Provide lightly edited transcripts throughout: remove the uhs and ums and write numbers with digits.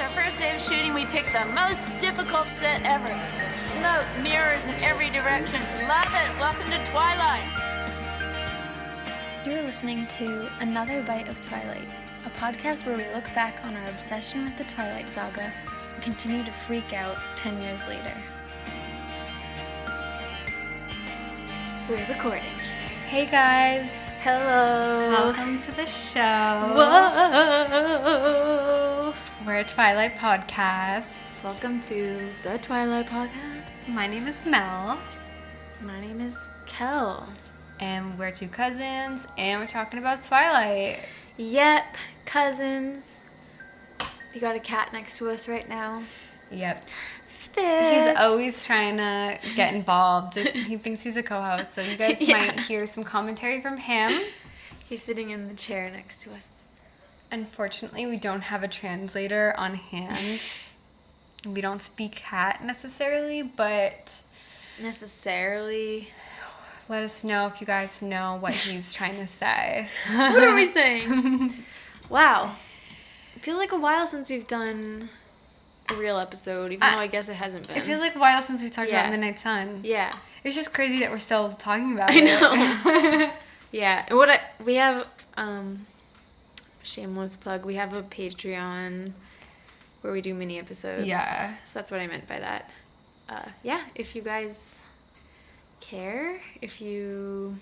our first day of shooting, we picked the most difficult set ever. Smoke, mirrors in every direction. Love it. Welcome to Twilight. You're listening to Another Bite of Twilight, a podcast where we look back on our obsession with the Twilight Saga and continue to freak out 10 years later. We're recording. Hey guys. Hello. Welcome to the show. Whoa. We're a Twilight podcast. Welcome to the Twilight Podcast. My name is Mel. My name is Kel. And we're two cousins, and we're talking about Twilight. Yep, cousins. We got a cat next to us right now. Yep. Fitz. He's always trying to get involved. He thinks he's a co-host, so you guys might hear some commentary from him. He's sitting in the chair next to us. Unfortunately, we don't have a translator on hand. We don't speak cat necessarily, but... Necessarily. Let us know if you guys know what he's trying to say. What are we saying? Wow. It feels like a while since we've done a real episode, even though I guess it hasn't been. It feels like a while since we talked about Midnight Sun. Yeah. It's just crazy that we're still talking about it. I know. Yeah. And we have, shameless plug, we have a Patreon where we do mini episodes. Yeah. So that's what I meant by that. Yeah, if you guys care, if you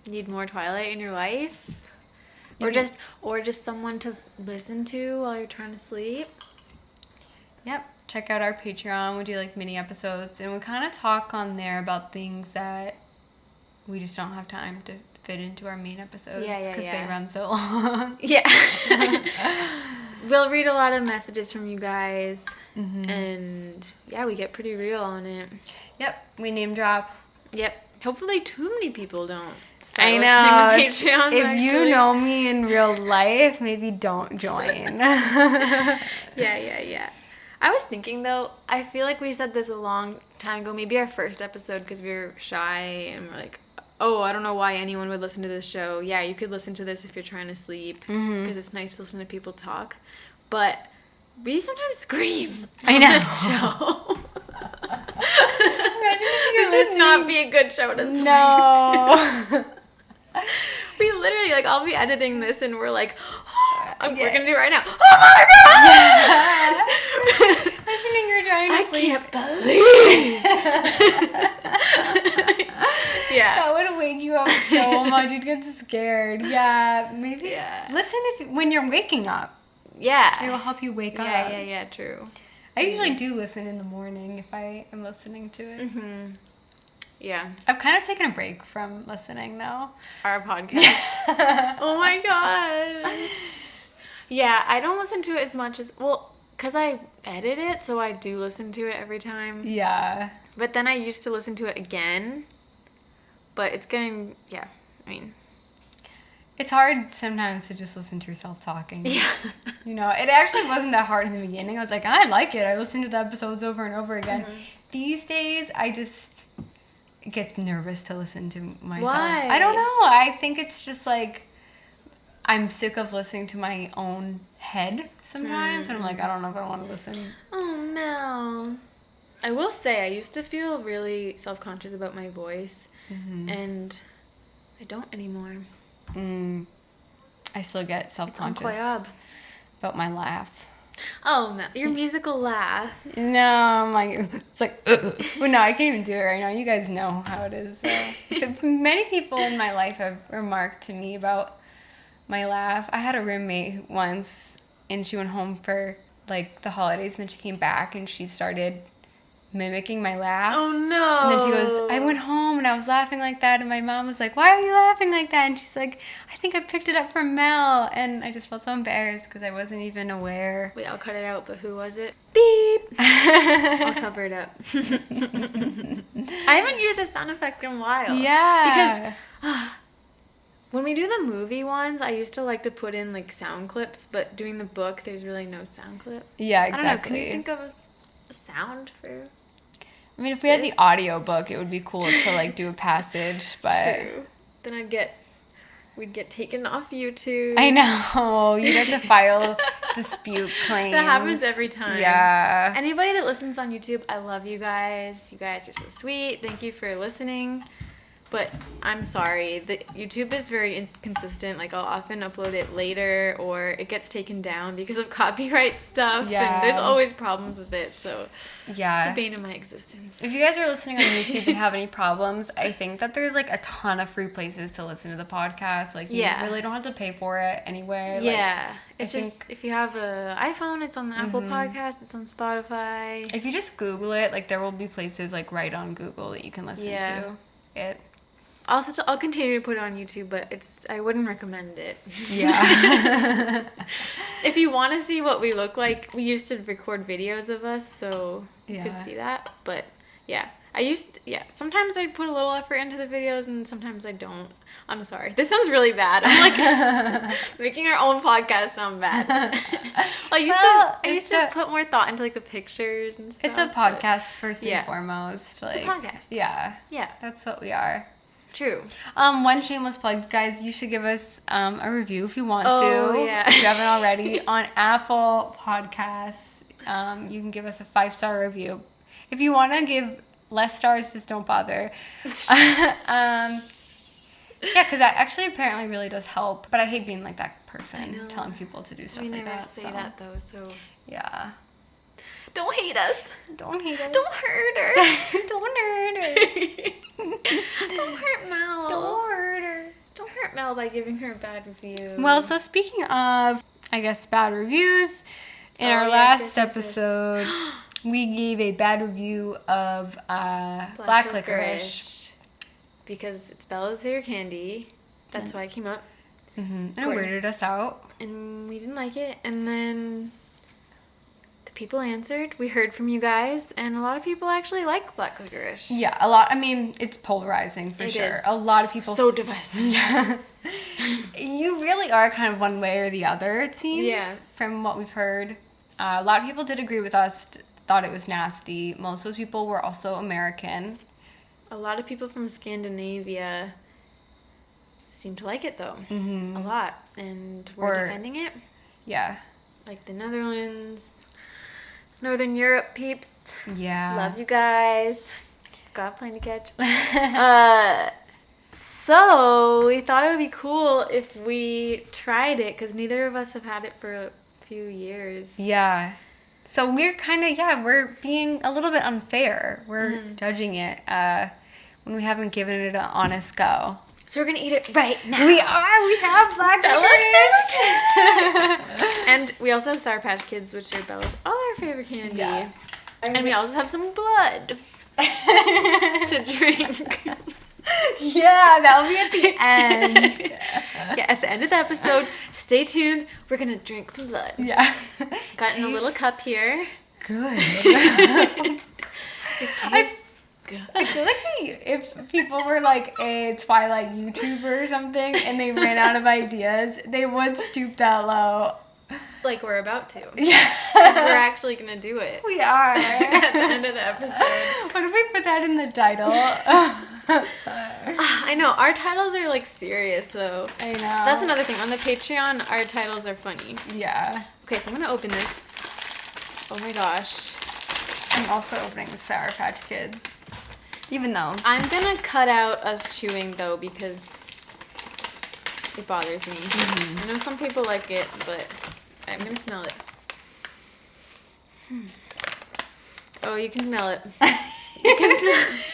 need more Twilight in your life, or just someone to listen to while you're trying to sleep. Yep. Check out our Patreon. We do like mini episodes, and we kind of talk on there about things that we just don't have time to fit into our main episodes because they run so long. Yeah. We'll read a lot of messages from you guys, and yeah, we get pretty real on it. Yep. We name drop. Yep. Hopefully too many people don't start I know. listening to Patreon. If you know me in real life, maybe don't join. Yeah. I was thinking, though, I feel like we said this a long time ago, maybe our first episode, because we were shy, and we're like, oh, I don't know why anyone would listen to this show. Yeah, you could listen to this if you're trying to sleep, because it's nice to listen to people talk. But we sometimes scream on this show. This would not be a good show to sleep to. We literally, like, I'll be editing this, and we're like, we're going to do it right now. Oh, my God! Yeah. Listening, you're trying to sleep. I can't believe Yeah. That would wake you up so much. You'd get scared. Yeah, maybe. Yeah. Listen when you're waking up. Yeah. It will help you wake up. Yeah, true. I usually do listen in the morning if I am listening to it. Mm-hmm. Yeah. I've kind of taken a break from listening now. Our podcast. Oh my gosh. Yeah, I don't listen to it as much as, well, because I edit it, so I do listen to it every time. Yeah. But then I used to listen to it again. But it's getting, It's hard sometimes to just listen to yourself talking. Yeah. You know, it actually wasn't that hard in the beginning. I was like, I like it. I listened to the episodes over and over again. Mm-hmm. These days, I just get nervous to listen to myself. Why? I don't know. I think it's just like, I'm sick of listening to my own head sometimes. And I'm like, I don't know if I want to listen. Oh, no. I will say, I used to feel really self-conscious about my voice. Mm-hmm. And I don't anymore. I still get self-conscious about my laugh. Oh, your musical laugh. No, it's like, well, no, I can't even do it right now. You guys know how it is. So. Many people in my life have remarked to me about my laugh. I had a roommate once, and she went home for like the holidays, and then she came back, and she started mimicking my laugh. Oh no. And then she goes, I went home and I was laughing like that, and my mom was like, why are you laughing like that? And she's like, I think I picked it up from Mel. And I just felt so embarrassed because I wasn't even aware. Wait, I'll cut it out, but who was it? Beep. I'll cover it up. I haven't used a sound effect in a while. Yeah. Because when we do the movie ones, I used to like to put in like sound clips, but doing the book, there's really no sound clip. Yeah, exactly. I don't know, can you think of a sound for... I mean, if we had the audio book, it would be cool to like do a passage, but True. Then we'd get taken off YouTube. I know. You'd have to file dispute claims. That happens every time. Yeah. Anybody that listens on YouTube, I love you guys. You guys are so sweet. Thank you for listening. But I'm sorry, the YouTube is very inconsistent. Like, I'll often upload it later, or it gets taken down because of copyright stuff. Yeah. And there's always problems with it. So Yeah. it's the bane of my existence. If you guys are listening on YouTube and have any problems, I think that there's like a ton of free places to listen to the podcast. Like, you really don't have to pay for it anywhere. Yeah. Like, It's just, if you have an iPhone, it's on the Apple Podcast, it's on Spotify. If you just Google it, like, there will be places like right on Google that you can listen to it. Also, I'll continue to put it on YouTube, but I wouldn't recommend it. Yeah. If you want to see what we look like, we used to record videos of us, so you could see that. But yeah, sometimes I put a little effort into the videos, and sometimes I don't. I'm sorry. This sounds really bad. I'm like making our own podcast sound bad. I used to put more thought into like the pictures and stuff. It's a podcast first and foremost. Like, it's a podcast. Yeah. Yeah. That's what we are. True. One shameless plug, guys. You should give us a review if you want to. Yeah. If you haven't already, on Apple Podcasts, you can give us a 5-star review. If you want to give less stars, just don't bother. Yeah, because that actually apparently really does help. But I hate being like that person telling people to do stuff like that. We never say that though, so yeah. Don't hate us. Don't hate us. Don't hurt her. Don't hurt her. Don't hurt Mel. Don't hurt her. Don't hurt Mel by giving her a bad review. Well, so speaking of, I guess, bad reviews, in our last episode, we gave a bad review of black licorice. Because it's Bella's favorite candy. That's why it came up. And it weirded us out. And we didn't like it. And then the people answered. We heard from you guys. And a lot of people actually like black licorice. Yeah, a lot. I mean, it's polarizing for sure. Is. A lot of people. So divisive. Yeah. You really are kind of one way or the other, it seems. Yeah. From what we've heard. A lot of people did agree with us, thought it was nasty. Most of those people were also American. A lot of people from Scandinavia seem to like it, though. Mm-hmm. A lot. And we're defending it. Yeah. Like the Netherlands, Northern Europe peeps. Yeah. Love you guys. Got a plane to catch. So we thought it would be cool if we tried it, because neither of us have had it for a few years. Yeah. So we're kind of, we're being a little bit unfair. We're judging it when we haven't given it an honest go. So we're going to eat it right now. We are. We have black licorice. And we also have Sour Patch Kids, which are Bella's other favorite candy. Yeah. And we also have some blood to drink. Yeah, that'll be at the end. Yeah, at the end of the episode, stay tuned. We're going to drink some blood. Yeah. Got in a little cup here. Good. It tastes good. I feel like if people were like a Twilight YouTuber or something and they ran out of ideas, they would stoop that low. Like we're about to. Yeah. Because we're actually going to do it. We are. At the end of the episode. What if we put that in the title? I know. Our titles are like serious though. I know. That's another thing. On the Patreon, our titles are funny. Yeah. Okay, so I'm going to open this. Oh my gosh. I'm also opening the Sour Patch Kids. Even though. I'm going to cut out us chewing though because it bothers me. I know some people like it, but I'm going to smell it. Oh, you can smell it. You can smell it.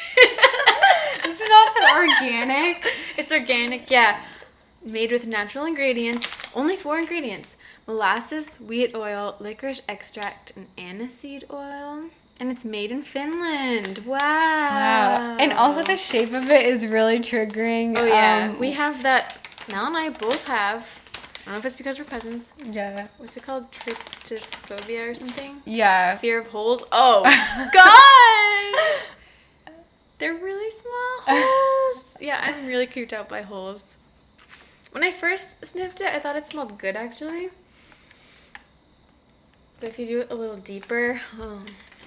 This is also organic. It's organic, yeah. Made with natural ingredients. Only 4 ingredients. Molasses, wheat oil, licorice extract, and aniseed oil. And it's made in Finland. Wow. And also the shape of it is really triggering. Oh, yeah. We have that. Mel and I both have. I don't know if it's because we're cousins. Yeah. What's it called? Tryptophobia or something? Yeah. Fear of holes. Oh, God! They're really small holes. Yeah, I'm really creeped out by holes. When I first sniffed it, I thought it smelled good, actually. But if you do it a little deeper... Oh.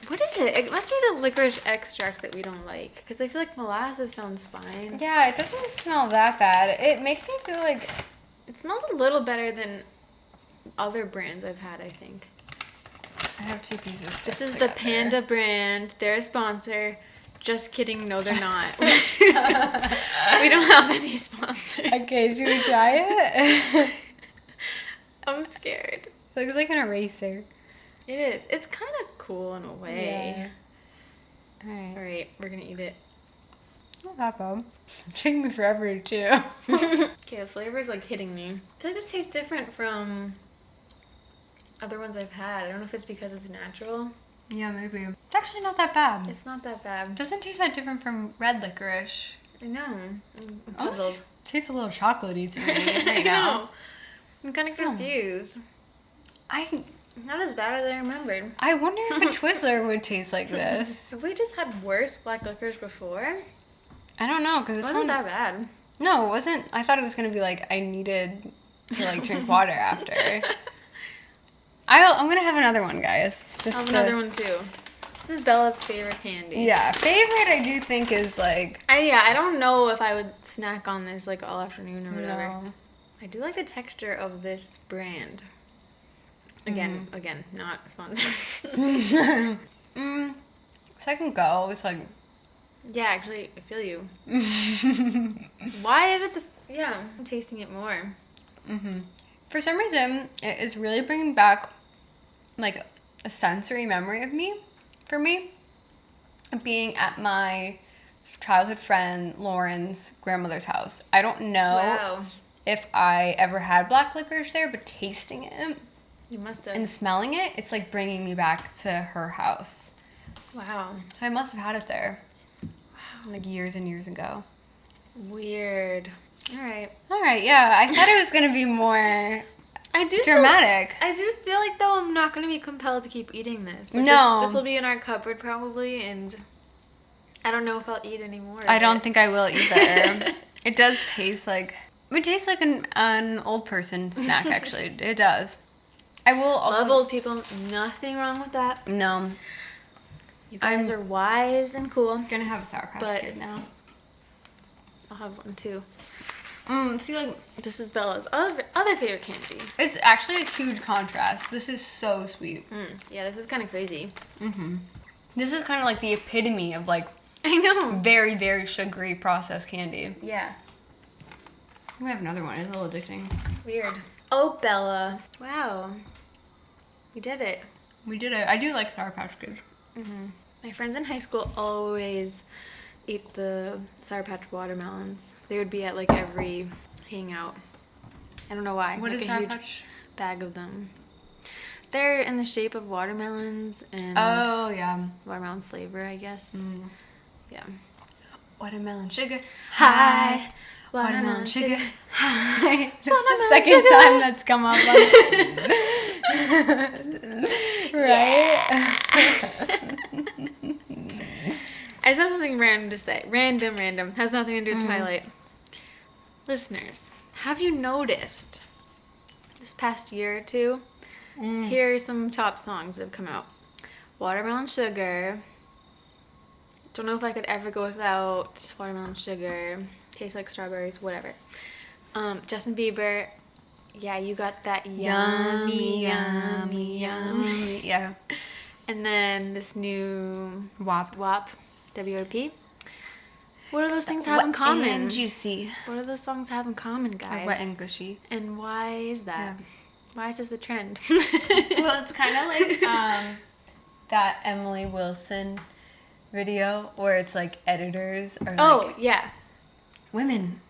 What is it? It must be the licorice extract that we don't like. Because I feel like molasses sounds fine. Yeah, it doesn't smell that bad. It makes me feel like... It smells a little better than other brands I've had, I think. I have 2 pieces. This is the Panda brand. They're a sponsor. Just kidding. No, they're not. We don't have any sponsors. Okay, should we try it? I'm scared. Looks like an eraser. It is. It's kind of cool in a way. Yeah. Alright. All right, we're going to eat it. Not that bad. It's taking me forever to chew. Okay, the flavor is like hitting me. I feel like this tastes different from other ones I've had. I don't know if it's because it's natural. Yeah, maybe. It's actually not that bad. It's not that bad. It doesn't taste that different from red licorice. I know. I'm Almost puzzled. tastes a little chocolatey to me I right know. now. I'm kind of confused. Not as bad as I remembered. I wonder if a Twizzler would taste like this. Have we just had worse black licorice before? I don't know, because It it's wasn't that bad. No, it wasn't. I thought it was going to be like, I needed to like drink water after. I'm going to have another one, guys. I'll have another one too. This is Bella's favorite candy. Yeah, favorite I do think is like... I don't know if I would snack on this like all afternoon or whatever. No. I do like the texture of this brand. Again, not sponsored. Second go, it's like... Yeah, actually, I feel you. Why is it this? Yeah, I'm tasting it more. For some reason, it is really bringing back like a sensory memory of me, for me, being at my childhood friend Lauren's grandmother's house. I don't know Wow. if I ever had black licorice there, but tasting it You must have. and smelling it, it's like bringing me back to her house. Wow. So I must have had it there. Like years and years ago. Weird. All right. All right, yeah. I thought it was going to be more I do dramatic. I do feel like though I'm not gonna be compelled to keep eating this. Like, No. This will be in our cupboard probably, and I don't know if I'll eat any more. I don't think I will either. It does taste like... It tastes like an old person snack, actually. It does. I will also... Love old people. Nothing wrong with that. No. You guys are wise and cool. I'm gonna have a Sour Patch But- Kid now. I'll have one too. See, like, This is Bella's other favorite candy. it's actually a huge contrast. This is so sweet. Yeah, this is kind of crazy. This is kind of like the epitome of, like, I know. very, very sugary processed candy. Yeah. We have another one. It's a little addicting. Weird. Oh, Bella. Wow. We did it. We did it. I do like Sour Patch Kids. My friends in high school always ate the Sour Patch watermelons. They would be at like every hangout. I don't know why. What like is a Sour huge Patch? bag of them. They're in the shape of watermelons and Oh, yeah. watermelon flavor, I guess. Yeah. Watermelon sugar. Hi. Watermelon sugar. Hi. It's the Watermelon second sugar. time that's come up on right? I just have something random to say. Random. Has nothing to do with Twilight. Listeners, have you noticed this past year or two? Here are some top songs that have come out. Watermelon Sugar. Don't know if I could ever go without Watermelon Sugar. Tastes like strawberries, whatever. Justin Bieber. Yeah, you got that yummy. Yeah. And then this new WAP. WAP. What do those things have in common? And juicy. What do those songs have in common, guys? Wet and gushy. And why is that? Yeah. Why is this a trend? Well, it's kind of like that Emily Wilson video where it's like editors are like, yeah. women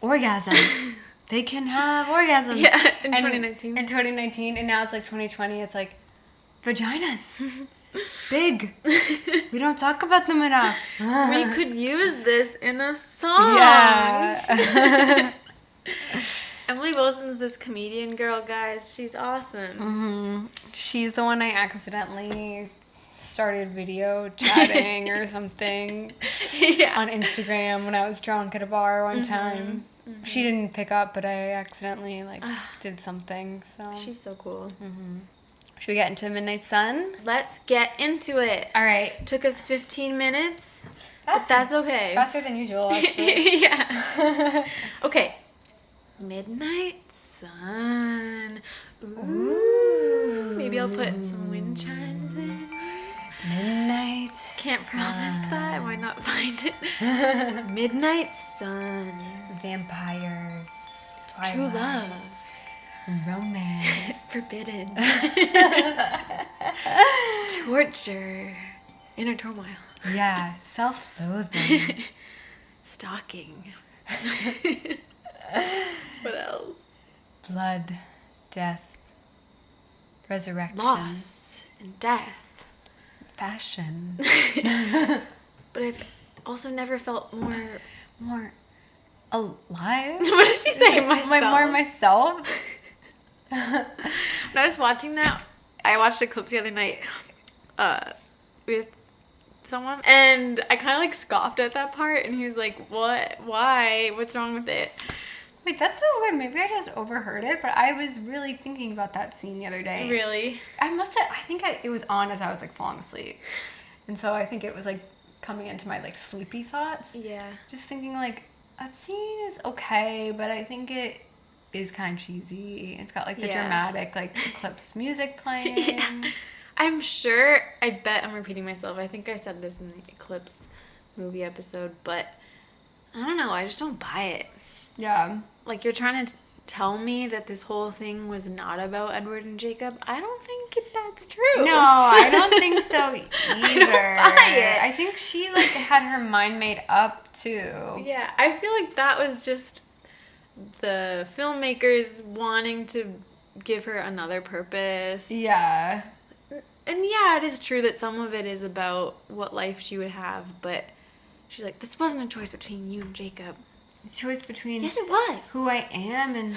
orgasm. They can have orgasms. Yeah, in And 2019. In 2019, and now it's like 2020. It's like vaginas, big. We don't talk about them enough. We could use this in a song. Yeah. Emily Wilson's this comedian girl, guys. She's awesome. She's the one I accidentally started video chatting or something Yeah. on Instagram when I was drunk at a bar one time. She didn't pick up, but I accidentally did something. So She's so cool. should we get into Midnight Sun? Let's get into it. All right. Took us 15 minutes, but Faster. that's okay. Faster than usual, actually. Yeah. Okay. Midnight Sun. Ooh. Maybe I'll put some wind chimes in. Midnight. Can't promise that. I might not find it. Midnight sun. Vampires. Twilight. True love. Romance. Forbidden. Torture. Inner turmoil. Yeah. Self-loathing. Stalking. What else? Blood. Death. Resurrection. Loss and death. Fashion. But I've also never felt More alive. What did she say? Myself. More myself. When I was watching that, I watched Eclipse the other night with someone, and I kind of like scoffed at that part, and he was like, "What? Why? What's wrong with it?" Wait, that's so weird. Maybe I just overheard it, but I was really thinking about that scene the other day. Really? It was on as I was like falling asleep. And so I think it was like coming into my like sleepy thoughts. Yeah. Just thinking like, that scene is okay, but I think it is kind of cheesy. It's got like the dramatic like Eclipse music playing. Yeah. I'm sure, I bet I'm repeating myself. I think I said this in the Eclipse movie episode, but I don't know. I just don't buy it. Yeah. Like, you're trying to tell me that this whole thing was not about Edward and Jacob? I don't think that's true. No, I don't think so either. I don't buy it. I think she like had her mind made up too. Yeah, I feel like that was just the filmmakers wanting to give her another purpose. Yeah. And yeah, it is true that some of it is about what life she would have, but she's like, this wasn't a choice between you and Jacob. The choice between Yes, it was. who I am and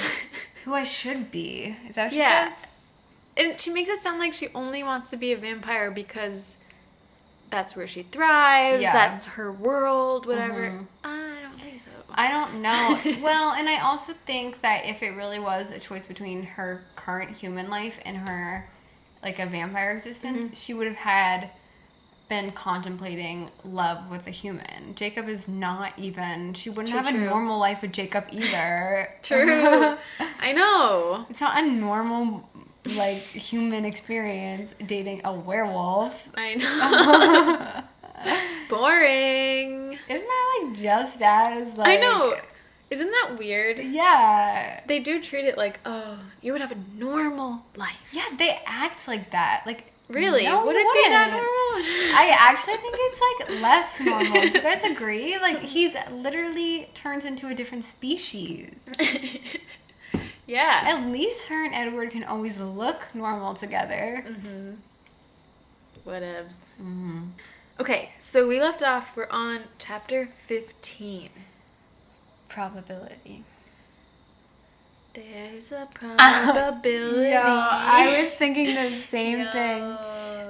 who I should be. Is that what she Yeah. says? And she makes it sound like she only wants to be a vampire because that's where she thrives, Yeah. that's her world, whatever. Mhm. I don't think so. I don't know. Well, and I also think that if it really was a choice between her current human life and her, like, a vampire existence, she would have been contemplating love with a human. Jacob is not even, she wouldn't have a normal life with Jacob either. True. I know. It's not a normal, like, human experience dating a werewolf. I know. Boring. Isn't that, like, just as, like... I know. Isn't that weird? Yeah. They do treat it like, oh, you would have a normal life. Yeah, they act like that. Like, Really? no, Would it be that wouldn't. normal? I actually think it's, like, less normal. Do you guys agree? Like, he's literally turns into a different species. Yeah. At least her and Edward can always look normal together. Mm-hmm. Whatevs. Mm-hmm. Okay, so we left off, we're on chapter 15. Probability. There's a probability. Yo, I was thinking the same Yo. thing.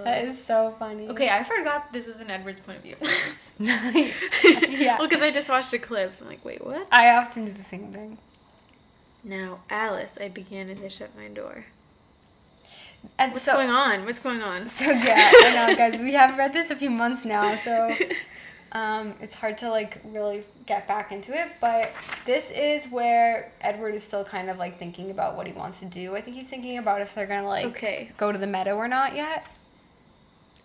That is so funny. Okay, I forgot this was in Edward's point of view. Yeah. Well, because I just watched Eclipse. I'm like, wait, what? I often do the same thing. Now, Alice, I began as I shut my door. And What's going on? What's going on? So yeah, I know, guys. We have read this a few months now, so it's hard to like really get back into it. But this is where Edward is still kind of like thinking about what he wants to do. I think he's thinking about if they're gonna like go to the meadow or not yet.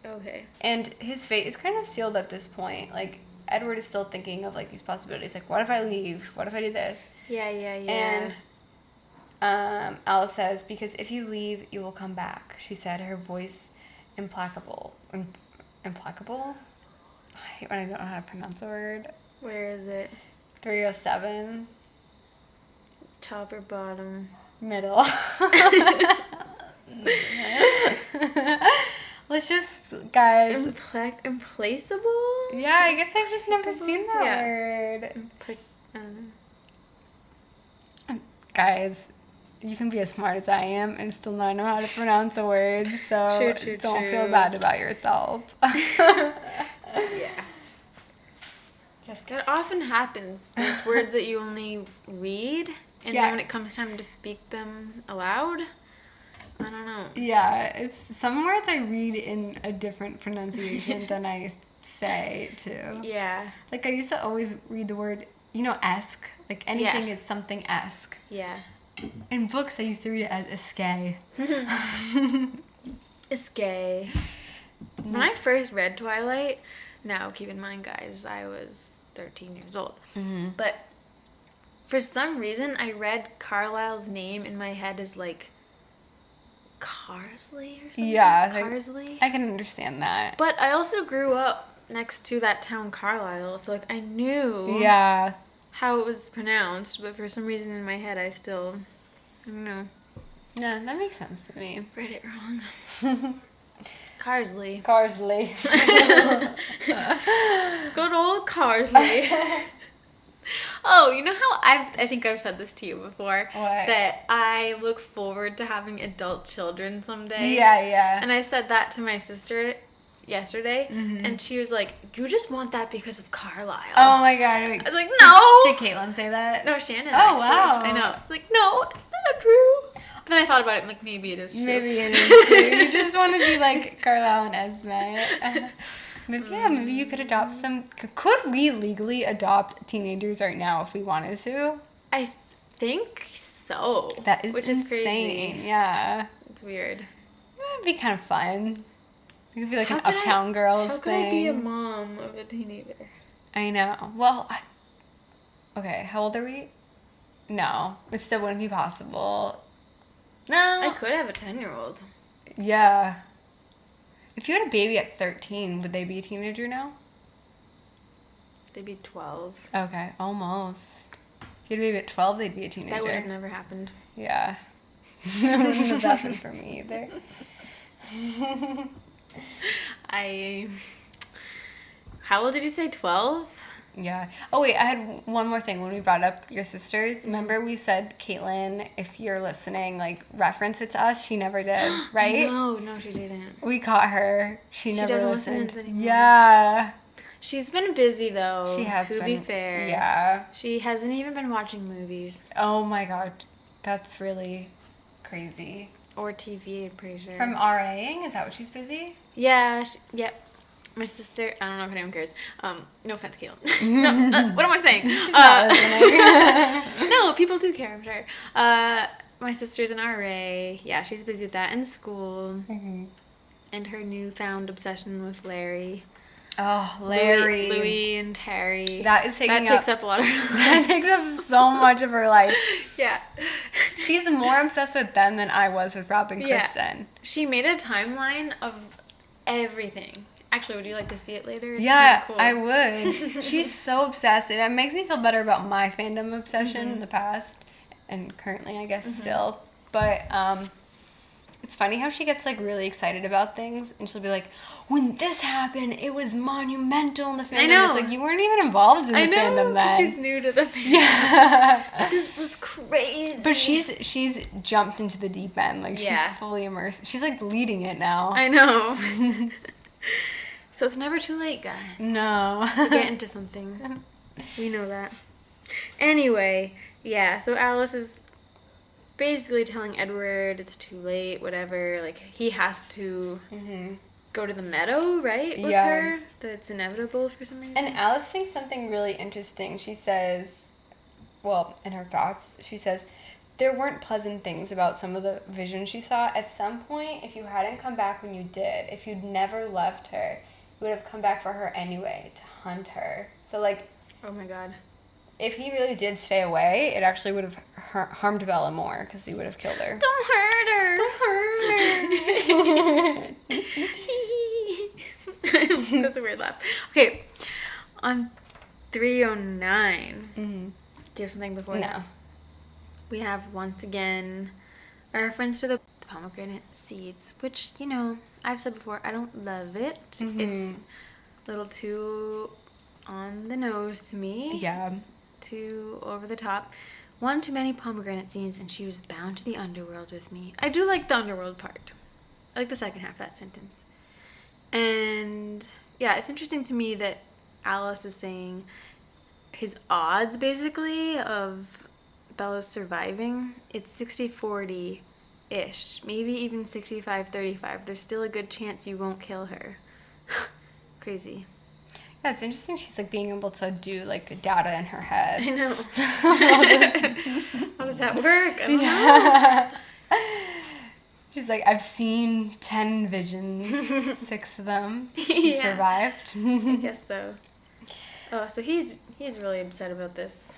Okay. And his fate is kind of sealed at this point. Like Edward is still thinking of like these possibilities. Like, what if I leave? What if I do this? Yeah. And Alice says, because if you leave, you will come back, she said, her voice implacable. Implacable? I hate when I don't know how to pronounce the word. Where is it? 307. Top or bottom? Middle. Let's just, guys. Implaceable? Yeah, I guess I've just never seen that word. I don't know. Guys, you can be as smart as I am and still not know how to pronounce a word, so don't feel bad about yourself. Yeah. That often happens. There's words that you only read, and then when it comes time to speak them aloud, I don't know. Yeah, it's some words I read in a different pronunciation than I say, too. Yeah. Like, I used to always read the word, esque. Like, anything is something esque. Yeah. In books, I used to read it as Iskay. It's gay. When I first read Twilight, now keep in mind, guys, I was 13 years old. Mm-hmm. But for some reason, I read Carlisle's name in my head as like Carsley or something. Yeah. Carsley. I can understand that. But I also grew up next to that town, Carlisle, so like I knew Yeah. how it was pronounced, but for some reason in my head, I don't know, No, that makes sense to me. read it wrong. Carsley. Carsley. Good old Carsley. Oh, you know how I think I've said this to you before? What? That I look forward to having adult children someday. Yeah. And I said that to my sister yesterday, Mm-hmm. and she was like, "You just want that because of Carlisle." Oh my god. I was like, "No." Did Caitlin say that? No, Shannon. Oh, actually. wow. I know. Like, no, that's not true. But then I thought about it, like maybe it is true. Maybe it is true. You just want to be like Carlisle and Esme. Maybe you could adopt some. Could we legally adopt teenagers right now if we wanted to? I think so. That is which insane. is crazy. Yeah. It's weird. It'd be kind of fun. It could be like How an could Uptown Girls How could thing. I be a mom of a teenager? I know. Well, okay, how old are we? No, it still wouldn't be possible. No. I could have a 10-year-old. Yeah. If you had a baby at 13, would they be a teenager now? They'd be 12. Okay, almost. If you had a baby at 12, they'd be a teenager. That would have never happened. Yeah. That wouldn't have happened for me either. How old did you say? 12? Yeah. Oh, wait, I had one more thing when we brought up your sisters. Remember we said, Caitlin, if you're listening, like, reference it to us? She never did, right? No, she didn't. We caught her. She never doesn't listened. listen anymore. Yeah. She's been busy, though. She has to been. be fair. Yeah. She hasn't even been watching movies. Oh, my God. That's really crazy. Or TV, I'm pretty sure. From RAing? Is that what she's busy? Yeah, yep. My sister, I don't know if anyone cares. No offense, Caitlin. No, what am I saying? No, people do care, I'm sure. My sister's an RA. Yeah, she's busy with that and school. Mm-hmm. And her newfound obsession with Larry. Oh, Larry. Louis and Terry. That is taking That takes up a lot of her That takes up so much of her life. Yeah. She's more obsessed with them than I was with Rob and Kristen. She made a timeline of everything. Actually, would you like to see it later? It's Yeah, kinda cool. I would. She's so obsessed, and it makes me feel better about my fandom obsession in the past, and currently, I guess, still. But it's funny how she gets like really excited about things, and she'll be like, "When this happened, it was monumental in the fandom." I know. It's like you weren't even involved in the fandom then. She's new to the fandom. Yeah. This was crazy. But she's jumped into the deep end. Like she's fully immersed. She's like leading it now. I know. So it's never too late, guys. No. To get into something. We know that. Anyway, yeah, so Alice is basically telling Edward it's too late, whatever. Like, he has to go to the meadow, right? With her. That it's inevitable for some reason. And Alice thinks something really interesting. She says, well, in her thoughts, she says, there weren't pleasant things about some of the visions she saw. At some point, if you hadn't come back when you did, if you'd never left her, you would have come back for her anyway, to hunt her. So, like... Oh my god. If he really did stay away, it actually would have harmed Bella more, because he would have killed her. Don't hurt her! Don't hurt her! That's a weird laugh. Okay, on 309, do you have something before that? No. We have, once again, a reference to the pomegranate seeds, which, you know, I've said before, I don't love it. It's a little too on the nose to me. Yeah. Too over the top. One too many pomegranate seeds, and she was bound to the underworld with me. I do like the underworld part. I like the second half of that sentence. And, yeah, it's interesting to me that Alice is saying his odds, basically, of Bella's surviving, it's 60-40-ish. Maybe even 65-35. There's still a good chance you won't kill her. Crazy. Yeah, it's interesting she's, like, being able to do, like, data in her head. I know. How does that work? I don't know. She's like, I've seen 10 visions, 6 of them. He Yeah. survived. I guess so. Oh, so he's really upset about this.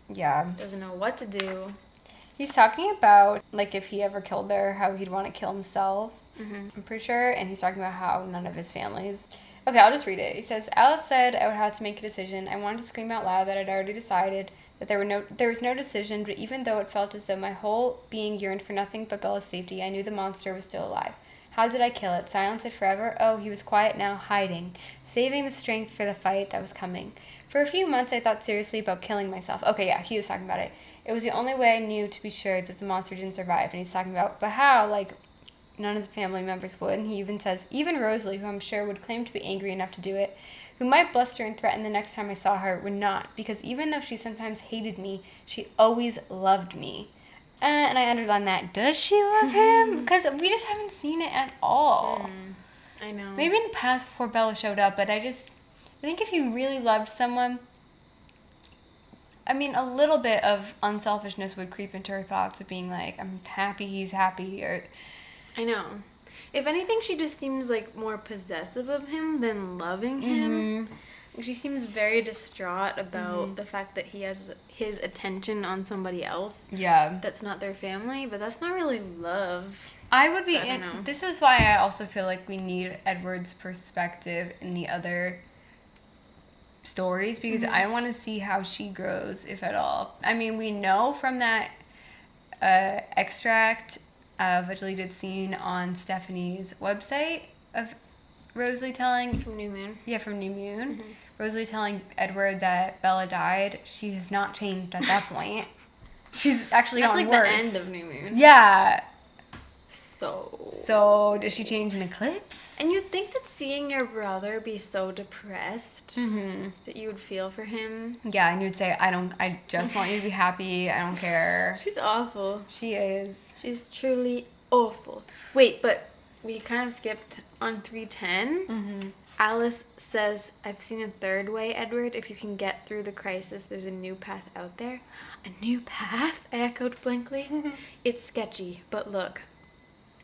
Yeah. Doesn't know what to do. He's talking about, like, if he ever killed her, how he'd want to kill himself. Mm-hmm. I'm pretty sure. And he's talking about how none of his family's... Okay, I'll just read it. He says, Alice said I would have to make a decision. I wanted to scream out loud that I'd already decided, that there was no decision, but even though it felt as though my whole being yearned for nothing but Bella's safety, I knew the monster was still alive. How did I kill it? Silence it forever? Oh, he was quiet now, hiding, saving the strength for the fight that was coming. For a few months, I thought seriously about killing myself. Okay, yeah, he was talking about it. It was the only way I knew to be sure that the monster didn't survive. And he's talking about, but how? Like, none of his family members would. And he even says, even Rosalie, who I'm sure would claim to be angry enough to do it, who might bluster and threaten the next time I saw her, would not. Because even though she sometimes hated me, she always loved me. And I underline that. Does she love him? Because we just haven't seen it at all. I know. Maybe in the past before Bella showed up, but I think if you really loved someone, I mean, a little bit of unselfishness would creep into her thoughts of being like, I'm happy he's happy, or... I know. If anything, she just seems like more possessive of him than loving him. She seems very distraught about the fact that he has his attention on somebody else. Yeah. That's not their family, but that's not really love. I would be... I don't know. This is why I also feel like we need Edward's perspective in the other stories, because I want to see how she grows, if at all. I mean, we know from that extract of a deleted scene on Stephanie's website of Rosalie telling... From New Moon. Yeah, from New Moon. Rosalie telling Edward that Bella died. She has not changed at that point. She's actually That's gotten like worse. the end of New Moon. Yeah. So does she change in Eclipse? And you'd think that seeing your brother be so depressed that you would feel for him. Yeah, and you'd say, I just want you to be happy. I don't care. She's awful. She is. She's truly awful. Wait, but we kind of skipped on 310. Alice says, I've seen a third way, Edward. If you can get through the crisis, there's a new path out there. A new path? I echoed blankly. It's sketchy, but look.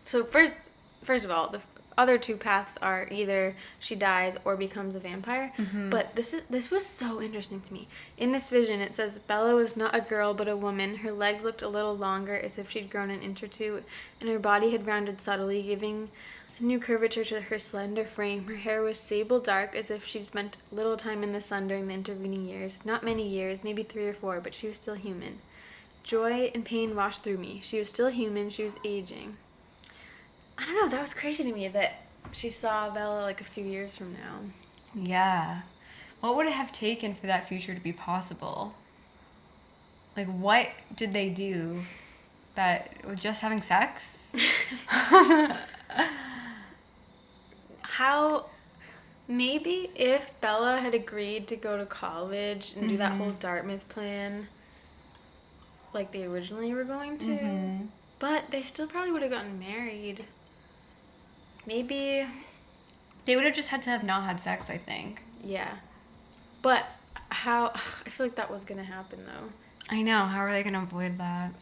So first of all, the other two paths are either she dies or becomes a vampire. But this was so interesting to me. In this vision, it says Bella was not a girl but a woman. Her legs looked a little longer, as if she'd grown an inch or two, and her body had rounded subtly, giving a new curvature to her slender frame. Her hair was sable dark, as if she'd spent little time in the sun during the intervening years. Not many years, maybe 3 or 4, but she was still human. Joy and pain washed through me. She was still human. She was aging. I don't know, that was crazy to me that she saw Bella like a few years from now. Yeah. What would it have taken for that future to be possible? Like, what did they do that was just having sex? How, maybe if Bella had agreed to go to college and do that whole Dartmouth plan like they originally were going to, but they still probably would have gotten married. Maybe. They would have just had to have not had sex, I think. Yeah. But how, I feel like that was going to happen though. I know. How are they going to avoid that?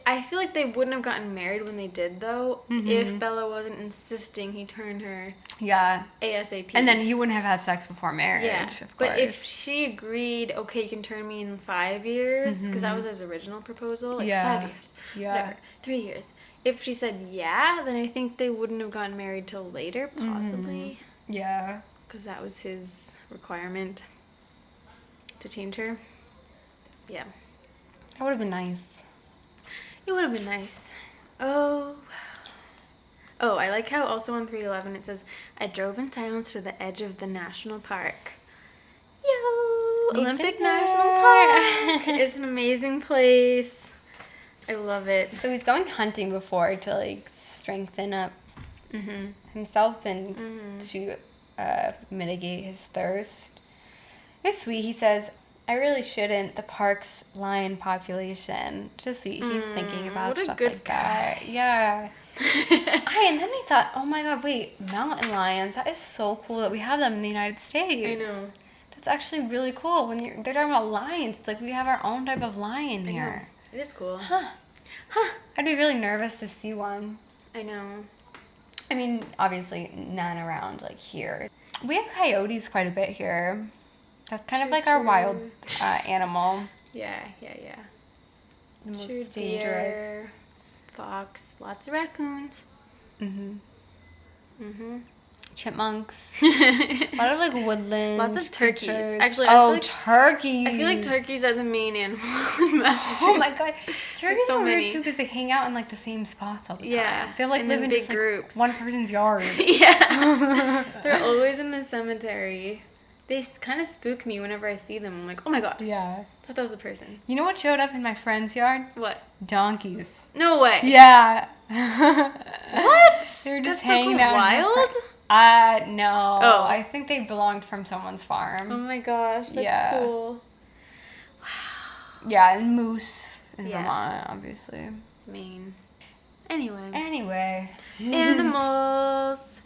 I feel like they wouldn't have gotten married when they did though, if Bella wasn't insisting he turn her ASAP. And then he wouldn't have had sex before marriage, yeah. of course. But if she agreed, okay, you can turn me in 5 years, because that was his original proposal, like 5 years, whatever, 3 years. If she said yeah, then I think they wouldn't have gotten married till later, possibly. Yeah. Because that was his requirement to change her. Yeah. That would have been nice. It would have been nice. Oh, I like how also on 311 it says, I drove in silence to the edge of the national park. Yo! Olympic National Park! It's an amazing place. I love it. So he's going hunting before to, like, strengthen up himself and to mitigate his thirst. It's sweet. He says, I really shouldn't. The park's lion population. Just he's thinking about what a stuff good like that. Yeah. And then I thought, oh my god, wait, mountain lions. That is so cool that we have them in the United States. I know. That's actually really cool. When they're talking about lions, it's like we have our own type of lion I know. here. It is cool. Huh. I'd be really nervous to see one. I know. I mean, obviously none around like here. We have coyotes quite a bit here. That's kind of like our wild animal. Yeah. The most True, dangerous. deer, fox, lots of raccoons. Chipmunks. A lot of like woodland. Lots of turkeys. creatures. Actually, turkeys. I feel like turkeys are the main animal in Massachusetts. Oh my god, turkeys so are weird many. too because they hang out in like the same spots all the time. Yeah, They like and live in in big just like groups. one person's yard. Yeah. They're always in the cemetery. They kind of spook me whenever I see them. I'm like, oh my god. Yeah. I thought that was a person. You know what showed up in my friend's yard? What? Donkeys. No way. Yeah. What? They were just That's so hanging cool. out. Wild? No. Oh. I think they belonged from someone's farm. Oh my gosh, that's Yeah. cool. Yeah, and moose in Yeah. Vermont, obviously. Maine. Anyway. Anyway. Animals.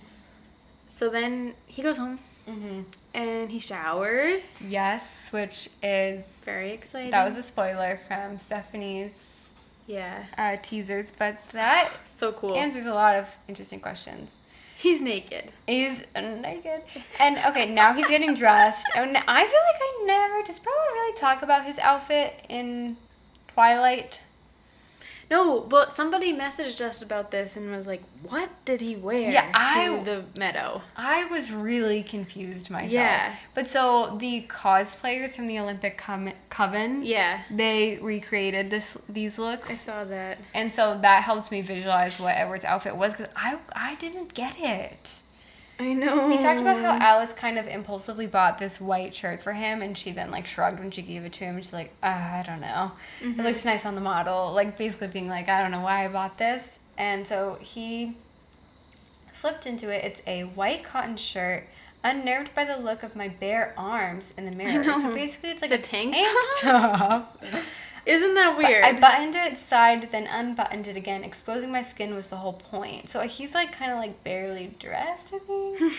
So then he goes home Mm-hmm. and he showers. Yes, which is... Very exciting. That was a spoiler from Stephanie's Yeah. teasers, but that So cool. answers a lot of interesting questions. He's naked. He's naked. And, okay, now he's getting dressed. And I feel like I never... Does Bella really talk about his outfit in Twilight? No, but somebody messaged us about this and was like, what did he wear to the meadow? I was really confused myself. Yeah. But so the cosplayers from the Olympic Coven, Yeah. they recreated these looks. I saw that. And so that helped me visualize what Edward's outfit was because I didn't get it. I know. He talked about how Alice kind of impulsively bought this white shirt for him and she then like shrugged when she gave it to him and she's like, I don't know. It looks nice on the model. Like basically being like, I don't know why I bought this. And so he slipped into it. It's a white cotton shirt, unnerved by the look of my bare arms in the mirror. know. So basically it's like It's a a tank top. Isn't that weird? I buttoned it side, then unbuttoned it again. Exposing my skin was the whole point. So he's like kind of like barely dressed, I think.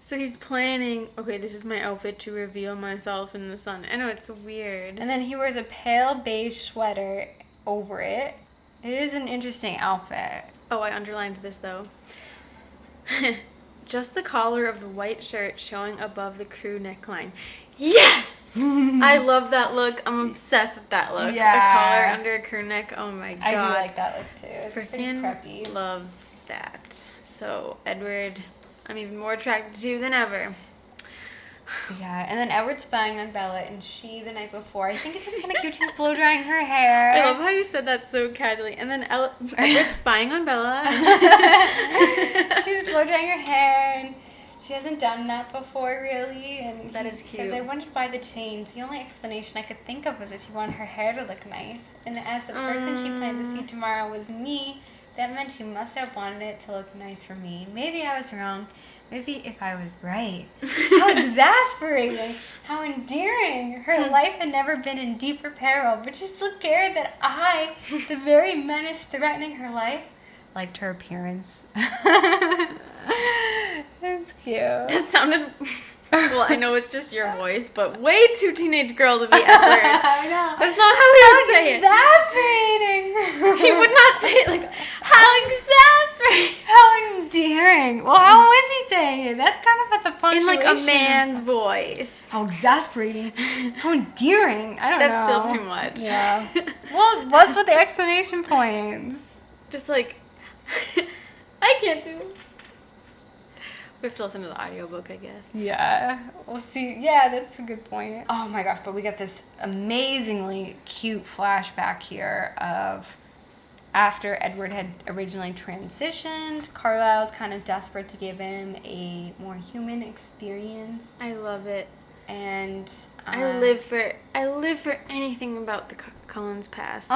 So he's planning, okay, this is my outfit to reveal myself in the sun. I know, it's weird. And then he wears a pale beige sweater over it. It is an interesting outfit. Oh, I underlined this though. Just the collar of the white shirt showing above the crew neckline. Yes! I love that look. I'm obsessed with that look. Yeah. A collar under a crew neck. Oh my god. I do like that look too. It's pretty Freaking preppy. love that. So, Edward, I'm even more attracted to than ever. Yeah, and then Edward's spying on Bella, and she, the night before, I think it's just kind of cute. She's blow drying her hair. I love how you said that so casually. And then Edward's spying on Bella. She's blow drying her hair, and she hasn't done that before, really. And That he is says, cute. I wondered why the change. The only explanation I could think of was that she wanted her hair to look nice. And as the person she planned to see tomorrow was me, that meant she must have wanted it to look nice for me. Maybe I was wrong. Maybe if I was right. How exasperating. How endearing. Her life had never been in deeper peril, but she still cared that I, the very menace threatening her life, liked her appearance. That's cute. That sounded... Well, I know it's just your voice, but way too teenage girl to be Edward. I know. That's not how he would say it. Exasperating. He would not say it like, how exasperating. How endearing. Well, how was he saying it? That's kind of at the In punctuation. like a man's voice. How exasperating. How endearing. I don't know. That's still too much. Yeah. Well, what's with the exclamation points? Just like, I can't do it. We have to listen to the audiobook, I guess. Yeah. We'll see. Yeah, that's a good point. Oh my gosh, but we got this amazingly cute flashback here of after Edward had originally transitioned, Carlisle's kind of desperate to give him a more human experience. I love it. And I live for anything about the Cullens past.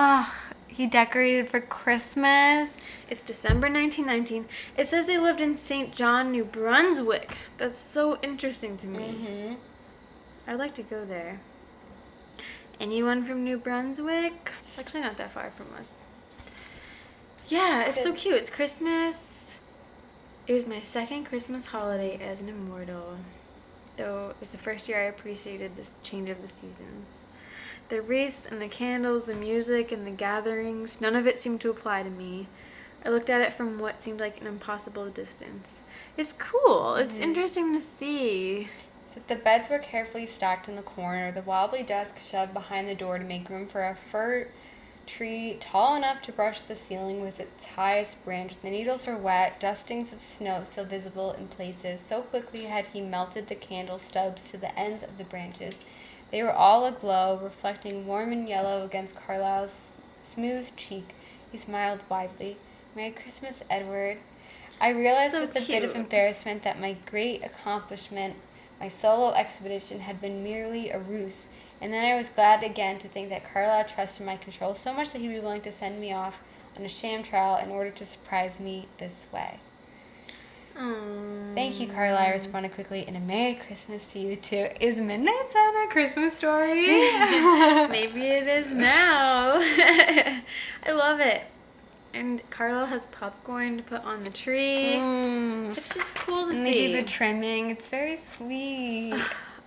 He decorated for Christmas. It's December 1919. It says they lived in St. John, New Brunswick. That's so interesting to me. I'd like to go there. Anyone from New Brunswick? It's actually not that far from us. Yeah, it's so cute. It's Christmas. It was my second Christmas holiday as an immortal. Though it was the first year I appreciated this change of the seasons. The wreaths and the candles, the music and the gatherings, none of it seemed to apply to me. I looked at it from what seemed like an impossible distance. It's cool. It's interesting to see. So the beds were carefully stacked in the corner, the wobbly desk shoved behind the door to make room for a fir tree tall enough to brush the ceiling with its highest branch. The needles were wet, dustings of snow still visible in places. So quickly had he melted the candle stubs to the ends of the branches. They were all aglow, reflecting warm and yellow against Carlisle's smooth cheek. He smiled widely. Merry Christmas, Edward. I realized So with a bit of cute. embarrassment that my great accomplishment, my solo expedition, had been merely a ruse, and then I was glad again to think that Carlisle trusted my control so much that he'd be willing to send me off on a sham trial in order to surprise me this way. Thank you, Carlisle, I responded quickly, and a Merry Christmas to you too. Is Midnight Sun a Christmas story? Maybe it is now. I love it. And Carlisle has popcorn to put on the tree. It's just cool to And see. they do the trimming. It's very sweet.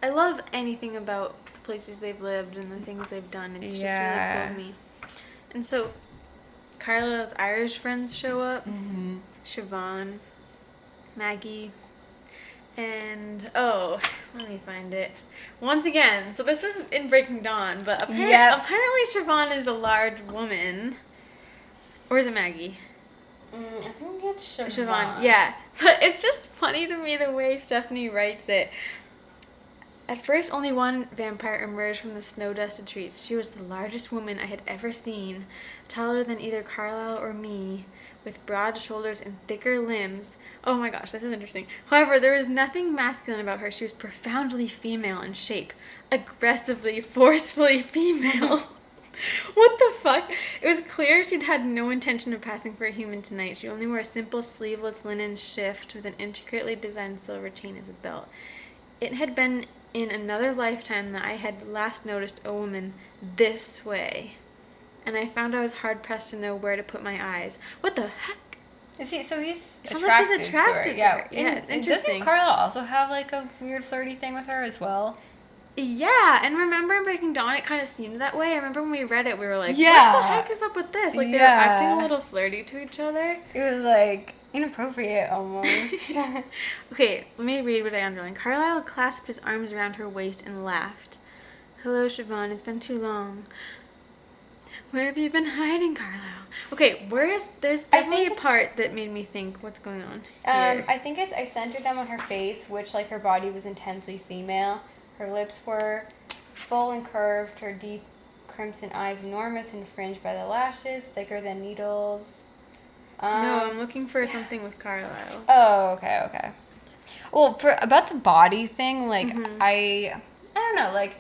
I love anything about the places they've lived and the things they've done. It's just really cool to me. And so Carlisle's Irish friends show up. Siobhan, Maggie, and let me find it. Once again, so this was in Breaking Dawn, but apparently Siobhan is a large woman. Or is it Maggie? I think it's Siobhan, yeah. But it's just funny to me the way Stephanie writes it. At first, only one vampire emerged from the snow-dusted trees. She was the largest woman I had ever seen, taller than either Carlisle or me, with broad shoulders and thicker limbs. Oh my gosh, this is interesting. However, there was nothing masculine about her. She was profoundly female in shape. Aggressively, forcefully female. What the fuck? It was clear she'd had no intention of passing for a human tonight. She only wore a simple sleeveless linen shift with an intricately designed silver chain as a belt. It had been in another lifetime that I had last noticed a woman this way. And I found I was hard-pressed to know where to put my eyes. What the heck? Is he, so he's Sounds like attracted, he's attracted to to her. her. Yeah, it's and interesting. Doesn't Carlisle also have like a weird flirty thing with her as well? Yeah, and remember in Breaking Dawn, it kind of seemed that way. I remember when we read it, we were like, Yeah. what the heck is up with this? Like, they were acting a little flirty to each other. It was like inappropriate almost. Okay, let me read what I underlined. Carlisle clasped his arms around her waist and laughed. Hello, Siobhan, it's been too long. Where have you been hiding, Carlisle? Okay, there's definitely a part that made me think, what's going on here? I think I centered them on her face, which like her body was intensely female. Her lips were full and curved, her deep crimson eyes enormous and fringed by the lashes, thicker than needles. No, I'm looking for something with Carlisle. Oh, okay. Well, about the body thing, like, I don't know, like,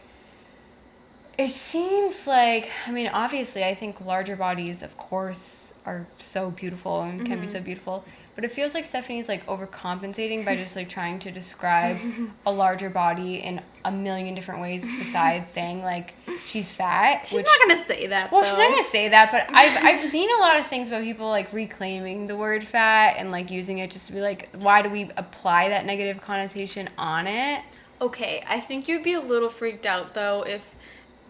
it seems like, I mean, obviously, I think larger bodies, of course, are so beautiful and can be so beautiful. But it feels like Stephanie's, like, overcompensating by just, like, trying to describe a larger body in a million different ways besides saying, like, she's fat. She's not going to say that, Well, though. she's not going to say that, but I've seen a lot of things about people, like, reclaiming the word fat and, like, using it just to be like, why do we apply that negative connotation on it? Okay, I think you'd be a little freaked out, though, if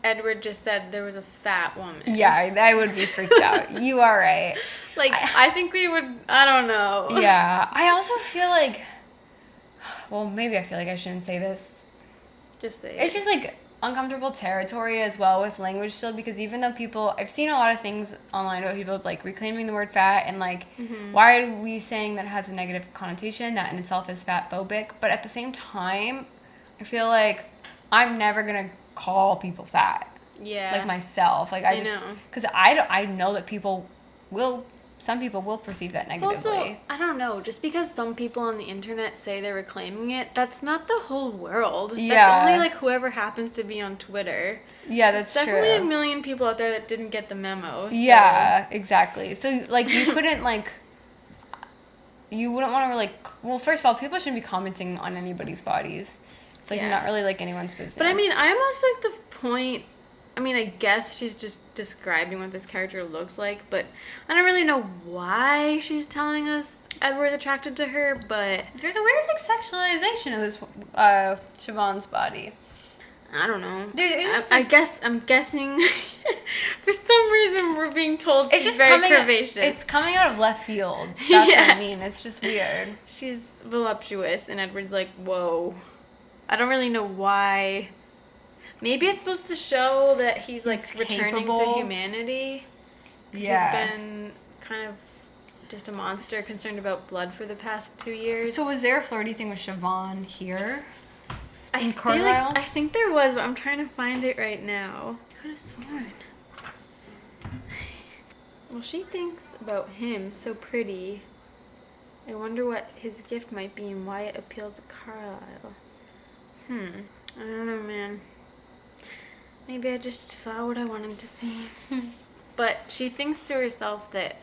Edward just said there was a fat woman. Yeah, I would be freaked out. You are right. Like, I think we would, I don't know. Yeah. I also feel like, well, maybe I feel like I shouldn't say this. Just say It's just, like, uncomfortable territory as well with language still, because even though I've seen a lot of things online about people, like, reclaiming the word fat and, like, why are we saying that it has a negative connotation? That in itself is fat-phobic. But at the same time, I feel like I'm never going to call people fat. Yeah. Like myself. Like, I just, know. because I know that some people will perceive that negatively. Also, I don't know, just because some people on the internet say they're reclaiming it, that's not the whole world. Yeah. That's only, like, whoever happens to be on Twitter. Yeah, that's There's definitely true. a million people out there that didn't get the memo. So. Yeah, exactly. So, like, you couldn't, like, you wouldn't want to, like, well, first of all, people shouldn't be commenting on anybody's bodies. It's like Yeah. not really like anyone's business. But I mean, I almost feel like the point. I mean, I guess she's just describing what this character looks like, but I don't really know why she's telling us Edward's attracted to her, but there's a weird like sexualization of this Siobhan's body. I don't know. Dude, it's just, I'm guessing for some reason we're being told it's she's just very coming. curvaceous. It's coming out of left field. That's Yeah. what I mean. It's just weird. She's voluptuous, and Edward's like, whoa. I don't really know why. Maybe it's supposed to show that he's like returning capable. to humanity. 'Cause Yeah. He's been kind of just a monster concerned about blood for the past 2 years. So was there a flirty thing with Siobhan here? In feel like- Carlisle? I think there was, but I'm trying to find it right now. I could have sworn. Well, she thinks about him so pretty. I wonder what his gift might be and why it appealed to Carlisle. I don't know, man. Maybe I just saw what I wanted to see. But she thinks to herself that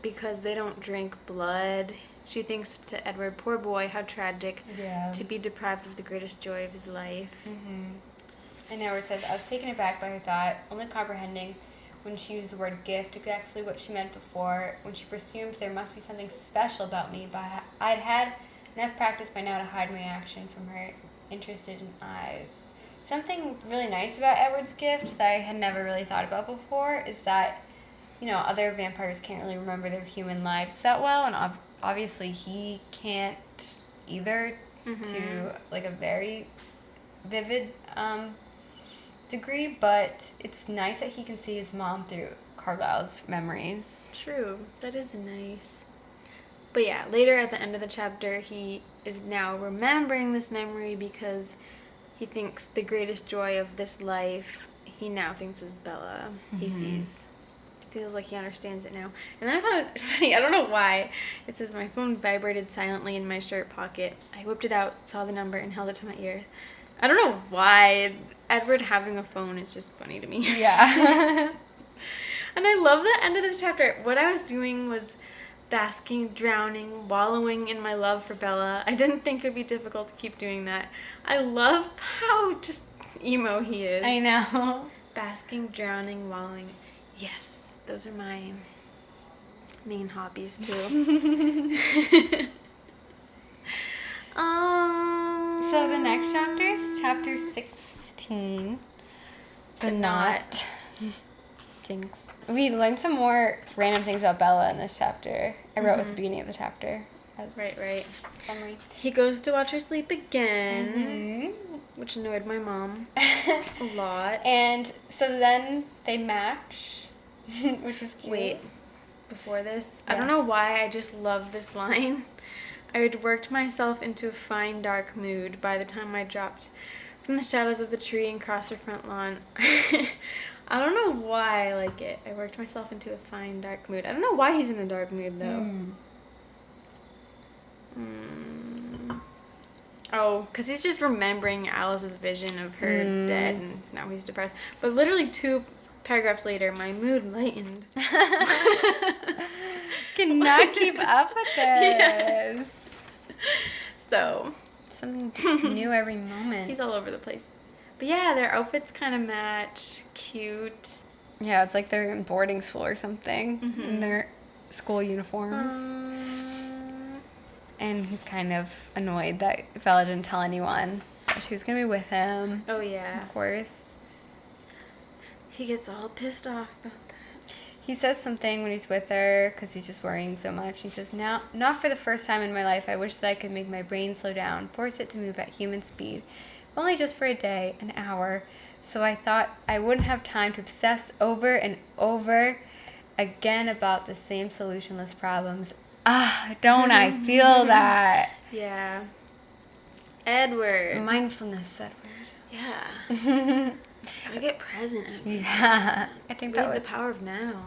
because they don't drink blood, she thinks to Edward, poor boy, how tragic Yeah. to be deprived of the greatest joy of his life. And Edward says, I was taken aback by her thought, only comprehending when she used the word gift exactly what she meant before, when she presumed there must be something special about me, but I'd had enough practice by now to hide my action from her interested in eyes. Something really nice about Edward's gift that I had never really thought about before is that, you know, other vampires can't really remember their human lives that well, and obviously he can't either to like a very vivid degree, but it's nice that he can see his mom through Carlisle's memories. True. That is nice. But yeah, later at the end of the chapter, he is now remembering this memory because he thinks the greatest joy of this life, he now thinks is Bella. He sees. Feels like he understands it now. And then I thought it was funny. I don't know why. It says my phone vibrated silently in my shirt pocket. I whipped it out, saw the number, and held it to my ear. I don't know why. Edward having a phone is just funny to me. Yeah. And I love the end of this chapter. What I was doing was basking, drowning, wallowing in my love for Bella. I didn't think it would be difficult to keep doing that. I love how just emo he is. I know. Basking, drowning, wallowing. Yes, those are my main hobbies too. So the next chapter is chapter 16. The Knot. Jinx. We learned some more random things about Bella in this chapter. I wrote at the beginning of the chapter. As Right. summary. He goes to watch her sleep again, which annoyed my mom a lot. And so then they match, which is cute. Wait, before this, I Yeah. don't know why I just love this line. I had worked myself into a fine dark mood by the time I dropped from the shadows of the tree and crossed her front lawn. I don't know why I like it. I worked myself into a fine dark mood. I don't know why he's in a dark mood though. Oh, because he's just remembering Alice's vision of her dead and now he's depressed. But literally 2 paragraphs later, my mood lightened. Cannot keep up with this. So, Something new every moment. he's all over the place. But yeah, their outfits kind of match. Cute. Yeah, it's like they're in boarding school or something in their school uniforms. And he's kind of annoyed that Bella didn't tell anyone that she was going to be with him. Oh, yeah. Of course. He gets all pissed off about that. He says something when he's with her because he's just worrying so much. He says, "Now, not for the first time in my life, I wish that I could make my brain slow down, force it to move at human speed. Only just for a day, an hour. So I thought I wouldn't have time to obsess over and over again about the same solutionless problems." Don't I feel that? Yeah. Edward. Mindfulness, Edward. Yeah. Gotta get present, Edward. Yeah. I think Read that the was, power of now.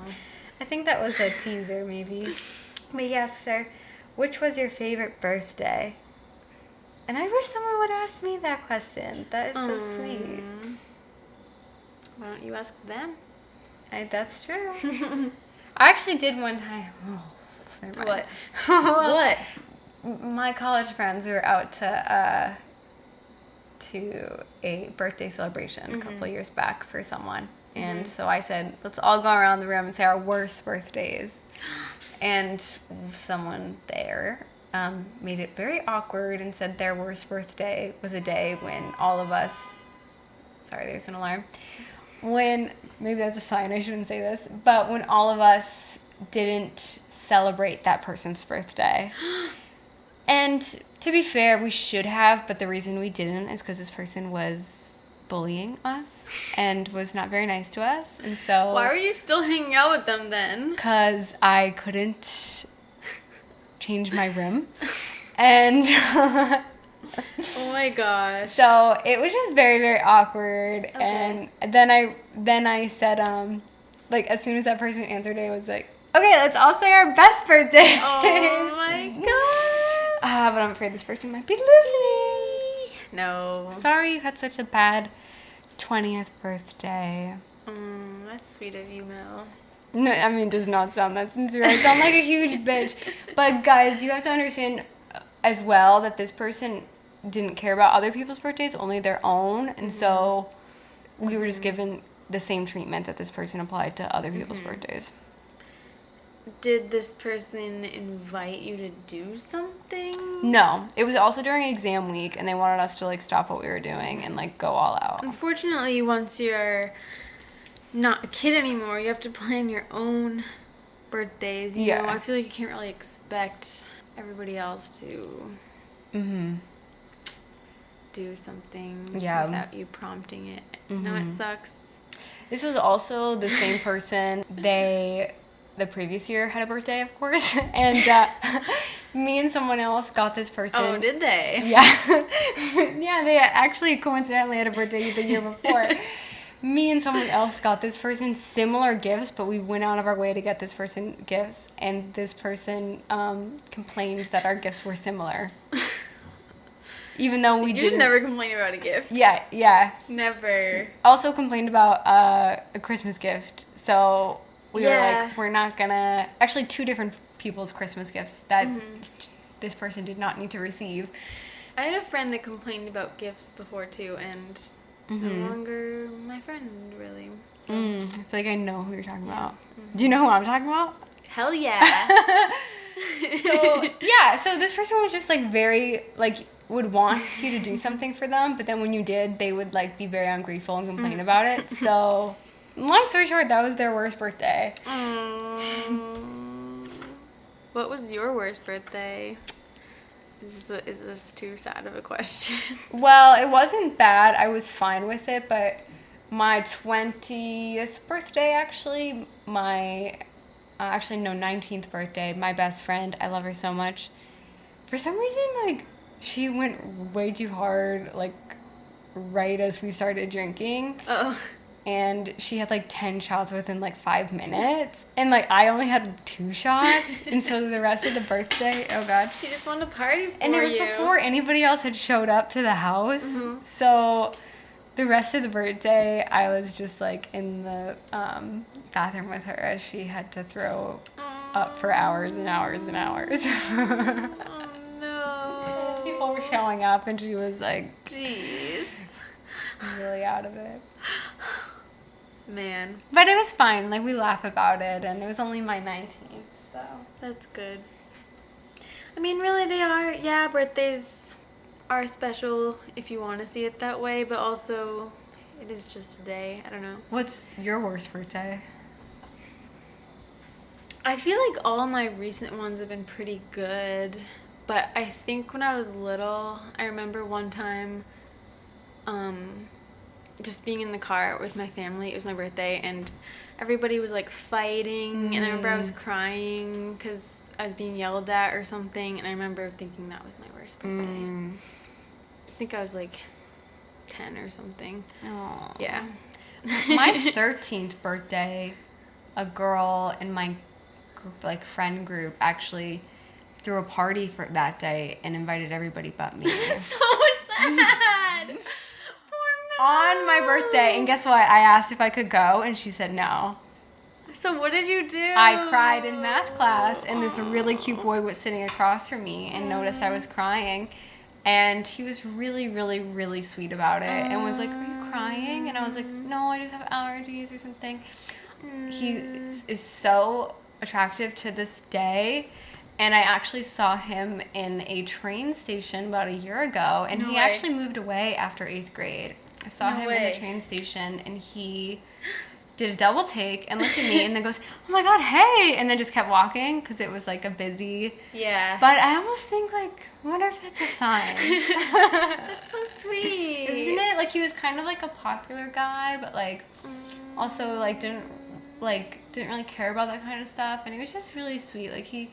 I think that was a teaser, maybe. But he asks her, which was your favorite birthday? And I wish someone would ask me that question. That is so sweet. Why don't you ask them? That's true. I actually did one time. Oh, never mind. What? Well, What? my college friends were out to to a birthday celebration a couple of years back for someone. And so I said, let's all go around the room and say our worst birthdays. And someone there made it very awkward and said their worst birthday was a day when all of us, sorry, there's an alarm. Maybe that's a sign I shouldn't say this, but when all of us didn't celebrate that person's birthday. And to be fair, we should have, but the reason we didn't is because this person was bullying us and was not very nice to us. And so Why were you still hanging out with them then? because I couldn't change my room. And Oh my gosh. so it was just very, very awkward. Okay. And then I said, like, as soon as that person answered, I was like, okay, let's all say our best birthday. Oh my gosh. But I'm afraid this person might be listening. No. Sorry you had such a bad 20th birthday. That's sweet of you, Mel. No, I mean, it does not sound that sincere. I sound like a huge bitch. But guys, you have to understand as well that this person didn't care about other people's birthdays, only their own. And so we were just given the same treatment that this person applied to other people's birthdays. Did this person invite you to do something? No, it was also during exam week, and they wanted us to like stop what we were doing and like go all out. Unfortunately, once you're not a kid anymore, you have to plan your own birthdays. You know, I feel like you can't really expect everybody else to do something without you prompting it. No, it sucks. This was also the same person. The previous year had a birthday, of course, and me and someone else got this person. Oh, did they? Yeah. Yeah, they actually coincidentally had a birthday the year before. Me and someone else got this person similar gifts, but we went out of our way to get this person gifts, and this person complained that our gifts were similar. Even though we You didn't. just never complain about a gift. Yeah. Never. Also complained about a Christmas gift, so we were like, we're not gonna... Actually, 2 different people's Christmas gifts that this person did not need to receive. I had a friend that complained about gifts before too, and no longer my friend, really. So. I feel like I know who you're talking about. Do you know who I'm talking about? Hell yeah. So this person was just like very, like, would want you to do something for them, but then when you did, they would like be very ungrateful and complain about it. So... Long story short, that was their worst birthday. What was your worst birthday? Is this too sad of a question? Well, it wasn't bad. I was fine with it, but my 20th birthday, actually, 19th birthday, my best friend, I love her so much. For some reason, like, she went way too hard, like, right as we started drinking. Oh. And she had like 10 shots within like 5 minutes. And like I only had 2 shots. And so the rest of the birthday, oh God. She just wanted to party for you. And it was before anybody else had showed up to the house. So the rest of the birthday, I was just like in the bathroom with her as she had to throw up for hours and hours and hours. Oh no. People were showing up and she was like, jeez. Really out of it. Man. But it was fine. Like, we laugh about it, and it was only my 19th, so. That's good. I mean, really, they are, yeah, birthdays are special if you want to see it that way, but also, it is just a day. I don't know. What's your worst birthday? I feel like all my recent ones have been pretty good, but I think when I was little, I remember one time, just being in the car with my family. It was my birthday, and everybody was like fighting, and I remember I was crying because I was being yelled at or something, and I remember thinking that was my worst birthday. I think I was like 10 or something. Aww. Yeah. My 13th birthday, a girl in my like friend group actually threw a party for that day and invited everybody but me. So sad. On my birthday, and guess what? I asked if I could go, and she said no. So what did you do? I cried in math class, and this really cute boy was sitting across from me and noticed I was crying, And he was really, really, really sweet about it and was like, "Are you crying?" And I was like, "No, I just have allergies or something." He is so attractive to this day. And I actually saw him in a train station about a year ago. And he actually moved away after 8th grade. I saw him in the train station, and he did a double take and looked at me and then goes, "Oh my God, hey," and then just kept walking because it was like a busy. Yeah. But I almost think, like, I wonder if that's a sign. That's so sweet. Isn't it? Like, he was kind of like a popular guy, but like also like didn't really care about that kind of stuff, and it was just really sweet. Like, he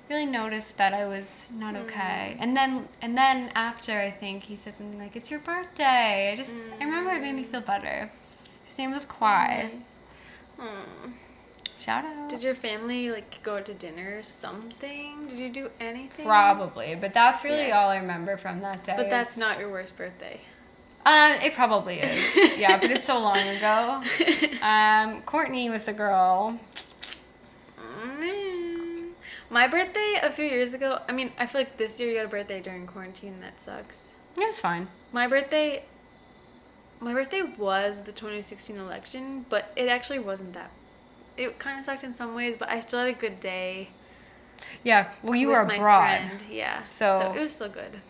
really noticed that I was not okay. And then after, I think he said something like, "It's your birthday." I remember it made me feel better. His name was Kwai. Shout out. Did your family like go to dinner or something? Did you do anything? Probably, but that's really all I remember from that day. But that's not your worst birthday. It probably is. Yeah, but it's so long ago. Courtney was the girl. My birthday a few years ago, I mean, I feel like this year you had a birthday during quarantine. That sucks. It was fine. My birthday was the 2016 election, but it actually wasn't that. It kind of sucked in some ways, but I still had a good day. Yeah, well, you with were my abroad. friend. Yeah. So it was still good.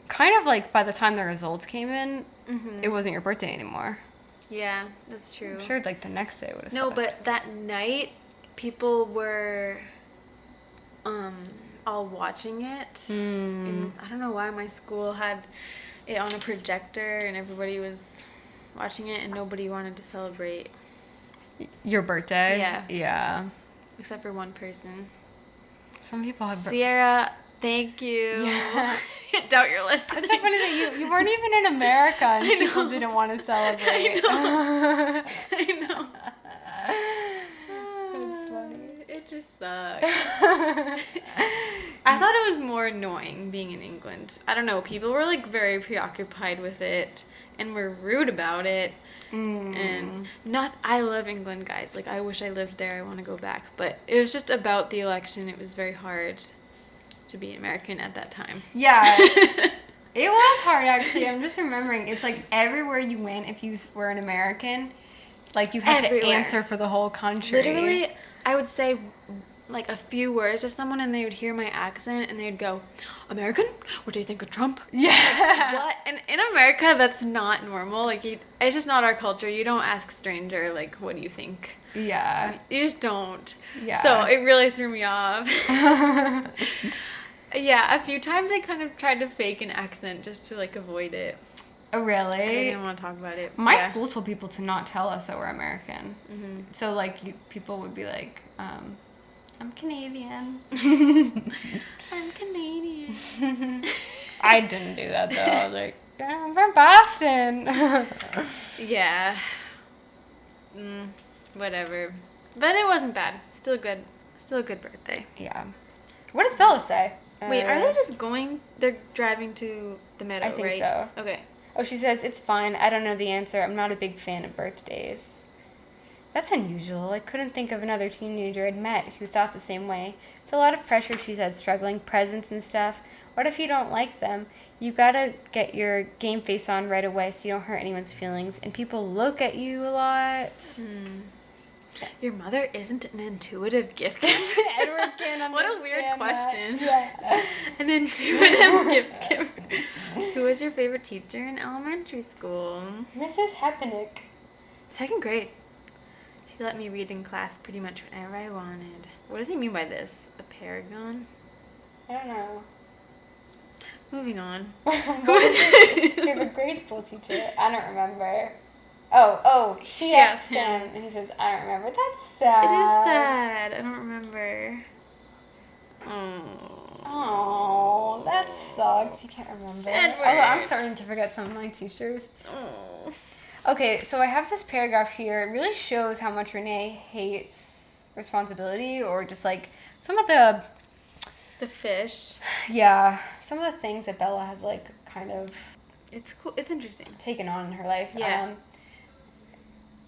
Kind of like by the time the results came in, it wasn't your birthday anymore. Yeah, that's true. I'm sure like the next day would have No, sucked. but that night, people were all watching it. And I don't know why my school had it on a projector and everybody was watching it and nobody wanted to celebrate. Your birthday? Yeah. Yeah. Except for one person. Some people have... Sierra, thank you. Yeah. Doubt you're listening. It's so funny that you weren't even in America and people didn't want to celebrate. I know. That's funny. It just sucks. I thought it was more annoying being in England. I don't know. People were like very preoccupied with it and were rude about it. And I love England, guys. Like, I wish I lived there. I want to go back. But it was just about the election. It was very hard to be American at that time. Yeah. It was hard, actually. I'm just remembering. It's like everywhere you went, if you were an American, like you had to answer for the whole country. Literally, I would say like a few words to someone and they would hear my accent and they'd go, "American? What do you think of Trump?" Yeah. Like, what? And in America, that's not normal. Like, it's just not our culture. You don't ask a stranger, like, "What do you think?" Yeah. You just don't. Yeah. So it really threw me off. Yeah, a few times I kind of tried to fake an accent just to, like, avoid it. Oh, really? I didn't want to talk about it. My school told people to not tell us that we're American. So, like, people would be like, "I'm Canadian." I'm Canadian. I didn't do that, though. I was like, "I'm from Boston." Yeah. Whatever. But it wasn't bad. Still good. Still a good birthday. Yeah. What does Bella say? Wait, are they just going? They're driving to the meadow, I think right? so. Okay. Oh, she says, "It's fine. I don't know the answer. I'm not a big fan of birthdays." That's unusual. I couldn't think of another teenager I'd met who thought the same way. It's a lot of pressure, she said, struggling, presents and stuff. What if you don't like them? You gotta get your game face on right away so you don't hurt anyone's feelings. And people look at you a lot. Your mother isn't an intuitive gift giver. Edward can't understand. What a weird question. Yeah. An intuitive gift giver. Who was your favorite teacher in elementary school? Mrs. Hepenick. 2nd grade. She let me read in class pretty much whenever I wanted. What does he mean by this? A paragon? I don't know. Moving on. Who was your favorite grade school teacher? I don't remember. Oh, she asked him, and he says, "I don't remember." That's sad. It is sad. I don't remember. Oh, that sucks. You can't remember. Edward. Oh, I'm starting to forget some of my teachers. Oh. Okay, so I have this paragraph here. It really shows how much Renee hates responsibility, or just like some of the fish. Yeah, some of the things that Bella has like kind of It's cool. It's interesting. taken on in her life. Yeah.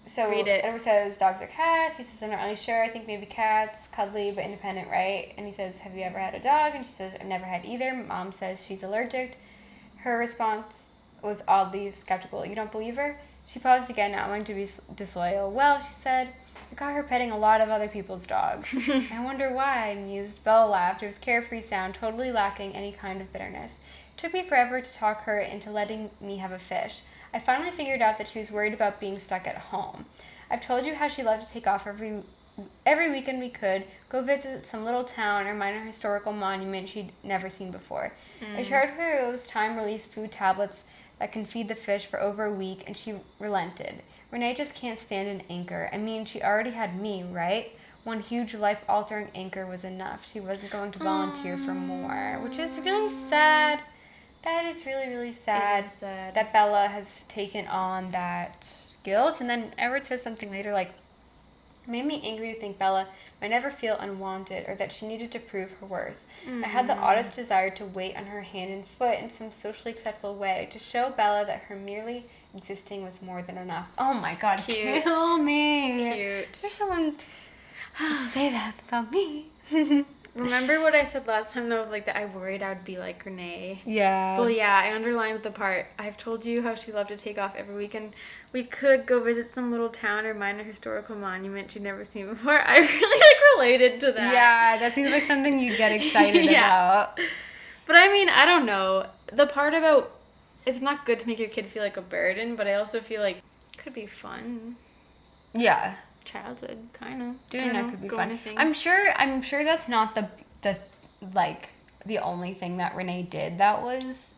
So Read it. Edward says, "Dogs or cats?" He says, "I'm not really sure. I think maybe cats. Cuddly but independent, right?" And he says, "Have you ever had a dog?" And she says, "I've never had either." Mom says she's allergic Her response was oddly skeptical. You don't believe her? She paused again, not wanting to be disloyal. Well, she said, I got her petting a lot of other people's dogs. I wonder why, I mused. Bella laughed. It was carefree sound, totally lacking any kind of bitterness. It took me forever to talk her into letting me have a fish. I finally figured out that she was worried about being stuck at home. I've told you how she loved to take off every weekend we could, go visit some little town or minor historical monument she'd never seen before. I showed her those time-released food tablets that can feed the fish for over a week, and she relented. Renee just can't stand an anchor. I mean, she already had me, right? One huge life-altering anchor was enough. She wasn't going to volunteer for more, which is really sad. That is really, really sad, It is sad. that Bella has taken on that guilt. And then Edward says something later like, it made me angry to think Bella might never feel unwanted or that she needed to prove her worth. I had the oddest desire to wait on her hand and foot in some socially acceptable way to show Bella that her merely existing was more than enough. Oh my god, Cute. kill me. Cute. There's someone would say that about me. Remember what I said last time, though, like that I worried I would be like Renee? Yeah. Well, yeah, I underlined the part. I've told you how she loved to take off every weekend. We could go visit some little town or minor historical monument she'd never seen before. I really, related to that. Yeah, that seems like something you'd get excited Yeah. about. But I mean, I don't know. The part about it's not good to make your kid feel like a burden, but I also feel like it could be fun. Yeah. Childhood, kind of. Doing that could be going fun. to things. I'm sure that's not the only thing that Renee did that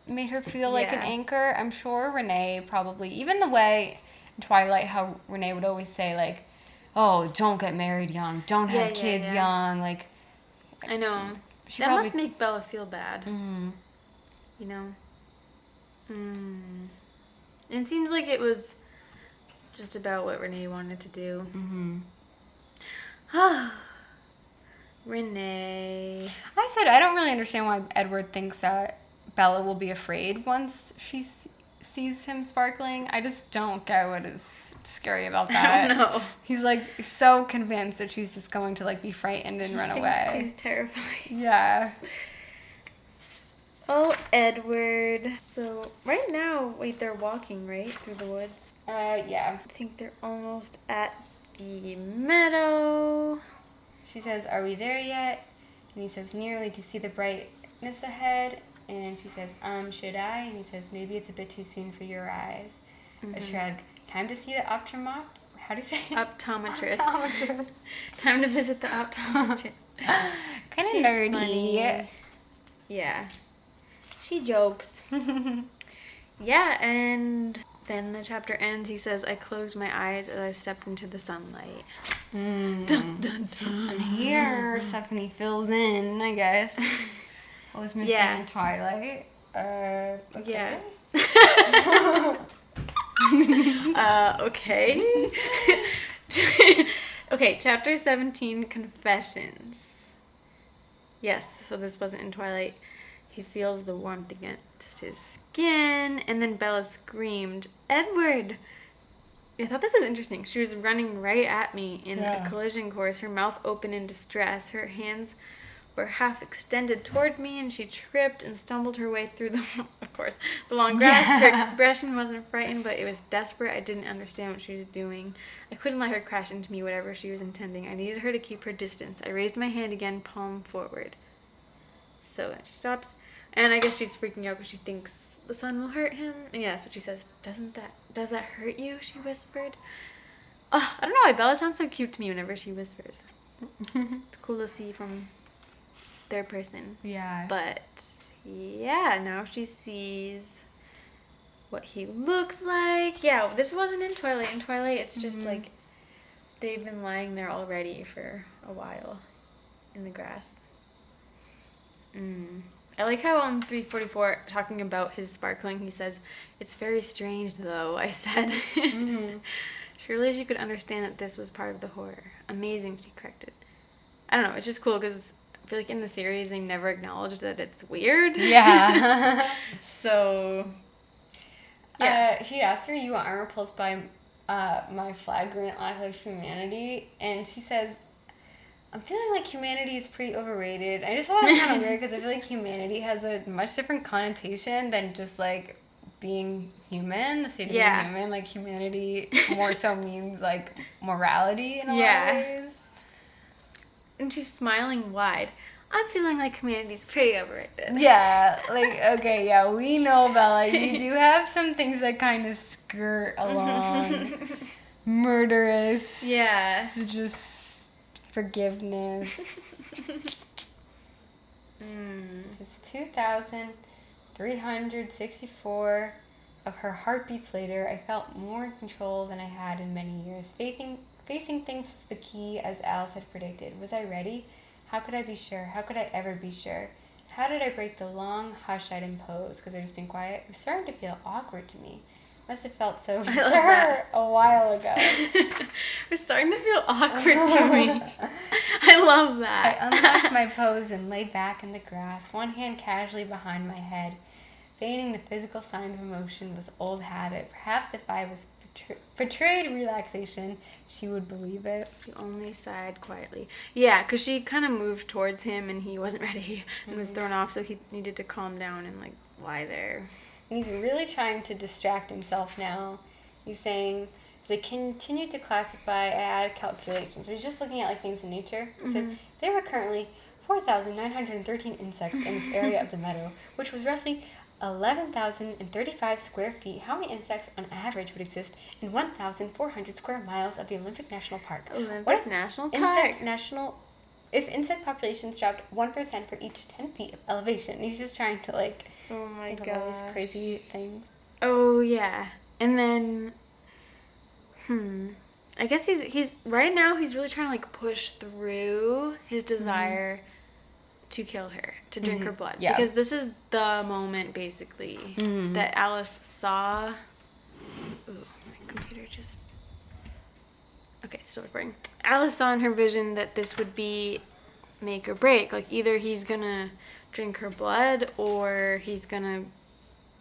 made her feel like an Yeah. anchor. I'm sure Renee probably, even the way in Twilight how Renee would always say like, oh, don't get married young, don't have kids young, like. I know. She That probably, must make Bella feel bad. Mm, You know? It seems like it was just about what Renee wanted to do. Renee. I said I don't really understand why Edward thinks that Bella will be afraid once she sees him sparkling. I just don't get what is scary about that. I don't know. He's like so convinced that she's just going to like be frightened and run away. He's terrifying. Yeah. Oh, Edward. So, right now, wait, they're walking, right? Through the woods. Yeah. I think they're almost at the meadow. She says, "Are we there yet?" And he says, "Nearly. Do you see the brightness ahead?" And she says, "Should I?" And he says, "Maybe it's a bit too soon for your eyes." A shrug. "Time to see the optometrist." How do you say it? Optometrist. Optometrist. Time to visit the optometrist. Kind of She's nerdy. funny. Yeah. She jokes. Yeah, and then the chapter ends. He says, I closed my eyes as I stepped into the sunlight. Dun, dun, dun. And here, Stephanie fills in, I guess. I was missing Yeah. in Twilight. Okay. Yeah. Okay. Okay, chapter 17, Confessions. Yes, so this wasn't in Twilight. He feels the warmth against his skin, and then Bella screamed, Edward! I thought this was interesting. She was running right at me in a collision course, her mouth open in distress. Her hands were half extended toward me, and she tripped and stumbled her way through the long grass. Her expression wasn't frightened, but it was desperate. I didn't understand what she was doing. I couldn't let her crash into me, whatever she was intending. I needed her to keep her distance. I raised my hand again, palm forward. So then she stops, and I guess she's freaking out because she thinks the sun will hurt him. And yeah, that's what she says. Does that hurt you? She whispered. Oh, I don't know why Bella sounds so cute to me whenever she whispers. It's cool to see from third person. Yeah. But yeah, now she sees what he looks like. Yeah, this wasn't in Twilight. In Twilight, it's just like they've been lying there already for a while in the grass. I like how on 344, talking about his sparkling, he says, it's very strange though, I said. Surely she could understand that this was part of the horror. Amazing, she corrected. I don't know, it's just cool because I feel like in the series they never acknowledged that it's weird. Yeah. So, yeah. He asked her, you are repulsed by my flagrant lack of humanity? And she says, I'm feeling like humanity is pretty overrated. I just thought that was kind of weird because I feel like humanity has a much different connotation than just like being human, the state of being human. Like humanity more so means like morality in a lot of ways. And she's smiling wide. I'm feeling like humanity's pretty overrated. Yeah, like, okay, yeah, we know, Bella, you do have some things that kind of skirt along. Murderous. Yeah. Just forgiveness. This is 2,364 of her heartbeats later. I felt more in control than I had in many years. Facing things was the key, as Alice had predicted. Was I ready? How could I be sure? How could I ever be sure? How did I break the long hush I'd imposed? Because I'd just been quiet. It was starting to feel awkward to me. Must have felt so to her a while ago. We're starting to feel awkward to me. I love that. I unlocked my pose and lay back in the grass, one hand casually behind my head. Feigning the physical sign of emotion was old habit. Perhaps if I was portrayed relaxation, she would believe it. She only sighed quietly. Yeah, because she kind of moved towards him and he wasn't ready and was thrown off, so he needed to calm down and like lie there. And he's really trying to distract himself now. He's saying, as I continued to classify, I added calculations. So he's just looking at like things in nature. It says, there were currently 4,913 insects in this area of the meadow, which was roughly 11,035 square feet. How many insects on average would exist in 1,400 square miles of the Olympic National Park? Olympic National Park? If insect populations dropped 1% for each 10 feet of elevation. He's just trying to like... Oh my god. All these crazy things. Oh yeah. And then I guess he's right now he's really trying to like push through his desire to kill her, to drink her blood. Yeah. Because this is the moment basically that Alice saw. Ooh, my computer just okay, still recording. Alice saw in her vision that this would be make or break. Like either he's gonna drink her blood or he's gonna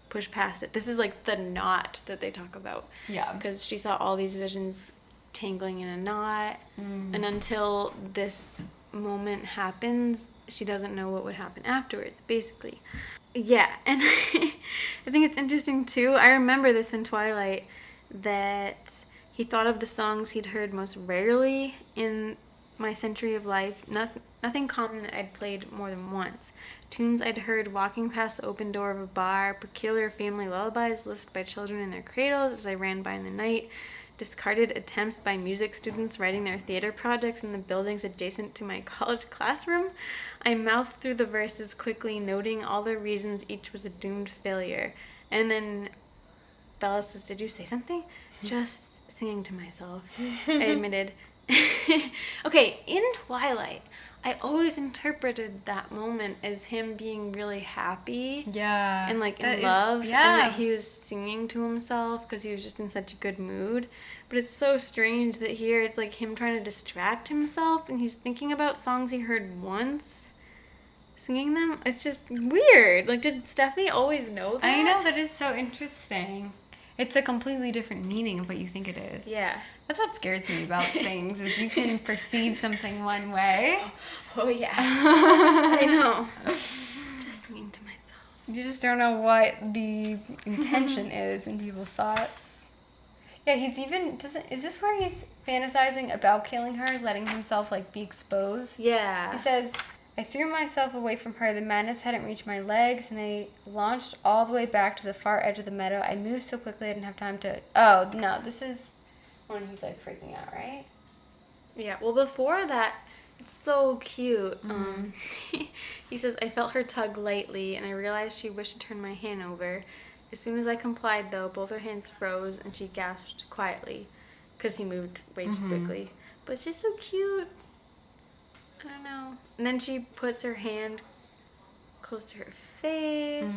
push past it. This is like the knot that they talk about. Yeah. Because she saw all these visions tangling in a knot. And until this moment happens, she doesn't know what would happen afterwards, basically. Yeah, and I think it's interesting too. I remember this in Twilight that he thought of the songs he'd heard most rarely in my century of life. Nothing common that I'd played more than once. Tunes I'd heard walking past the open door of a bar, peculiar family lullabies listened by children in their cradles as I ran by in the night, discarded attempts by music students writing their theater projects in the buildings adjacent to my college classroom. I mouthed through the verses quickly, noting all the reasons each was a doomed failure. And then Bella says, "Did you say something?" "Just singing to myself," I admitted. Okay, in Twilight, I always interpreted that moment as him being really happy. Yeah. And like in love. And that he was singing to himself because he was just in such a good mood. But it's so strange that here it's like him trying to distract himself and he's thinking about songs he heard once, singing them. It's just weird. Like, did Stephanie always know that? I know, that is so interesting. It's a completely different meaning of what you think it is. Yeah. That's what scares me about things, is you can perceive something one way. Oh yeah. I know. Just singing to myself. You just don't know what the intention is in people's thoughts. Yeah, he's even, is this where he's fantasizing about killing her, letting himself, like, be exposed? Yeah. He says, I threw myself away from her. The madness hadn't reached my legs, and I launched all the way back to the far edge of the meadow. I moved so quickly I didn't have time to... Oh, no, this is when he's, like, freaking out, right? Yeah, well, before that, it's so cute. He says, I felt her tug lightly, and I realized she wished to turn my hand over. As soon as I complied, though, both her hands froze, and she gasped quietly, because he moved way too quickly. But it's just so cute. I don't know. And then she puts her hand close to her face.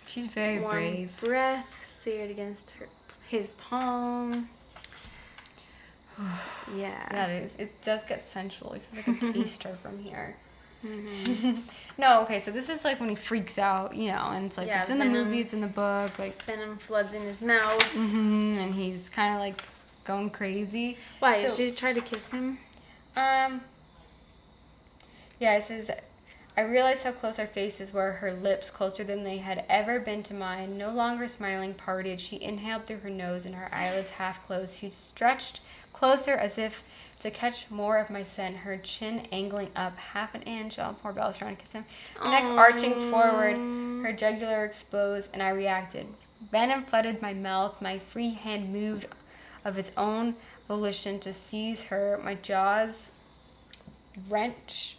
She's very Warm brave. breath seared against his palm. Yeah. Yeah, it does get sensual. It's like a taster from here. No, okay, so this is like when he freaks out, you know, and it's like, it's in the movie, it's in the book, like... Venom floods in his mouth. And he's kind of like going crazy. Why? Did she try to kiss him? Yeah, it says, I realized how close our faces were, her lips closer than they had ever been to mine. No longer smiling, parted, she inhaled through her nose and her eyelids half closed. She stretched closer as if to catch more of my scent, her chin angling up half an inch. Oh, poor Belle's trying to kiss him. Her neck arching forward, her jugular exposed, and I reacted. Venom flooded my mouth. My free hand moved of its own volition to seize her. My jaws wrenched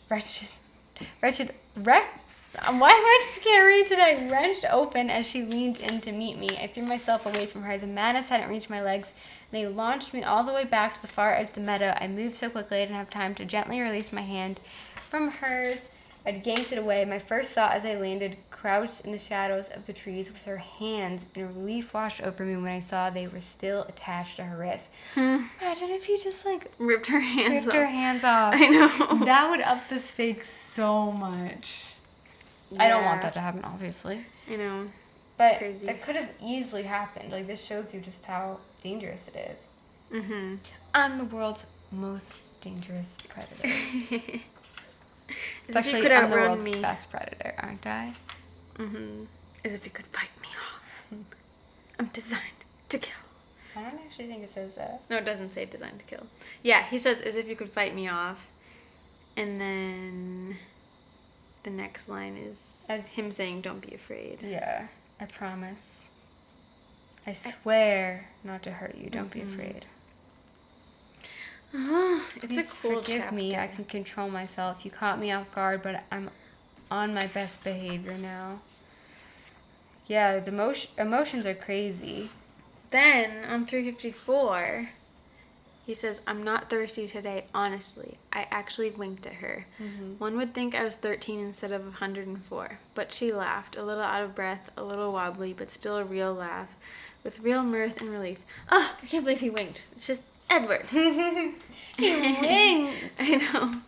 open as she leaned in to meet me. I threw myself away from her. The madness hadn't reached my legs. They launched me all the way back to the far edge of the meadow. I moved so quickly I didn't have time to gently release my hand from hers. I'd yanked it away. My first thought as I landed, crouched in the shadows of the trees, was her hands, and relief washed over me when I saw they were still attached to her wrists. Imagine if he just, like, Ripped her hands off. I know. That would up the stakes so much. Yeah. I don't want that to happen, obviously. I know. But it's crazy. It could have easily happened. Like, this shows you just how dangerous it is. Mm-hmm. I'm the world's most dangerous predator. Especially, I'm the world's best predator, aren't I? Mm-hmm. As if you could fight me off. I'm designed to kill. I don't actually think it says that. No, it doesn't say designed to kill. Yeah, he says, as if you could fight me off. And then the next line is him saying, don't be afraid. Yeah, I promise. I swear not to hurt you. Don't be afraid. It's Please a cool forgive chapter. me. I can control myself. You caught me off guard, but I'm on my best behavior now. Yeah, the emotions are crazy. Then, on 354, he says, I'm not thirsty today, honestly. I actually winked at her. Mm-hmm. One would think I was 13 instead of 104. But she laughed, a little out of breath, a little wobbly, but still a real laugh, with real mirth and relief. Oh, I can't believe he winked. It's just Edward. He winked. I know.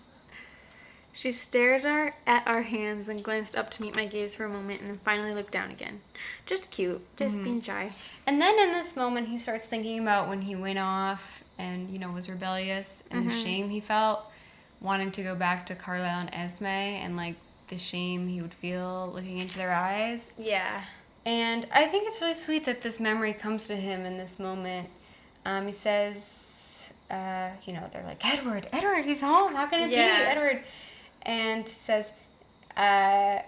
She stared at our hands and glanced up to meet my gaze for a moment and then finally looked down again. Just cute. Just being shy. And then in this moment, he starts thinking about when he went off and, was rebellious and the shame he felt wanting to go back to Carlisle and Esme and, like, the shame he would feel looking into their eyes. Yeah. And I think it's really sweet that this memory comes to him in this moment. He says, they're like, Edward, he's home. How can it be, Edward? And he says, and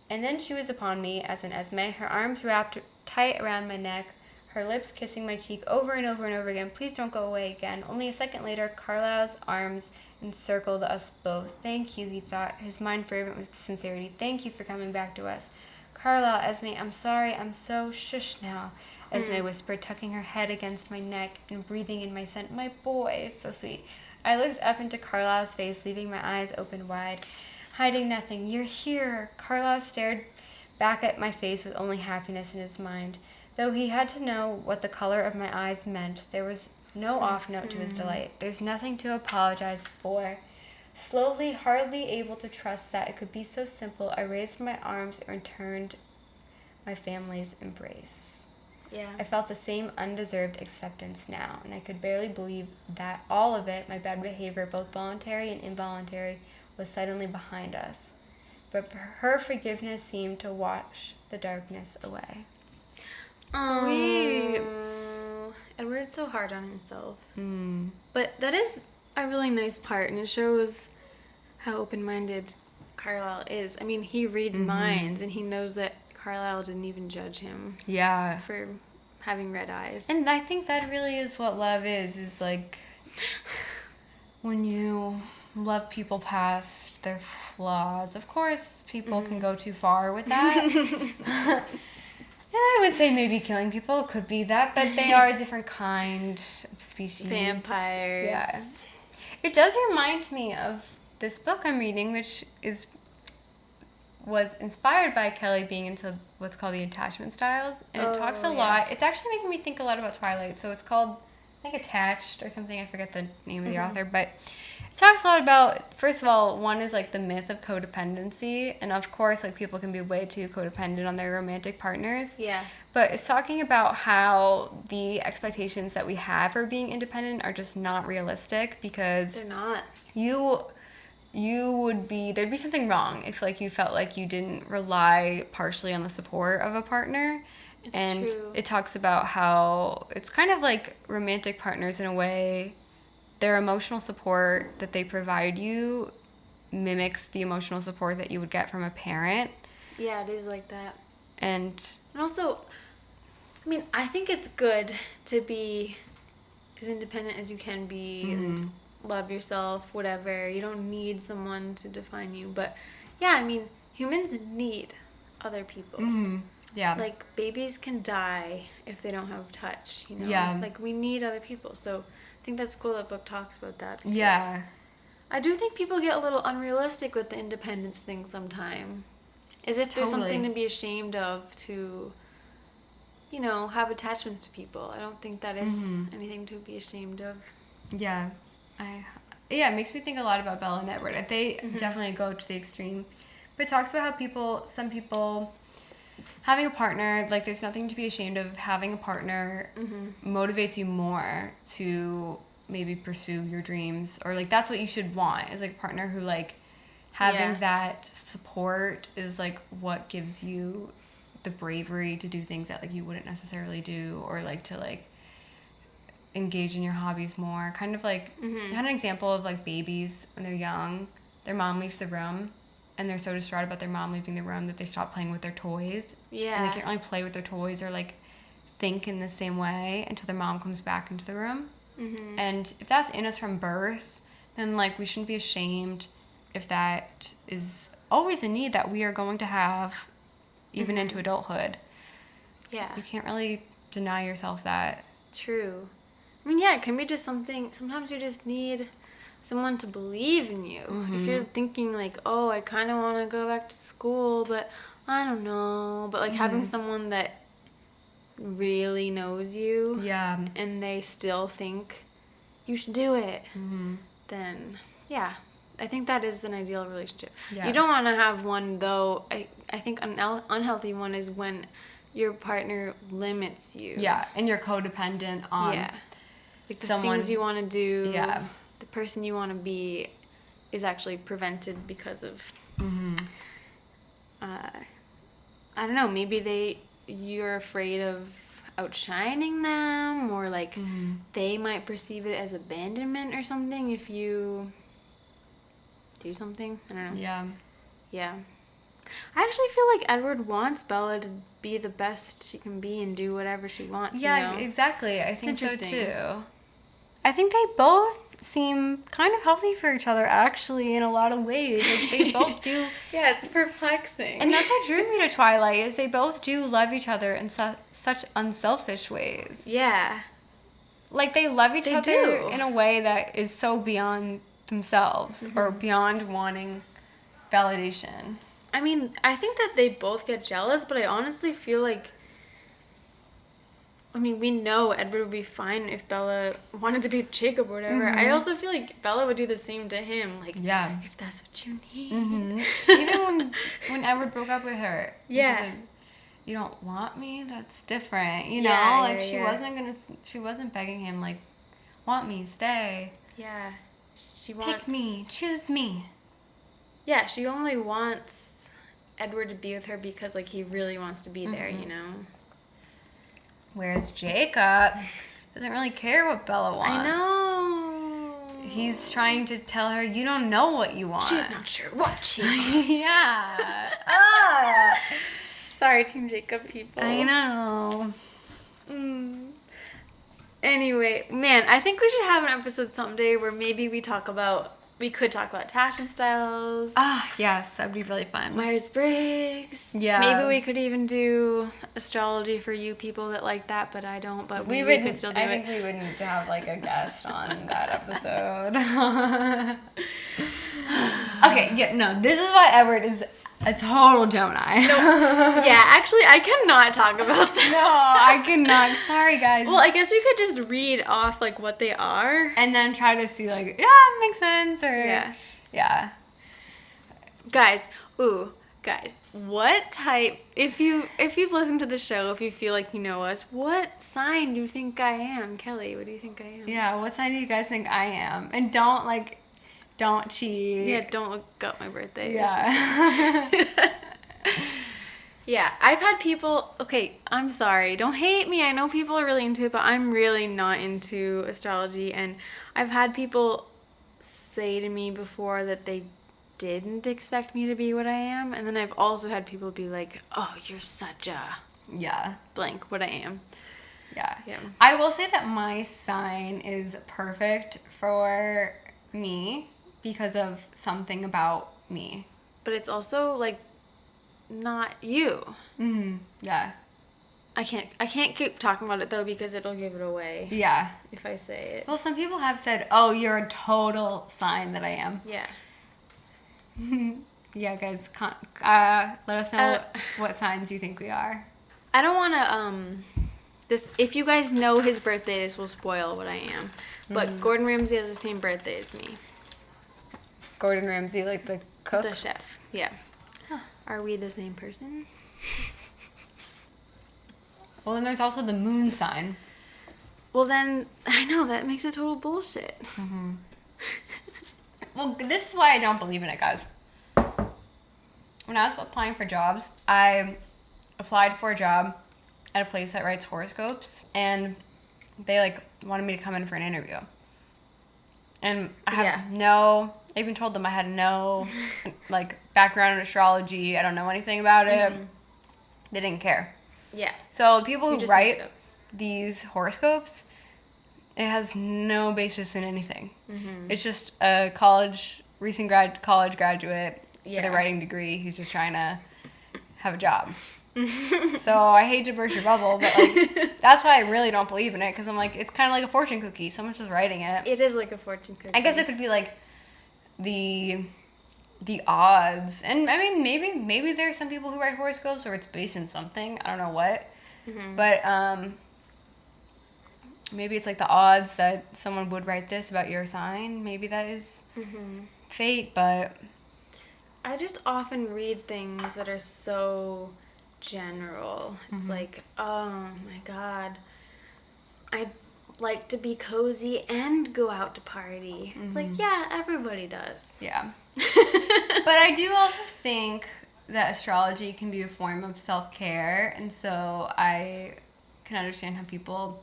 then she was upon me as an Esme, her arms wrapped tight around my neck, her lips kissing my cheek over and over and over again. Please don't go away again. Only a second later, Carlisle's arms encircled us both. Thank you, he thought, his mind fervent with sincerity. Thank you for coming back to us. Carlisle, Esme, I'm sorry, I'm so shush now, Esme whispered, tucking her head against my neck and breathing in my scent. My boy, it's so sweet. I looked up into Carlisle's face, leaving my eyes open wide, hiding nothing. You're here. Carlisle stared back at my face with only happiness in his mind. Though he had to know what the color of my eyes meant, there was no off note to his delight. There's nothing to apologize for. Slowly, hardly able to trust that it could be so simple, I raised my arms and returned my family's embrace. Yeah. I felt the same undeserved acceptance now, and I could barely believe that all of it, my bad behavior, both voluntary and involuntary, was suddenly behind us. But her forgiveness seemed to wash the darkness away. Sweet. Edward's so hard on himself. But that is a really nice part, and it shows how open-minded Carlisle is. I mean, he reads minds, and he knows that Carlisle didn't even judge him. Yeah. For having red eyes. And I think that really is what love is like when you love people past their flaws. Of course, people can go too far with that. Yeah, I would say maybe killing people could be that, but they are a different kind of species. Vampires. Yeah. It does remind me of this book I'm reading, which was inspired by Kelly being into what's called the attachment styles, and it talks a lot. It's actually making me think a lot about Twilight. So it's called, I think, Attached or something. I forget the name of the author, but it talks a lot about, first of all, one is like the myth of codependency, and of course, like, people can be way too codependent on their romantic partners. Yeah. But it's talking about how the expectations that we have for being independent are just not realistic, because They're not. there'd be something wrong if like you felt like you didn't rely partially on the support of a partner. And true. it talks about how it's kind of like romantic partners in a way. Their emotional support that they provide you mimics the emotional support that you would get from a parent. Yeah, it is like that. And also, I mean, I think it's good to be as independent as you can be and love yourself, whatever. You don't need someone to define you. But yeah, I mean, humans need other people. yeah. Like, babies can die if they don't have touch, you know? Yeah. Like, we need other people. So I think that's cool that book talks about that. Because Yeah. I do think people get a little unrealistic with the independence thing sometimes. As if there's something to be ashamed of to, you know, have attachments to people. I don't think that is anything to be ashamed of. Yeah. It makes me think a lot about Bella and Edward. They definitely go to the extreme. But it talks about how some people, having a partner, like there's nothing to be ashamed of. Having a partner motivates you more to maybe pursue your dreams, or like that's what you should want, is like a partner who like having that support is like what gives you the bravery to do things that like you wouldn't necessarily do, or like to like engage in your hobbies more. Kind of like I had an example of like babies when they're young, their mom leaves the room and they're so distraught about their mom leaving the room that they stop playing with their toys. Yeah. And they can't really play with their toys or like think in the same way until their mom comes back into the room. And if that's in us from birth, then like we shouldn't be ashamed if that is always a need that we are going to have even into adulthood. Yeah. You can't really deny yourself that. True. I mean, yeah, it can be just something. Sometimes you just need someone to believe in you. If you're thinking like, oh, I kind of want to go back to school, but I don't know. But like having someone that really knows you, and they still think you should do it, then yeah, I think that is an ideal relationship. Yeah. You don't want to have one, though. I think an unhealthy one is when your partner limits you. Yeah, and you're codependent on like the someone, things you want to do. Yeah. The person you want to be is actually prevented because of I don't know, maybe you're afraid of outshining them, or like they might perceive it as abandonment or something if you do something. I don't know. Yeah. I actually feel like Edward wants Bella to be the best she can be and do whatever she wants. Yeah, you know? exactly. I think so interesting. too. I think they both seem kind of healthy for each other, actually, in a lot of ways. Like, they both do. Yeah, it's perplexing. And that's what drew me to Twilight, is they both do love each other in such unselfish ways. Yeah. Like, they love each other do. in a way that is so beyond themselves, or beyond wanting validation. I mean, I think that they both get jealous, but I honestly feel like, I mean, we know Edward would be fine if Bella wanted to be Jacob or whatever. I also feel like Bella would do the same to him. Like, if that's what you need. Even when Edward broke up with her. Yeah. She said, you don't want me? That's different. You know? Yeah, like, yeah, she wasn't begging him, like, want me, stay. Yeah. She wants... Pick me, choose me. Yeah, she only wants Edward to be with her because, like, he really wants to be there, you know? Whereas Jacob doesn't really care what Bella wants. I know. He's trying to tell her, you don't know what you want. She's not sure what she wants. Yeah. Sorry, Team Jacob people. I know. Anyway, man, I think we should have an episode someday where maybe we could talk about attachment styles. Yes, that'd be really fun. Myers-Briggs. Yeah. Maybe we could even do astrology for you people that like that, but I don't. But we could still do it. I think we would need to have like a guest on that episode. Okay, this is why Edward is a total Gemini. No. Yeah, actually, I cannot talk about that. No, I cannot. Sorry, guys. Well, I guess we could just read off like what they are. And then try to see like, makes sense, or... Yeah. Guys, what type, if you've listened to the show, if you feel like you know us, what sign do you think I am? Kelly, what do you think I am? Yeah, what sign do you guys think I am? And don't, like, Don't cheat. Yeah, don't look up my birthday. Yeah. Yeah, I've had people, okay, I'm sorry, don't hate me. I know people are really into it, but I'm really not into astrology. And I've had people say to me before that they didn't expect me to be what I am. And then I've also had people be like, oh, you're such a Yeah. blank what I am. Yeah. Yeah. I will say that my sign is perfect for me because of something about me. But it's also like not you. Yeah. I can't keep talking about it though because it'll give it away Yeah. if I say it. Well, some people have said, "Oh, you're a total sign that I am." Yeah. Yeah, guys, let us know what signs you think we are. I don't want to this if you guys know his birthday, this will spoil what I am. But Gordon Ramsay has the same birthday as me. Gordon Ramsay, like the cook? The chef. Yeah. Huh. Are we the same person? Well, then there's also the moon sign. Well, then I know that makes it total bullshit. Well, this is why I don't believe in it, guys. When I was applying for jobs, I applied for a job at a place that writes horoscopes, and they like wanted me to come in for an interview. And I had I even told them I had no like background in astrology. I don't know anything about it. They didn't care. Yeah. So the people who just write make it up. these horoscopes, it has no basis in anything. It's just a college graduate with a writing degree who's just trying to have a job. So I hate to burst your bubble, but like that's why I really don't believe in it, because I'm like, it's kind of like a fortune cookie. Someone's just writing it. It is like a fortune cookie. I guess it could be like the odds, and I mean maybe there are some people who write horoscopes where it's based in something. I don't know what, but maybe it's like the odds that someone would write this about your sign. Maybe that is fate, but I just often read things that are so general. It's like, oh my god, I like to be cozy and go out to party. It's like, yeah, everybody does. yeah. But I do also think that astrology can be a form of self-care, and so I can understand how people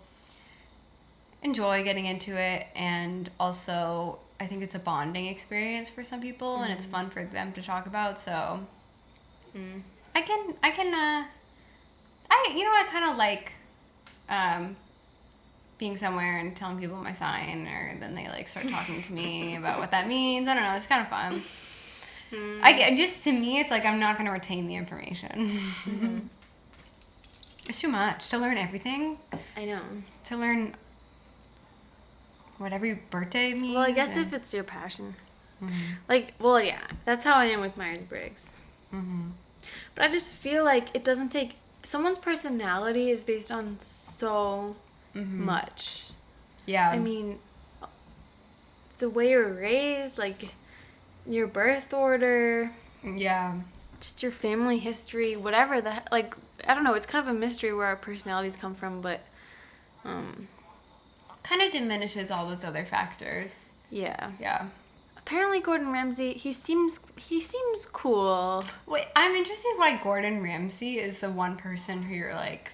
enjoy getting into it, and also I think it's a bonding experience for some people, and it's fun for them to talk about. So I kind of like being somewhere and telling people my sign, or then they like start talking to me about what that means. I don't know, it's kind of fun. To me, it's like I'm not gonna retain the information. It's too much to learn everything. I know. To learn what every birthday means. Well, I guess if it's your passion. Like, well, yeah, that's how I am with Myers-Briggs. But I just feel like it doesn't take... Someone's personality is based on so much. Yeah. I mean, the way you're raised, like, your birth order... Yeah. Just your family history, whatever the... Like, I don't know, it's kind of a mystery where our personalities come from, but... kind of diminishes all those other factors. Yeah. Yeah. Apparently Gordon Ramsay, he seems cool. Wait, I'm interested why Gordon Ramsay is the one person who you're like...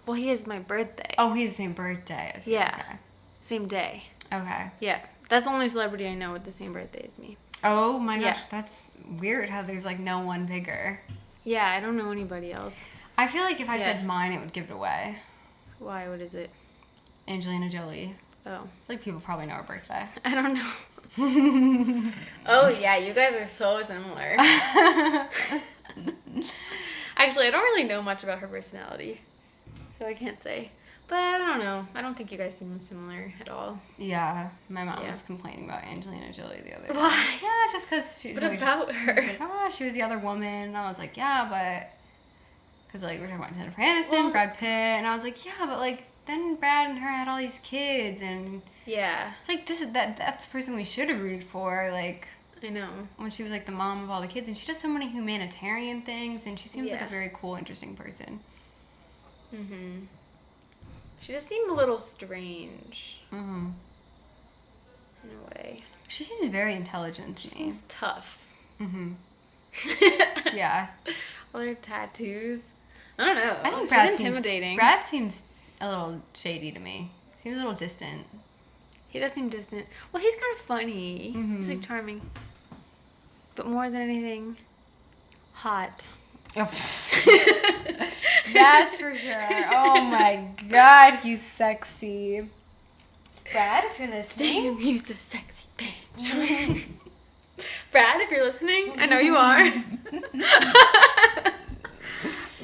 He is my birthday. Oh, he's the same birthday as you. Yeah. Same day. Okay. Yeah. That's the only celebrity I know with the same birthday as me. Oh my gosh, Yeah. that's weird how there's like no one bigger. Yeah, I don't know anybody else. I feel like if I said mine, it would give it away. Why? What is it? Angelina Jolie. Oh. I feel like people probably know her birthday. I don't know. Oh, yeah, you guys are so similar. Actually, I don't really know much about her personality, so I can't say. But I don't know. I don't think you guys seem similar at all. Yeah, my mom was complaining about Angelina Jolie the other day. Why? Yeah, just because she was... What about her? She was like, she was the other woman. And I was like, yeah, but... Because, like, we're talking about Jennifer Aniston, Brad Pitt, and I was like, yeah, but, like, then Brad and her had all these kids, and... Yeah. Like, that's the person we should have rooted for, like... I know. When she was, like, the mom of all the kids, and she does so many humanitarian things, and she seems like a very cool, interesting person. She does seem a little strange. in a way. She seems very intelligent to She me. seems tough. Mm-hmm. Yeah. All her tattoos. I don't know. I think She's intimidating. Brad seems a little shady to me. Seems a little distant. He does seem distant. Well, he's kind of funny. Mm-hmm. He's like charming. But more than anything, hot. Oh. That's for sure. Oh my god, he's sexy. Brad, if you're listening. Damn, you's a sexy bitch. Brad, if you're listening, I know you are.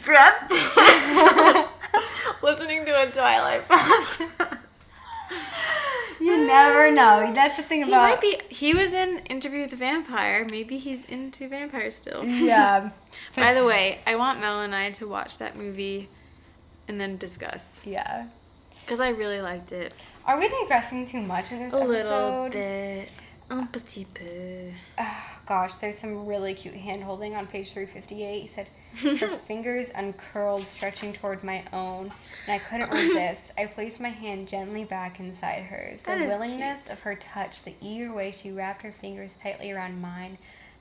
Brad, listening to a Twilight podcast. You never know. That's the thing about... He was in Interview with the Vampire. Maybe he's into vampires still. Yeah. By the way, I want Mel and I to watch that movie and then discuss. Yeah. Because I really liked it. Are we digressing too much in this episode? A little bit. Un petit peu. Oh, gosh, there's some really cute hand-holding on page 358. He said, her fingers uncurled, stretching toward my own, and I couldn't resist. I placed my hand gently back inside hers. The willingness of her touch, the eager way she wrapped her fingers tightly around mine,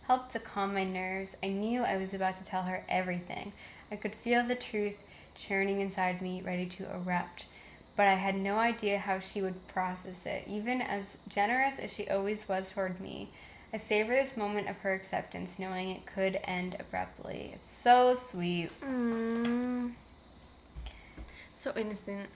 helped to calm my nerves. I knew I was about to tell her everything. I could feel the truth churning inside me, ready to erupt. But I had no idea how she would process it, even as generous as she always was toward me. I savor this moment of her acceptance, knowing it could end abruptly. It's so sweet. So innocent.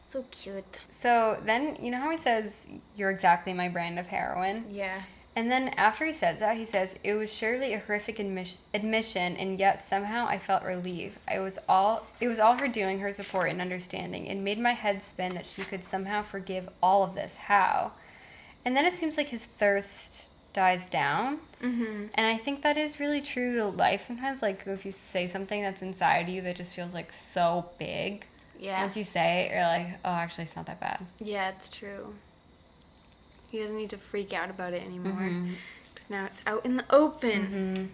So cute. So then, you know how he says, you're exactly my brand of heroine? Yeah. And then after he says that, he says, it was surely a horrific admission, and yet somehow I felt relief. It was all her doing, her support and understanding. It made my head spin that she could somehow forgive all of this. How? And then it seems like his thirst dies down. Mm-hmm. And I think that is really true to life. Sometimes, like, if you say something that's inside you that just feels, like, so big. Yeah. Once you say it, you're like, oh, actually, it's not that bad. Yeah, it's true. He doesn't need to freak out about it anymore. Because now it's out in the open.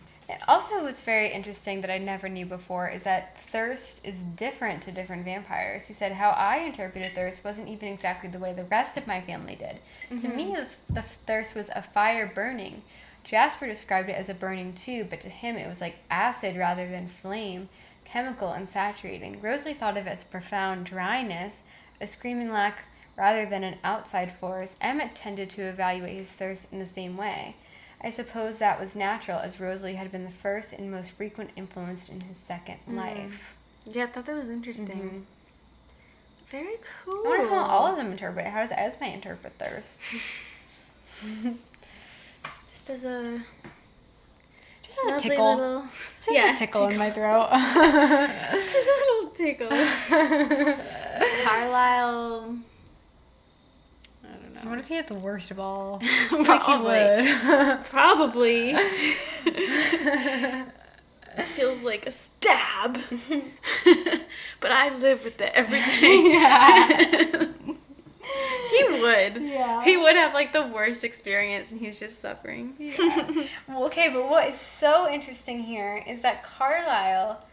Also, what's very interesting that I never knew before is that thirst is different to different vampires. He said, how I interpreted thirst wasn't even exactly the way the rest of my family did. To me, the thirst was a fire burning. Jasper described it as a burning too, but to him it was like acid rather than flame, chemical and saturating. Rosalie thought of it as profound dryness, a screaming lack rather than an outside force. Emmett tended to evaluate his thirst in the same way. I suppose that was natural, as Rosalie had been the first and most frequent influence in his second life. Yeah, I thought that was interesting. Very cool. I wonder how all of them interpret it. How does Esme interpret theirs? Just as a Just a tickle. little... Just a tickle in my throat. Just a little tickle. Carlisle... I don't know. What if he had the worst of all? Probably. Probably. Feels like a stab. But I live with it every day. Yeah. He would. Yeah. He would have like the worst experience and he's just suffering. Yeah. Well, okay, but what is so interesting here is that Carlisle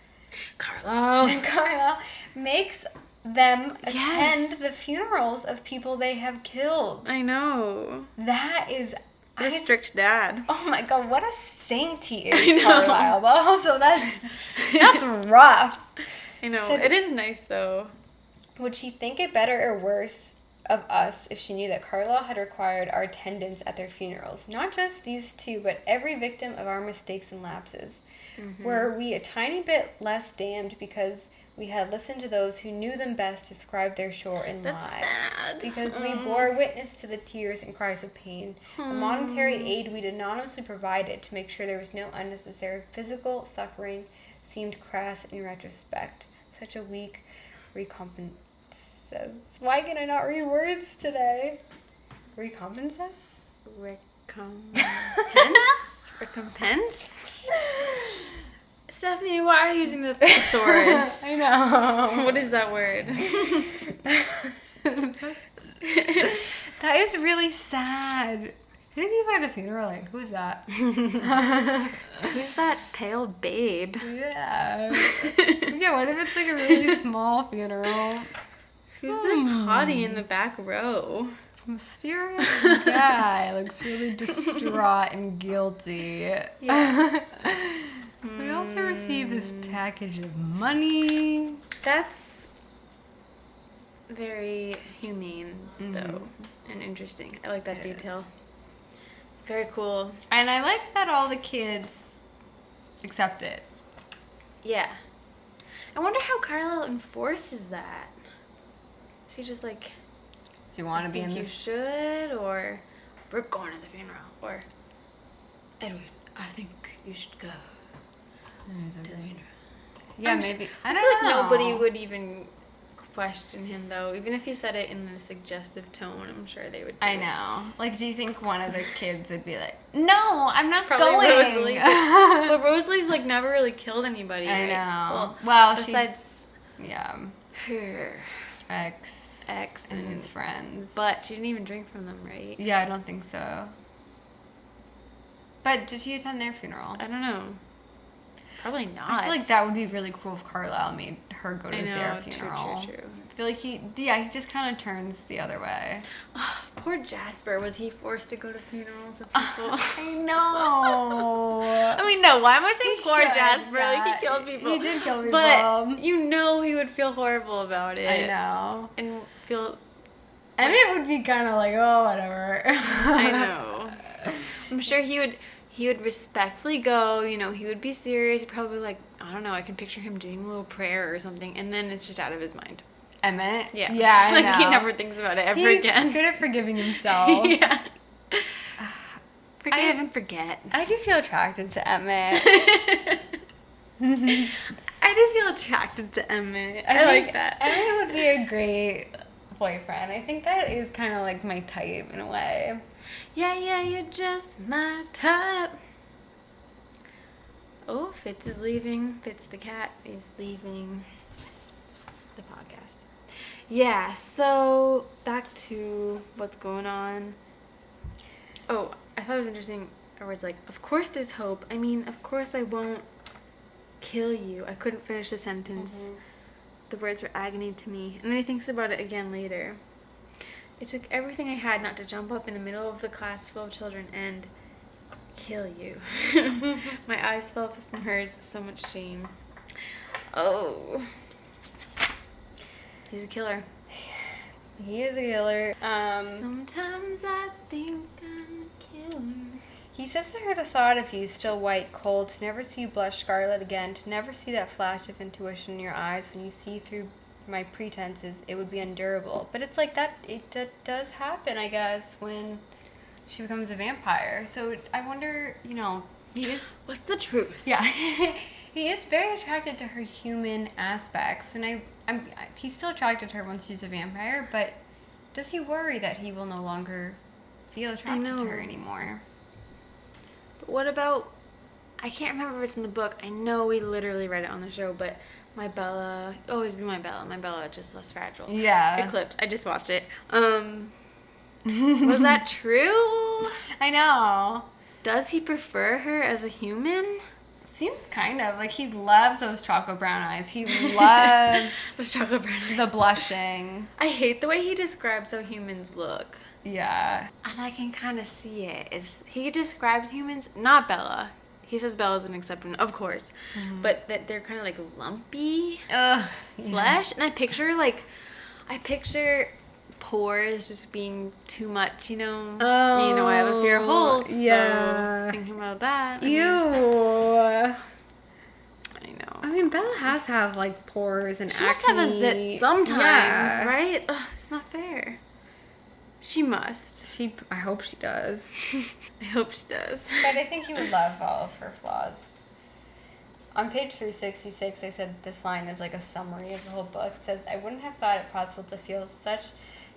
makes them attend the funerals of people they have killed. I know. That is... What a strict dad. Oh my god, what a saint he is, Carlisle. But also, that's rough. I know. So, it is nice, though. Would she think it better or worse of us if she knew that Carlisle had required our attendance at their funerals? Not just these two, but every victim of our mistakes and lapses. Were we a tiny bit less damned because we had listened to those who knew them best describe their short lives? Sad. Because we bore witness to the tears and cries of pain. The monetary aid we'd anonymously provided to make sure there was no unnecessary physical suffering seemed crass in retrospect. Such a weak recompense. Why can I not read words today? Recompense? Recompense? Stephanie, why are you using the thesaurus? I know. What is that word? That is really sad. Who did you find the funeral? Like, who's that? Who's that pale babe? Yeah. Yeah, what if it's like a really small funeral? Who's this hottie in the back row? mysterious guy looks really distraught and guilty. Yeah. We also received this package of money. That's very humane, though, and interesting. I like that It detail. is. Very cool. And I like that all the kids accept it. Yeah. I wonder how Carlisle enforces that. Is he just like, If you want I to be think in you this. should, or we're going to the funeral, or Edward, I think you should go to the funeral. Yeah, I'm maybe. I I feel don't like know. nobody would even question him, though. Even if he said it in a suggestive tone, I'm sure they would. I know. Like, do you think one of the kids would be like, "No, I'm not Probably going"? Rosalie. But Rosalie's like never really killed anybody. I right? know. Well, Well, besides yeah, her ex and his friends. but she didn't even drink from them, right? Yeah, I don't think so. But did he attend their funeral? I don't know. Probably not. I feel like that would be really cool if Carlisle made her go to I know, their true, funeral. true. I feel like he just kind of turns the other way. Poor Jasper. Was he forced to go to funerals of people? I know. I mean, no. Why am I saying He poor should, Jasper? yeah. Like he killed people. He did kill people. But you know he would feel horrible about it. I know. And feel. I mean, it would be kind of like, oh, whatever. I know. I'm sure he would respectfully go. You know, he would be serious. He'd probably like, I don't know. I can picture him doing a little prayer or something, and then it's just out of his mind. Emmett? Yeah. Yeah, I Like know. he never thinks about it ever He's again. good at forgiving himself. Yeah. Forgive and forget. I do feel attracted to Emmett. I do feel attracted to Emmett. I think like that. Emmett would be a great boyfriend. I think that is kind of like my type in a way. Yeah, you're just my type. Oh, Fitz is leaving. Fitz the cat is leaving the podcast. Yeah, so back to what's going on. Oh, I thought it was interesting. Edward's like, of course there's hope. I mean, of course I won't kill you. I couldn't finish the sentence. The words were agony to me. And then he thinks about it again later. It took everything I had not to jump up in the middle of the class full of children and kill you. My eyes fell from hers, so much shame. Oh. He's a killer. He is a killer. Sometimes I think I'm a killer. He says to her the thought of you still white, cold, to never see you blush scarlet again, to never see that flash of intuition in your eyes when you see through my pretenses, it would be unendurable. But it's like that does happen, I guess, when she becomes a vampire. So I wonder, you know, he is... What's the truth? Yeah. He is very attracted to her human aspects, and he's still attracted to her once she's a vampire, but does he worry that he will no longer feel attracted to her anymore? But what about... I can't remember if it's in the book. I know we literally read it on the show, but my Bella... Always be my Bella. My Bella, just less fragile. Yeah. Eclipse. I just watched it. Was that true? I know. Does he prefer her as a human? Seems kind of like he loves those chocolate brown eyes. He loves Those chocolate brown eyes. the blushing. I hate the way he describes how humans look. Yeah. And I can kind of see it. He describes humans, not Bella. He says Bella's an exception, of course. But that they're kind of like lumpy Ugh. flesh. And I picture pores just being too much, you know. Oh, you know, I have a fear of holes. yeah. So thinking about that. Ew. I know. I mean, Bella has to have like pores and She acne. must have a zit sometimes, Yeah. right? Ugh, it's not fair. She must. I hope she does. I hope she does. But I think he would love all of her flaws. On page 366, I said this line is like a summary of the whole book. It says, I wouldn't have thought it possible to feel such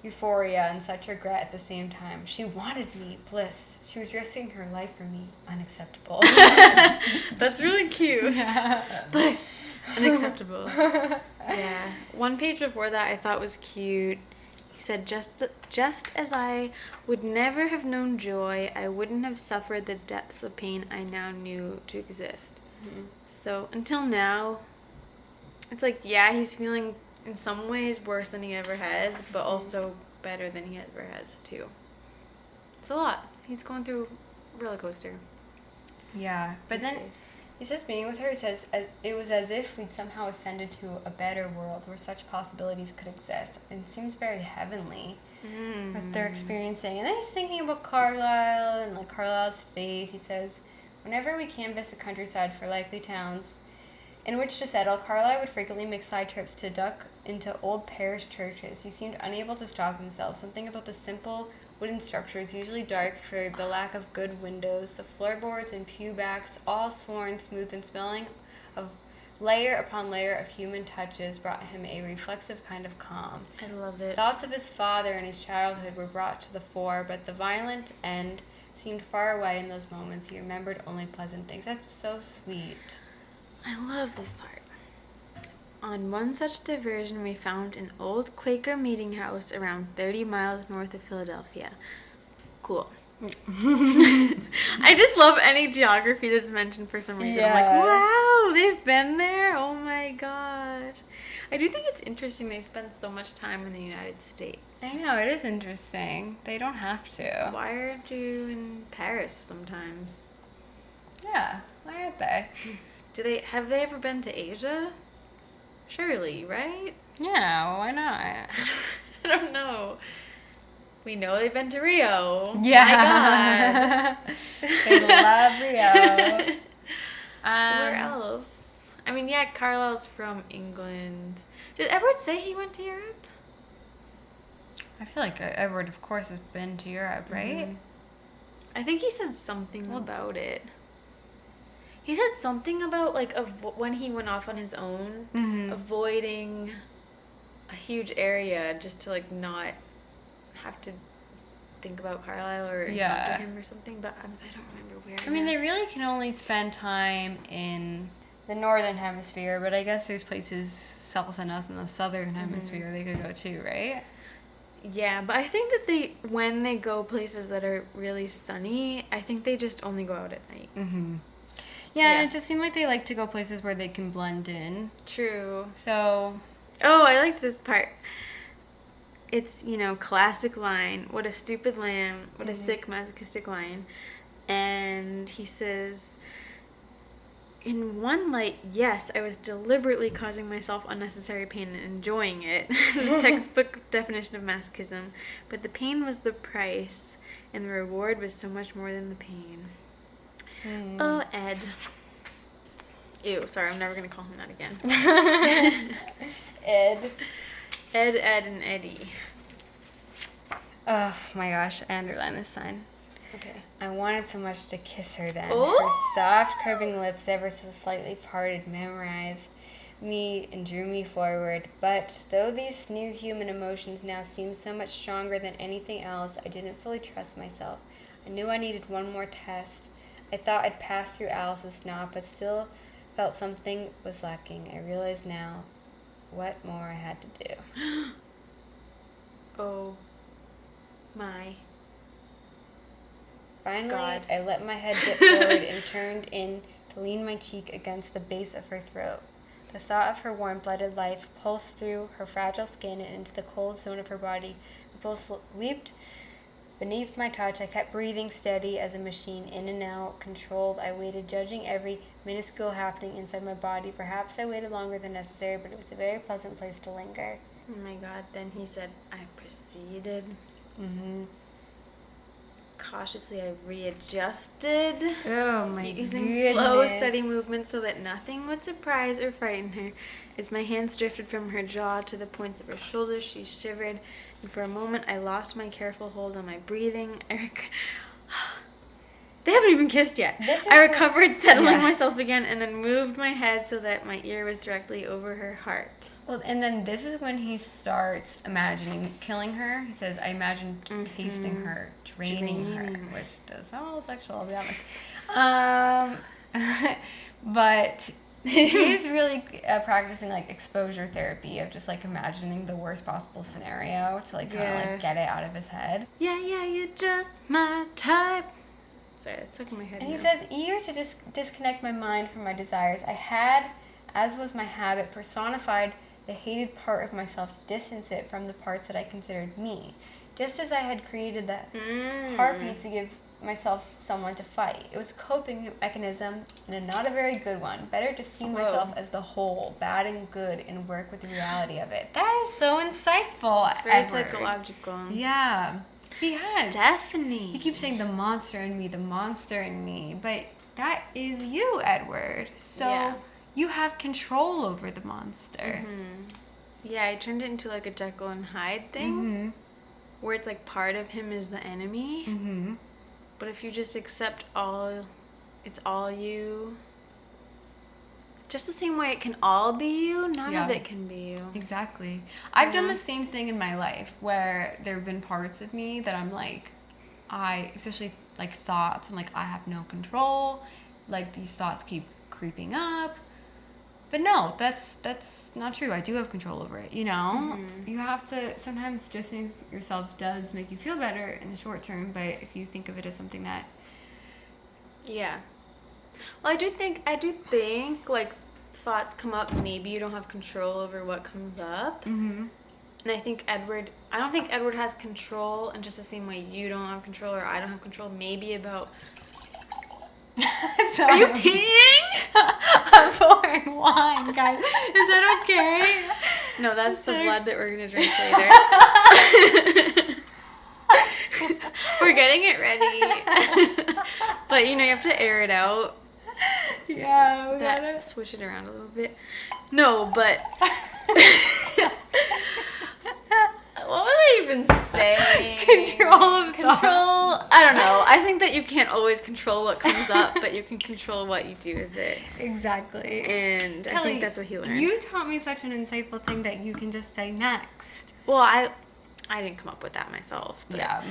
euphoria and such regret at the same time. She wanted me, bliss. She was risking her life for me. Unacceptable. That's really cute. Yeah. Bliss. Unacceptable. Yeah. One page before that I thought was cute. He said, just as I would never have known joy, I wouldn't have suffered the depths of pain I now knew to exist. So until now, it's like, yeah, he's feeling in some ways worse than he ever has, but also better than he ever has, too. It's a lot. He's going through a roller coaster. Yeah, but these then days. he says, meeting with her, he says, it was as if we'd somehow ascended to a better world where such possibilities could exist. It seems very heavenly what they're experiencing. And then he's thinking about Carlisle and like Carlisle's faith. He says, whenever we canvass the countryside for likely towns in which to settle, Carlisle would frequently make side trips to duck into old parish churches. He seemed unable to stop himself. Something about the simple wooden structures, usually dark for the lack of good windows, the floorboards and pew backs, all sworn, smooth, and smelling of layer upon layer of human touches, brought him a reflexive kind of calm. I love it. Thoughts of his father and his childhood were brought to the fore, but the violent end seemed far away in those moments. He remembered only pleasant things. That's so sweet. I love this part. On one such diversion, we found an old Quaker meeting house around 30 miles north of Philadelphia. Cool. I just love any geography that's mentioned for some reason. Yeah. I'm like, wow, they've been there? Oh my gosh. I do think it's interesting they spend so much time in the United States. I know, it is interesting. They don't have to. Why aren't you in Paris sometimes? Yeah, why aren't they? Have they ever been to Asia? Surely, right? Yeah, why not? I don't know. We know they've been to Rio. Yeah. My God. They love Rio. Where else? I mean, yeah, Carlisle's from England. Did Edward say he went to Europe? I feel like Edward, of course, has been to Europe, right? Mhm. I think he said something about it. He said something about, like, when he went off on his own, avoiding a huge area just to, like, not have to think about Carlisle or encounter him or something, but I don't remember where. I mean, they really can only spend time in the northern hemisphere, but I guess there's places south enough in the southern hemisphere they could go to, right? Yeah, but I think that when they go places that are really sunny, I think they just only go out at night. Mm-hmm. Yeah, and it just seemed like they like to go places where they can blend in. True. So. Oh, I liked this part. It's, classic line. What a stupid lamb. What a sick, masochistic line. And he says, in one light, yes, I was deliberately causing myself unnecessary pain and enjoying it. The textbook definition of masochism. But the pain was the price, and the reward was so much more than the pain. Oh, Ed. Ew, sorry, I'm never going to call him that again. Ed, and Eddie. Oh my gosh, I underlined this sign. Okay. I wanted so much to kiss her then. Oh? Her soft, curving lips, ever so slightly parted, memorized me and drew me forward. But though these new human emotions now seemed so much stronger than anything else, I didn't fully trust myself. I knew I needed one more test. I thought I'd passed through Alice's knot, but still felt something was lacking. I realized now what more I had to do. Oh my Finally, God. I let my head dip forward and turned in to lean my cheek against the base of her throat. The thought of her warm-blooded life pulsed through her fragile skin and into the cold zone of her body. The pulse leaped beneath my touch. I kept breathing steady as a machine, in and out, controlled. I waited, judging every minuscule happening inside my body. Perhaps I waited longer than necessary, but it was a very pleasant place to linger. Oh my God. Then he said, I proceeded. Cautiously, I readjusted. Oh my Using goodness. slow, steady movements so that nothing would surprise or frighten her. As my hands drifted from her jaw to the points of her shoulders, she shivered, and for a moment I lost my careful hold on my breathing. They haven't even kissed yet. I recovered, settling myself again, and then moved my head so that my ear was directly over her heart. Well, and then this is when he starts imagining killing her. He says, I imagined tasting her, draining her, which does sound a little sexual, I'll be honest. But he's really practicing, like, exposure therapy of just, like, imagining the worst possible scenario to, like, kind of, like, get it out of his head. Yeah, you're just my type. Sorry, that's stuck in my head. And he says, eager to disconnect my mind from my desires, I had, as was my habit, personified the hated part of myself to distance it from the parts that I considered me. Just as I had created the heartbeat to give myself someone to fight. It was a coping mechanism, and not a very good one. Better to see myself as the whole, bad and good, and work with the reality of it. That is so insightful, It's very Edward. psychological. Yeah. He has. Stephanie. He keeps saying the monster in me, but that is you, Edward. So you have control over the monster. Yeah, I turned it into like a Jekyll and Hyde thing, where it's like part of him is the enemy. But if you just accept it's all you, just the same way it can all be you, none of it can be you. Exactly. I've done the same thing in my life where there have been parts of me that I'm like, especially like thoughts, I'm like, I have no control. Like these thoughts keep creeping up. But no, that's not true. I do have control over it, you know? You have to, sometimes distancing yourself does make you feel better in the short term, but if you think of it as something that... Yeah. Well, I do think like thoughts come up, maybe you don't have control over what comes up. And I don't think Edward has control in just the same way you don't have control or I don't have control maybe about... Are you peeing? I'm pouring wine, guys. Is that okay? No, that's the blood that we're going to drink later. We're getting it ready. But, you have to air it out. Yeah, we gotta... Switch it around a little bit. No, but... What was I even saying? Control. I don't know. I think that you can't always control what comes up, but you can control what you do with it. Exactly. And Kelly, I think that's what he learned. You taught me such an insightful thing that you can just say next. Well, I didn't come up with that myself. But. Yeah.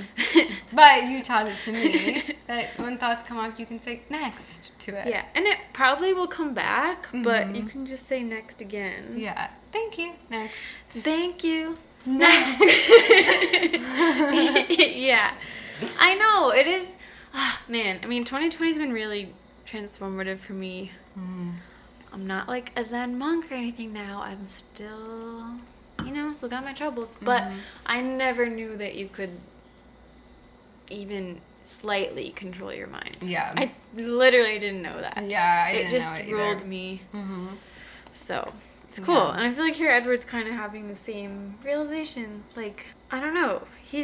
But you taught it to me that when thoughts come up, you can say next to it. Yeah. And it probably will come back, but you can just say next again. Yeah. Thank you. Next. Thank you. Next. Yeah. I know. It is. Man, I mean, 2020's been really transformative for me. I'm not like a Zen monk or anything now. I'm still, still got my troubles. But I never knew that you could even slightly control your mind. Yeah. I literally didn't know that. Yeah, I didn't know it just either. ruled me. So... It's cool. Yeah. And I feel like here Edward's kind of having the same realization. Like, I don't know. We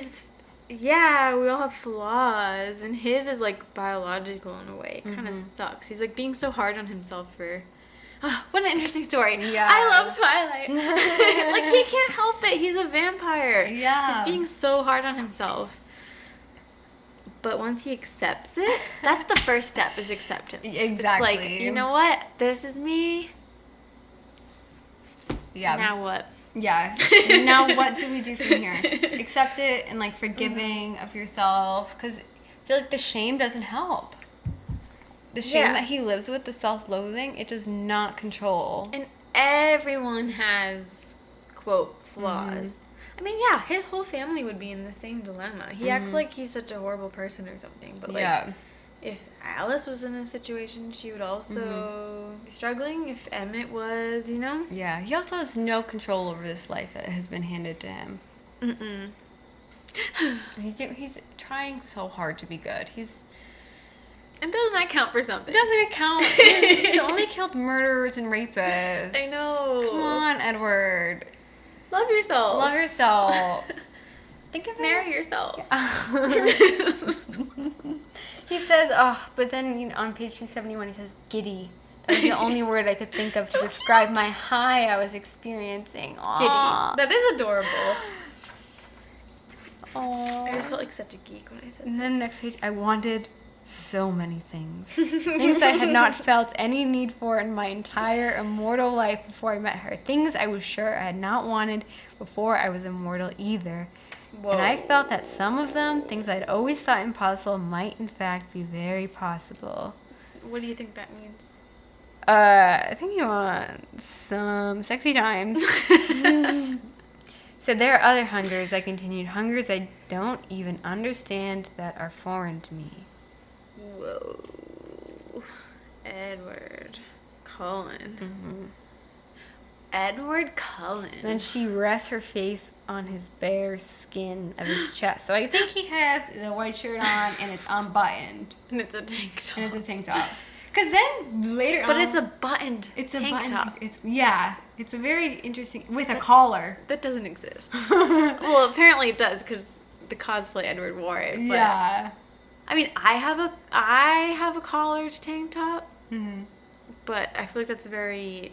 all have flaws. And his is like biological in a way. It kind of sucks. He's like being so hard on himself for... what an interesting story. Yeah. I love Twilight. Like, he can't help it. He's a vampire. Yeah. He's being so hard on himself. But once he accepts it, that's the first step is acceptance. Exactly. It's like, you know what? This is me. Yeah. Now what? Yeah. Now what do we do from here? Accept it and like forgiving of yourself, because I feel like the shame doesn't help. The shame that he lives with, the self-loathing, it does not control. And everyone has, quote, flaws. I mean, yeah, his whole family would be in the same dilemma. He acts like he's such a horrible person or something, but like... If Alice was in this situation, she would also be struggling. If Emmett was, Yeah, he also has no control over this life that has been handed to him. He's trying so hard to be good. And doesn't that count for something? Doesn't it count? He's only killed murderers and rapists. I know. Come on, Edward. Love yourself. Love yourself. Think of Marry yourself. He says, but then on page 271 he says, giddy. That was the only word I could think of to describe my high I was experiencing. Aww. Giddy. That is adorable. Aww. I just felt like such a geek when I said that. And then next page, I wanted so many things. Things I had not felt any need for in my entire immortal life before I met her. Things I was sure I had not wanted before I was immortal either. Whoa. And I felt that some of them, things I'd always thought impossible, might in fact be very possible. What do you think that means? I think he wants some sexy times. So there are other hungers, I continued. Hungers I don't even understand that are foreign to me. Whoa. Edward Cullen. Edward Cullen. And then she rests her face on his bare skin of his chest. So I think he has the white shirt on and it's unbuttoned. And it's a tank top. And it's a tank top. Because then later on... But it's a buttoned It's tank a button top. It's a very interesting... With a collar. That doesn't exist. Well, apparently it does because the cosplay Edward wore it. But, Yeah. I mean, I have a collared tank top. Mm-hmm. But I feel like that's a very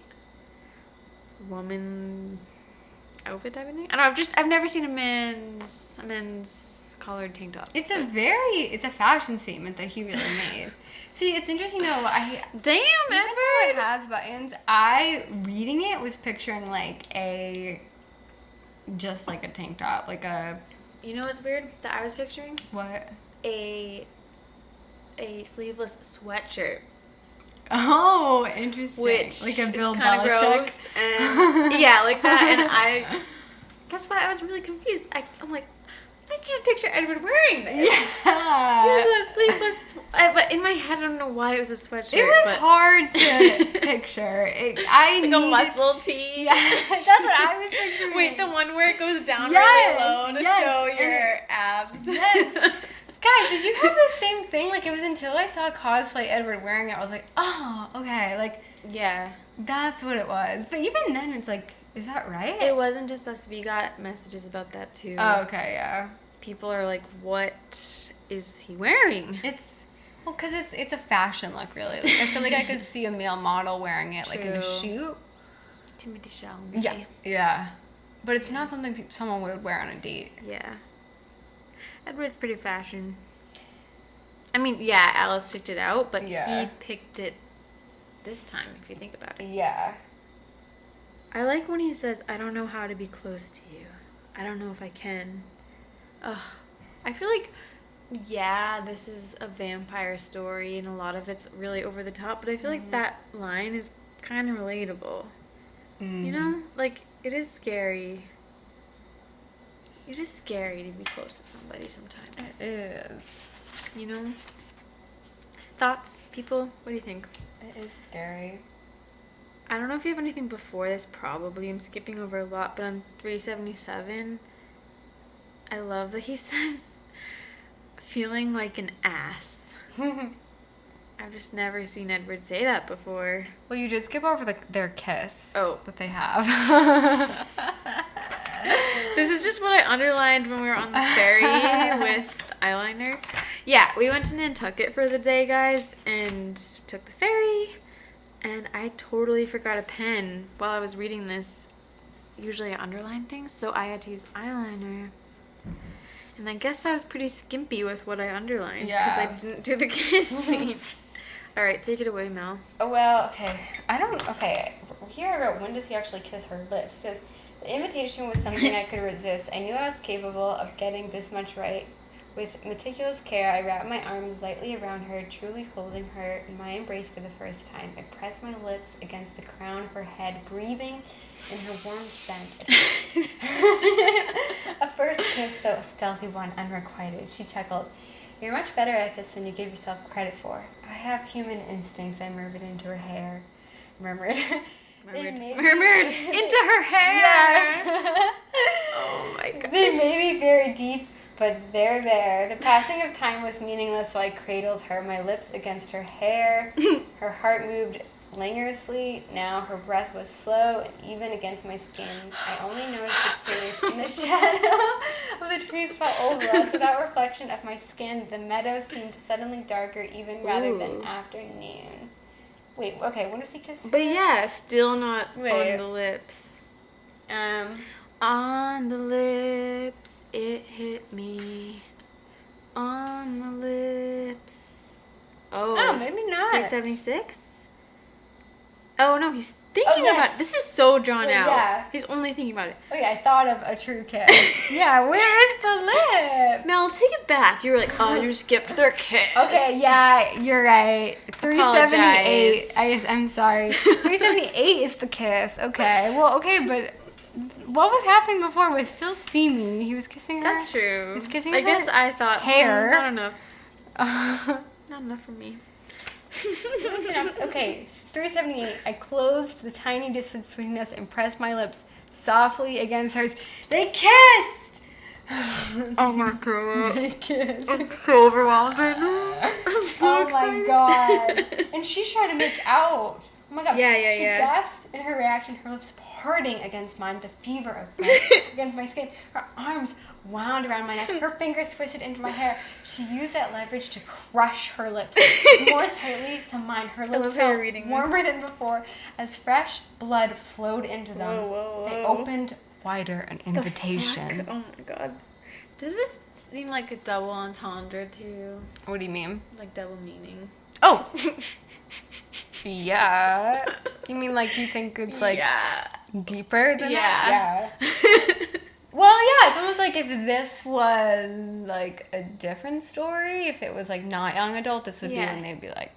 woman outfit type of thing. I don't know. I've never seen a men's collared tank top. It's a fashion statement that he really made. See, it's interesting though. Damn, Even though it Edward. has buttons, reading it was picturing just like a tank top, like a You know what's weird that I was picturing? what? A sleeveless sweatshirt. Oh, interesting. Which like a Bill is kind of Belichick. gross, and yeah, like that. And that's why I was really confused. I'm like, I can't picture Edward wearing this. Yeah. He was a sleeveless, but in my head, I don't know why it was a sweatshirt. It was but hard to picture. like a muscle tee. Yeah, that's what I was picturing. Wait, the one where it goes down Yes, really low to yes, show and your abs. Yes. Guys, did you have the same thing? Like, it was until I saw cosplay Edward wearing it, I was like, oh, okay, like, Yeah. that's what it was. But even then, it's like, is that right? It wasn't just us. We got messages about that too. Oh, okay, yeah. People are like, what is he wearing? Well, because it's a fashion look, really. Like, I feel like I could see a male model wearing it, like, in a True. shoot. Timothy Chalamet. Yeah. Yeah. But it's not something someone would wear on a date. Yeah. Edward's pretty fashion. I mean, yeah, Alice picked it out, but Yeah. he picked it this time, if you think about it. Yeah. I like when he says, I don't know how to be close to you. I don't know if I can. Ugh. I feel like, yeah, this is a vampire story, and a lot of it's really over the top, but I feel like that line is kind of relatable. You know? Like, it is scary. It is scary to be close to somebody sometimes. It is. You know? Thoughts, people? What do you think? It is scary. I don't know if you have anything before this, probably. I'm skipping over a lot, but on 377, I love that he says, feeling like an ass. I've just never seen Edward say that before. Well, you did skip over their kiss. Oh. That they have. This is just what I underlined when we were on the ferry with eyeliner. Yeah, we went to Nantucket for the day, guys, and took the ferry. And I totally forgot a pen while I was reading this. Usually I underline things, so I had to use eyeliner. And I guess I was pretty skimpy with what I underlined because I Yeah. didn't do the kiss scene. All right, take it away, Mel. Oh, well, okay. Okay. Here I wrote, when does he actually kiss her lips? It says, the invitation was something I could resist. I knew I was capable of getting this much right. With meticulous care, I wrapped my arms lightly around her, truly holding her in my embrace for the first time. I pressed my lips against the crown of her head, breathing in her warm scent. A first kiss, though a stealthy one, unrequited. She chuckled. You're much better at this than you give yourself credit for. I have human instincts, I murmured into her hair. Murmured Murmured into her hair. Yes. Oh my god. They may be very deep, but they're there. The passing of time was meaningless while I cradled her, my lips against her hair. Her heart moved languorously. Now her breath was slow and even against my skin. I only noticed the change in the shadow of the trees fell over us. Without reflection of my skin, the meadow seemed suddenly darker even rather than afternoon. Wait, okay, when does he kiss her? But yeah, still not Wait. on the lips. On the lips, it hit me. On the lips. Oh, maybe not. 376? Oh no, he's thinking yes. about it. This is so drawn Oh, out. yeah. He's only thinking about it. Oh yeah, I thought of a true kiss. Yeah, where is the lip? Mel, take it back. You were like, oh, you skipped their kiss. Okay, yeah, you're right. 378. I'm sorry. 378 is the kiss. Okay. Well, okay, but what was happening before was still steamy. He was kissing her. That's true. He was kissing I her guess I thought hair. not enough. Not enough for me. Okay, 378. I closed the tiny distance between us and pressed my lips softly against hers. They kissed! Oh my god. They kissed. I'm so overwhelmed right now. I'm so excited. My god. And she's trying to make out. Oh my god. Yeah, She yeah. gasped in her reaction, her lips parting against mine, the fever of breath against my skin. Her arms wound around my neck, her fingers twisted into my hair. She used that leverage to crush her lips more tightly to mine. Her lips felt warmer than before as fresh blood flowed into them. Whoa. They opened wider, an invitation. Oh my god. Does this seem like a double entendre to you? What do you mean? Like double meaning? Oh! Yeah. You mean like you think it's like deeper than that? Yeah. Well, yeah, it's almost like if this was like a different story, if it was like not young adult, this would be when they'd be like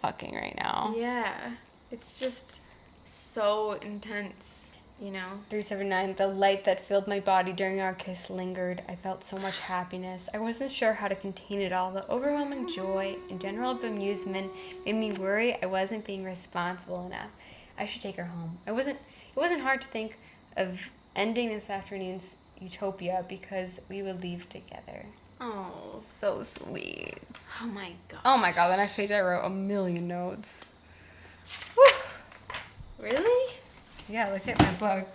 fucking right now. Yeah. It's just so intense, you know? 379, the light that filled my body during our kiss lingered. I felt so much happiness. I wasn't sure how to contain it all. The overwhelming joy and general bemusement made me worry I wasn't being responsible enough. I should take her home. It wasn't hard to think of ending this afternoon's utopia because we would leave together. Oh. So sweet. Oh my god. Oh my god, the next page I wrote a million notes. Woo. Really? Yeah, look at my book.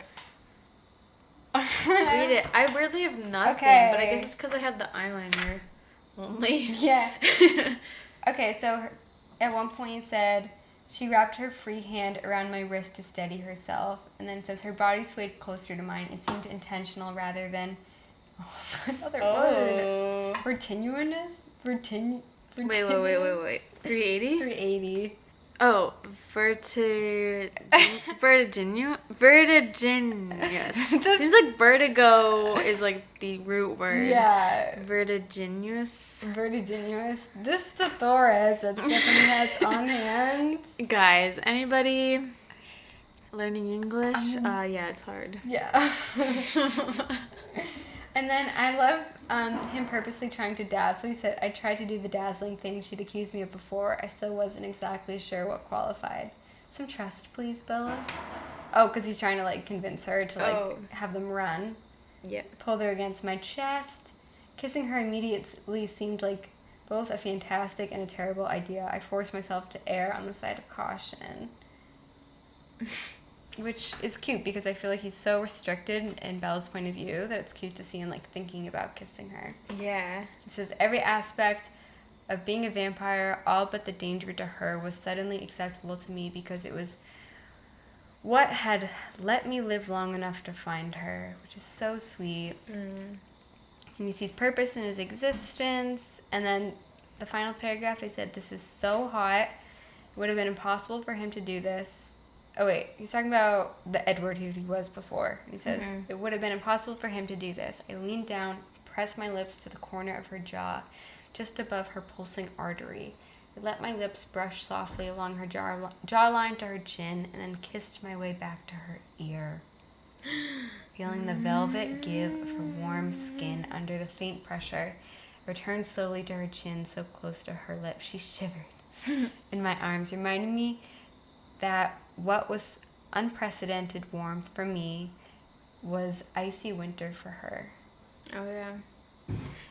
Read it. I weirdly have nothing, but I guess it's because I had the eyeliner only. Yeah. Okay, so at one point it said, she wrapped her free hand around my wrist to steady herself, and then it says her body swayed closer to mine. It seemed intentional rather than another word. Vertiginous? Wait. 380? 380. Oh, vertiginous. Seems like vertigo is like the root word. Yeah. Vertiginous. This is the Thoris that Stephanie has on hand. Guys, anybody learning English? Yeah, it's hard. Yeah. And then I love him purposely trying to dazzle. He said, I tried to do the dazzling thing she'd accused me of before. I still wasn't exactly sure what qualified. Some trust, please, Bella. Oh, because he's trying to, like, convince her to, like, have them run. Yep. Pulled her against my chest. Kissing her immediately seemed like both a fantastic and a terrible idea. I forced myself to err on the side of caution. Which is cute because I feel like he's so restricted in Bella's point of view that it's cute to see him like thinking about kissing her. Yeah. It says every aspect of being a vampire, all but the danger to her, was suddenly acceptable to me because it was what had let me live long enough to find her, which is so sweet. And he sees purpose in his existence. And then the final paragraph, they said, this is so hot. It would have been impossible for him to do this. Oh, wait. He's talking about the Edward who he was before. He says, it would have been impossible for him to do this. I leaned down, pressed my lips to the corner of her jaw, just above her pulsing artery. I let my lips brush softly along her jawline to her chin, and then kissed my way back to her ear. Feeling the velvet give of her warm skin under the faint pressure, I returned slowly to her chin, so close to her lips. She shivered in my arms, reminding me that what was unprecedented warmth for me was icy winter for her. Oh, yeah.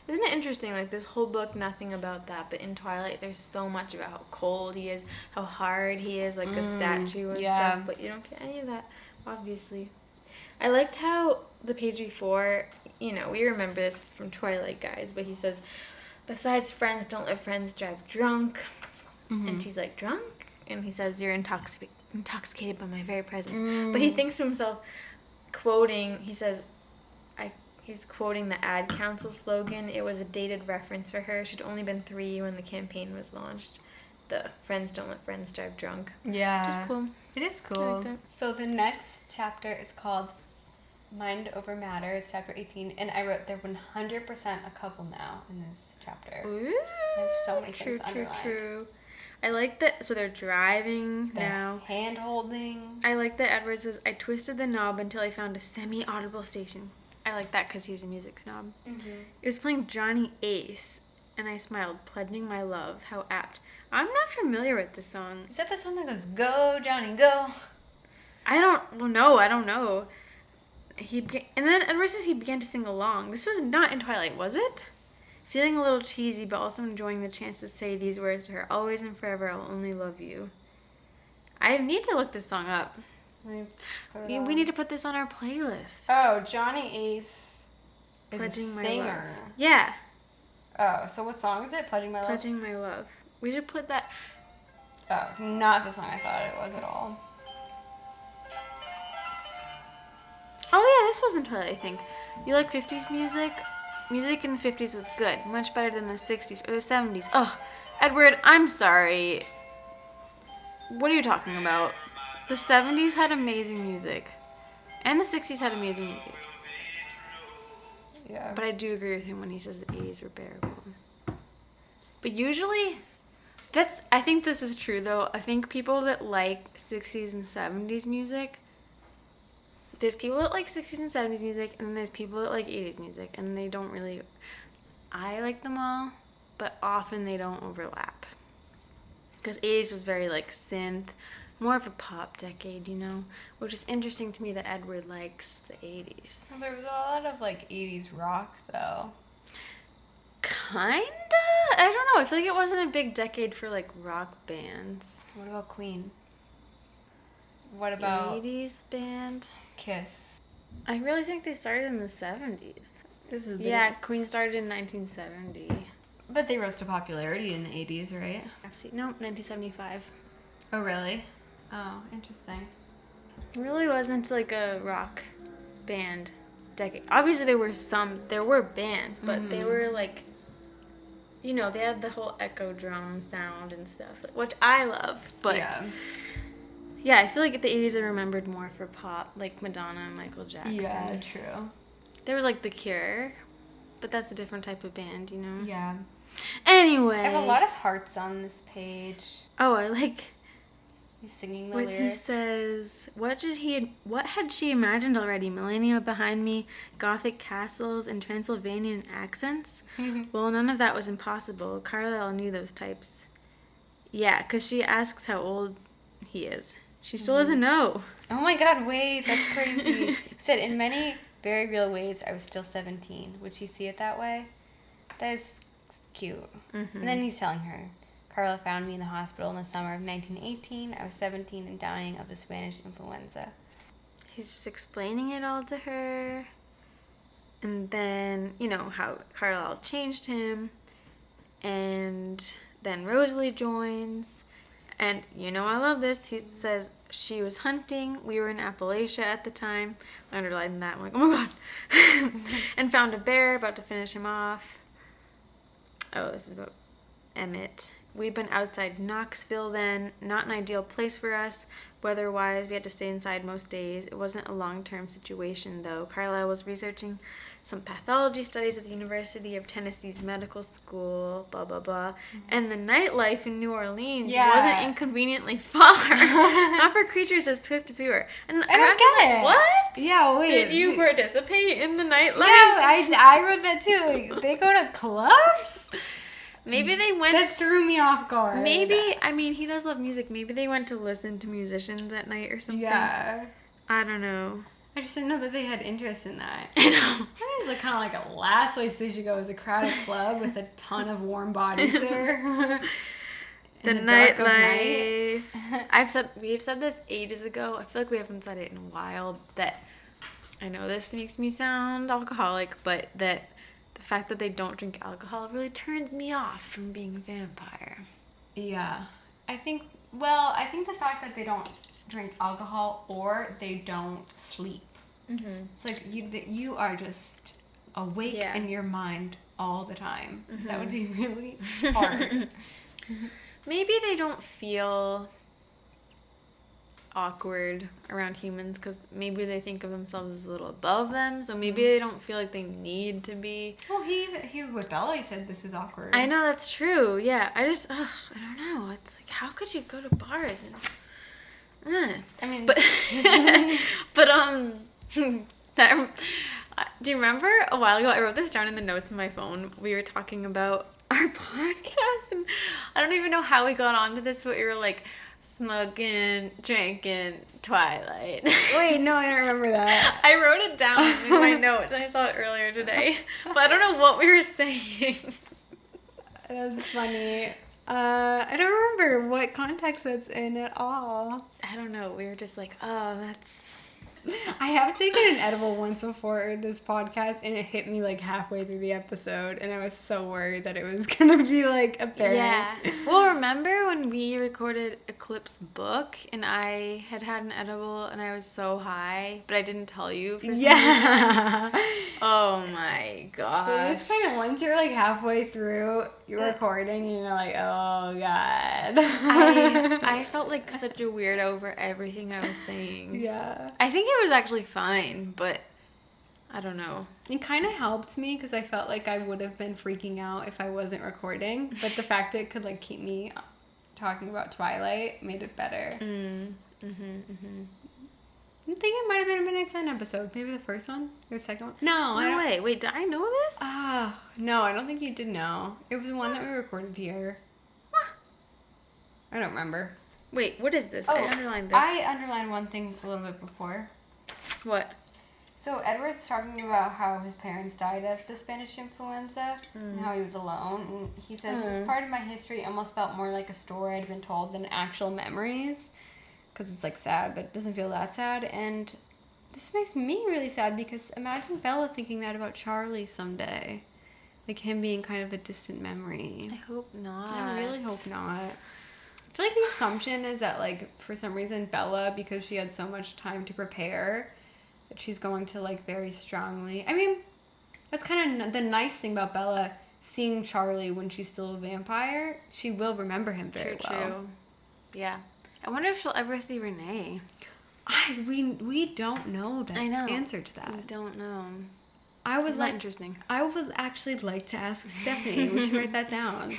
Isn't it interesting, like, this whole book, nothing about that, but in Twilight, there's so much about how cold he is, how hard he is, like a statue and stuff, but you don't get any of that, obviously. I liked how the page before, you know, we remember this from Twilight, guys, but he says, besides friends, don't let friends drive drunk. And she's like, drunk? And he says, you're intoxicated by my very presence. But he thinks to himself, quoting, he says, he was quoting the ad council slogan. It was a dated reference for her. She'd only been 3 when the campaign was launched. The friends don't let friends drive drunk. Yeah. Which is cool. It is cool. I like that. So the next chapter is called Mind Over Matter. It's chapter 18. And I wrote they're 100% a couple now in this chapter. Ooh. I have so many things underlined. True. I like that. So they're driving now. Hand holding. I like that Edward says, I twisted the knob until I found a semi-audible station. I like that because he's a music snob. It was playing Johnny Ace, and I smiled, pledging my love. How apt. I'm not familiar with this song. Is that the song that goes, "Go, Johnny, go"? I don't know. And then Edward says he began to sing along. This was not in Twilight, was it? Feeling a little cheesy, but also enjoying the chance to say these words to her. Always and forever, I'll only love you. I need to look this song up. We need to put this on our playlist. Oh, Johnny Ace is Pledging a My singer. Love. Yeah. Oh, so what song is it? Pledging My Love? Pledging My Love. We should put that. Oh, not the song I thought it was at all. Oh, yeah, this wasn't Twilight, I think. You like 50s music? Music in the 50s was good. Much better than the 60s or the 70s. Oh, Edward, I'm sorry. What are you talking about? The 70s had amazing music. And the 60s had amazing music. Yeah. But I do agree with him when he says the 80s were bearable. But usually, I think this is true though. I think people that like 60s and 70s music, there's people that like 60s and 70s music, and then there's people that like 80s music, and they don't really, I like them all, but often they don't overlap. Because 80s was very like synth, more of a pop decade, you know, which is interesting to me that Edward likes the 80s. Well, there was a lot of like 80s rock though. Kinda? I don't know. I feel like it wasn't a big decade for like rock bands. What about Queen? What about 80s band? Kiss? I really think they started in the 70s. This is Yeah, Queen started in 1970. But they rose to popularity in the 80s, right? No, 1975. Oh, really? Oh, interesting. It really wasn't like a rock band decade. Obviously there were bands, but they were like, you know, they had the whole echo drum sound and stuff, which I love. But yeah, I feel like the 80s are remembered more for pop, like Madonna and Michael Jackson. Yeah, true. There was like The Cure, but that's a different type of band, you know? Yeah. Anyway. I have a lot of hearts on this page. Oh, I like He's singing the when lyrics. he says, what had she imagined already? Millennia behind me, Gothic castles, and Transylvanian accents? Well, none of that was impossible. Carlisle knew those types. Yeah, because she asks how old he is. She still doesn't know. Oh my god, wait, that's crazy. He said, in many very real ways, I was still 17. Would she see it that way? That is cute. And then he's telling her, Carla found me in the hospital in the summer of 1918. I was 17 and dying of the Spanish influenza. He's just explaining it all to her. And then, you know, how Carlisle changed him. And then Rosalie joins. And, you know, I love this. He says, she was hunting. We were in Appalachia at the time. I underlined that. I'm like, oh my god. And found a bear, about to finish him off. Oh, this is about Emmett. We'd been outside Knoxville then. Not an ideal place for us. Weather-wise, we had to stay inside most days. It wasn't a long-term situation, though. Carlisle was researching some pathology studies at the University of Tennessee's medical school, blah, blah, blah. And the nightlife in New Orleans wasn't inconveniently far. Not for creatures as swift as we were. And I don't get it. What? Yeah, wait. Did you participate in the nightlife? Yeah, I wrote that too. Like, they go to clubs? Maybe they went... That threw me off guard. Maybe, I mean, he does love music. Maybe they went to listen to musicians at night or something. Yeah. I don't know. I just didn't know that they had interest in that. I know. I think it was like kind of like a last place they should go is a crowded club with a ton of warm bodies there. The nightlife. We've said this ages ago. I feel like we haven't said it in a while. That I know this makes me sound alcoholic, but that the fact that they don't drink alcohol really turns me off from being a vampire. Yeah. I think the fact that they don't drink alcohol or they don't sleep. Mm-hmm. It's like you are just awake in your mind all the time. Mm-hmm. That would be really hard. Maybe they don't feel awkward around humans because maybe they think of themselves as a little above them, so maybe they don't feel like they need to be. Well, he with Bella, he said this is awkward. I know, that's true. Yeah, I don't know. It's like, how could you go to bars and I mean, but do you remember a while ago I wrote this down in the notes in my phone? We were talking about our podcast. And I don't even know how we got onto this, but we were like smoking, drinking, Twilight. Wait, no, I don't remember that. I wrote it down in my notes and I saw it earlier today. But I don't know what we were saying. That's funny. I don't remember what context that's in at all. I don't know. We were just like, oh, that's... I have taken an edible once before this podcast, and it hit me like halfway through the episode, and I was so worried that it was gonna be like apparent. Yeah. Well, remember when we recorded Eclipse book, and I had an edible, and I was so high, but I didn't tell you for some reason? Oh my gosh. It's kind of once you're like halfway through your recording, and you're like, oh god. I felt like such a weirdo for everything I was saying. Yeah. I think it was actually fine, but I don't know. It kind of helped me because I felt like I would have been freaking out if I wasn't recording, but the fact it could like keep me talking about Twilight made it better. I think it might have been a Midnight Sun episode. Maybe the first one or the second one. No, No way. Wait, did I know this? No, I don't think you did know. It was the one that we recorded here. I don't remember. Wait, what is this? Oh, I underlined this. I underlined one thing a little bit before. What? So Edward's talking about how his parents died of the Spanish influenza and how he was alone. And he says, this part of my history almost felt more like a story I'd been told than actual memories. Because it's like sad, but it doesn't feel that sad. And this makes me really sad because imagine Bella thinking that about Charlie someday. Like him being kind of a distant memory. I hope not. I really hope not. I feel like the assumption is that, like, for some reason, Bella, because she had so much time to prepare, that she's going to, like, very strongly... I mean, that's kind of the nice thing about Bella, seeing Charlie when she's still a vampire. She will remember him very well. True. Yeah. I wonder if she'll ever see Renee. We don't know the answer to that. We don't know. I was like, interesting. I would actually like to ask Stephanie. We should write that down.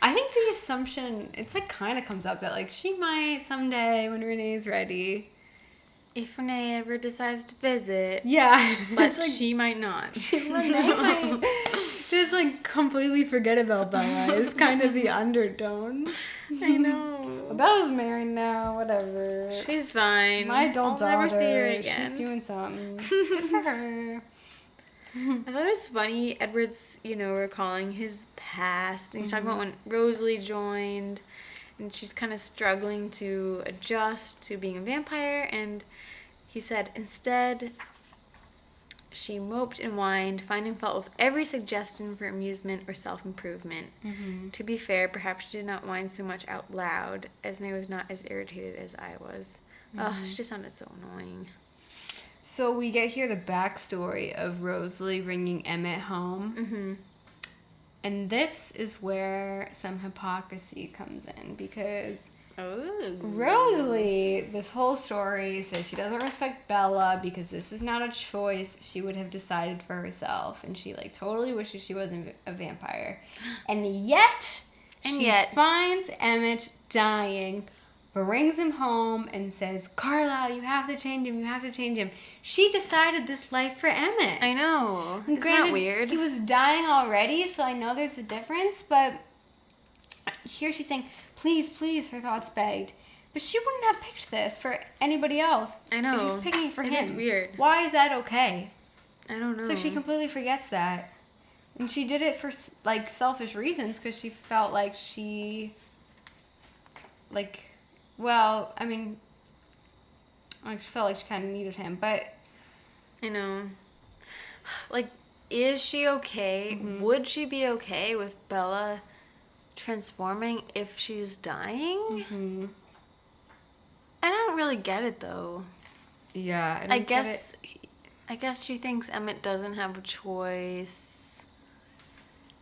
I think the assumption, it's like kind of comes up that like she might someday when Renee's ready. If Renee ever decides to visit. Yeah. But like, she might not. Renee might just like completely forget about Bella. It's kind of the undertone. I know. Well, Bella's married now, whatever. She's fine. My adult daughter. I'll never see her again. She's doing something. Good for her. I thought it was funny, Edward's, recalling his past. And he's talking about when Rosalie joined. And she's kind of struggling to adjust to being a vampire. And he said, instead, she moped and whined, finding fault with every suggestion for amusement or self-improvement. To be fair, perhaps she did not whine so much out loud. Esme was not as irritated as I was. She just sounded so annoying. So we get here the backstory of Rosalie bringing Emmett home. And this is where some hypocrisy comes in because Rosalie, this whole story says she doesn't respect Bella because this is not a choice she would have decided for herself. And she like totally wishes she wasn't a vampire. And yet she finds Emmett dying, brings him home and says, Carla, you have to change him, you have to change him. She decided this life for Emmett. I know. And Isn't that weird? He was dying already, so I know there's a difference, but here she's saying, please, please, her thoughts begged. But she wouldn't have picked this for anybody else. I know. She's picking it for him. It is weird. Why is that okay? I don't know. So she completely forgets that. And she did it for, like, selfish reasons, because she felt like she, like... Well, I mean, I felt like she kind of needed him, but... I know. Like, is she okay? Would she be okay with Bella transforming if she's dying? I don't really get it, though. Yeah, I guess she thinks Emmett doesn't have a choice.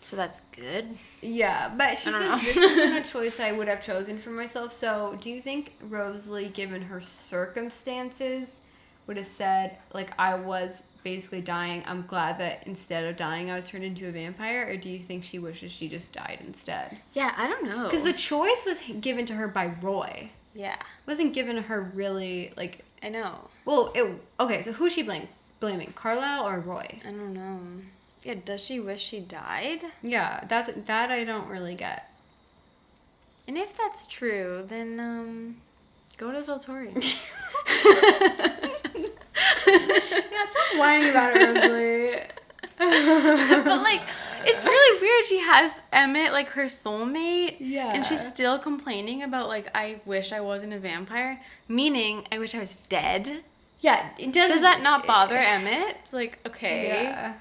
So that's good. Yeah, but she says this isn't a choice I would have chosen for myself. So do you think Rosalie, given her circumstances, would have said, like, I was basically dying, I'm glad that instead of dying I was turned into a vampire? Or do you think she wishes she just died instead? Yeah, I don't know. Because the choice was given to her by Roy. Yeah. It wasn't given to her really, like... I know. Well, okay, so who's she blaming? Carlisle or Roy? I don't know. Yeah, does she wish she died? Yeah, that I don't really get. And if that's true, then go to Valtori. Yeah, stop whining about it, Rosalie. But like, it's really weird. She has Emmett, like her soulmate. Yeah. And she's still complaining about like, I wish I wasn't a vampire. Meaning, I wish I was dead. Yeah, it doesn't. Does that not bother Emmett? It's like, okay, Yeah.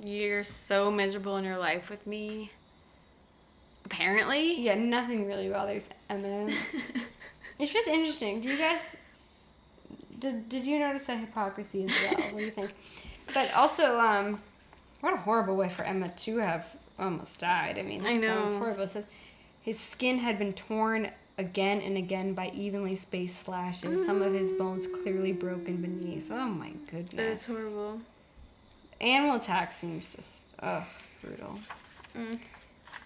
you're so miserable in your life with me. Apparently. Yeah, nothing really bothers Emma. It's just interesting. Do you guys... Did you notice that hypocrisy as well? What do you think? But also, what a horrible way for Emma to have almost died. I mean, that I know. sounds horrible. It says, his skin had been torn again and again by evenly spaced slashes, some of his bones clearly broken beneath. Oh my goodness. That's horrible. Animal attack seems just, brutal.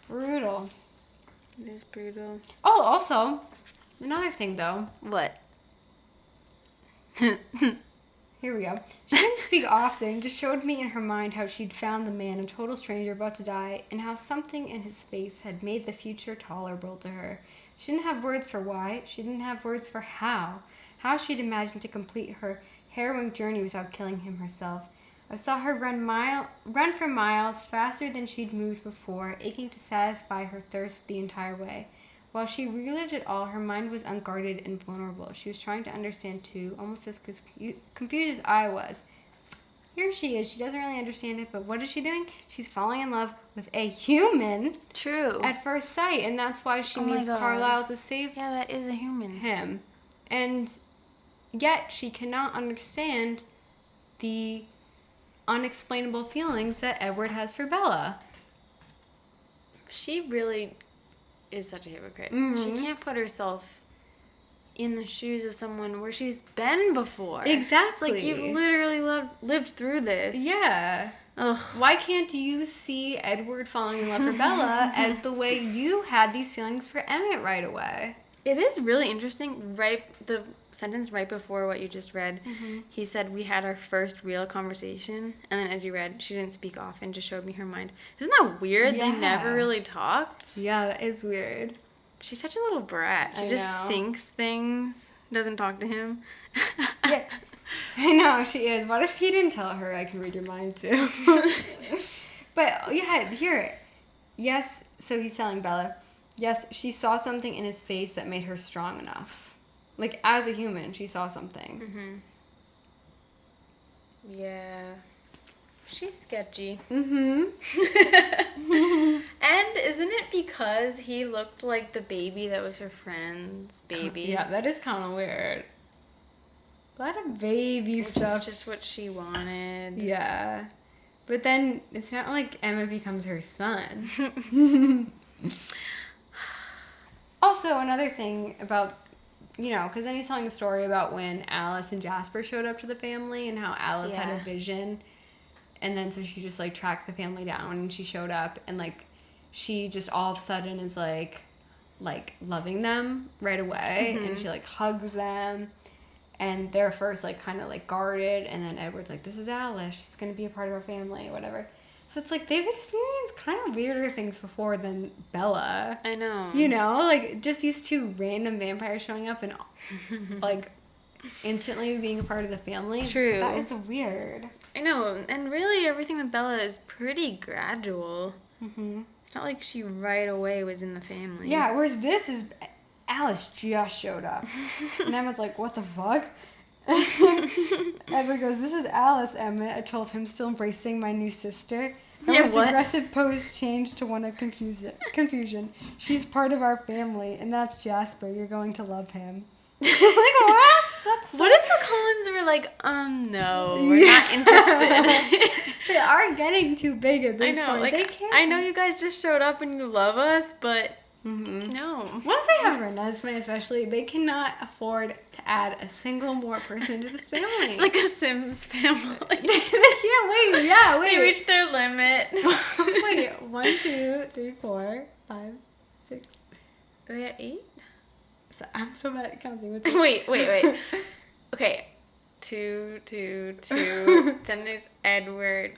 Brutal. It is brutal. Oh, also, another thing though. What? Here we go. She didn't speak often, just showed me in her mind how she'd found the man, a total stranger about to die, and how something in his face had made the future tolerable to her. She didn't have words for why. She didn't have words for how. How she'd imagined to complete her harrowing journey without killing him herself. I saw her run for miles, faster than she'd moved before, aching to satisfy her thirst the entire way. While she relived it all, her mind was unguarded and vulnerable. She was trying to understand, too, almost as confused as I was. Here she is. She doesn't really understand it, but what is she doing? She's falling in love with a human. True. At first sight, and that's why she Oh my needs God. Carlisle to save Yeah, that is a human. him. And yet she cannot understand the unexplainable feelings that Edward has for Bella. She really is such a hypocrite. Mhm. She can't put herself in the shoes of someone where she's been before. Exactly. It's like you've literally lived through this. Yeah. Ugh. Why can't you see Edward falling in love for Bella as the way you had these feelings for Emmett right away? It is really interesting. The sentence right before what you just read, he said, we had our first real conversation. And then as you read, she didn't speak often, just showed me her mind. Isn't that weird? Yeah. They never really talked. Yeah, that is weird. She's such a little brat. She I just know. thinks things, doesn't talk to him. Yeah. I know, she is. What if he didn't tell her I can read your mind too? But yeah, here. Yes, so he's telling Bella. Yes, she saw something in his face that made her strong enough. Like, as a human, she saw something. Yeah. She's sketchy. Mm-hmm. And isn't it because he looked like the baby that was her friend's baby? Yeah, that is kind of weird. A lot of baby Which stuff. is just what she wanted. Yeah. But then it's not like Emma becomes her son. Also, another thing about, because then he's telling the story about when Alice and Jasper showed up to the family and how Alice had a Yeah. vision. And then so she just, tracked the family down and she showed up and, she just all of a sudden is, loving them right away. And she, hugs them. And they're first, kind of, guarded. And then Edward's like, this is Alice. She's going to be a part of our family, whatever. So it's like they've experienced kind of weirder things before than Bella. I know. Just these two random vampires showing up and, instantly being a part of the family. True. That is weird. I know. And really, everything with Bella is pretty gradual. Mm-hmm. It's not like she right away was in the family. Yeah, whereas this is... Alice just showed up. And Emma's like, what the fuck? Edward goes, this is Alice, Emmett. I told him, still embracing my new sister. Emmett's what? aggressive pose changed to one of confusion. She's part of our family, and that's Jasper. You're going to love him. What? That's so... What if the Cullens were like, no, we're not interested? They are getting too big at this I know, point. They can't. I know you guys just showed up and you love us, but Mm-hmm. no. Once they have Renesmee especially, they cannot afford to add a single more person to this family. It's like a Sims family. They can't wait. Yeah, wait. They reached their limit. Wait, 1, 2, 3, 4, 5, 6. Are they at 8? So, I'm so bad at counting. Wait. Okay. 2. Then there's Edward.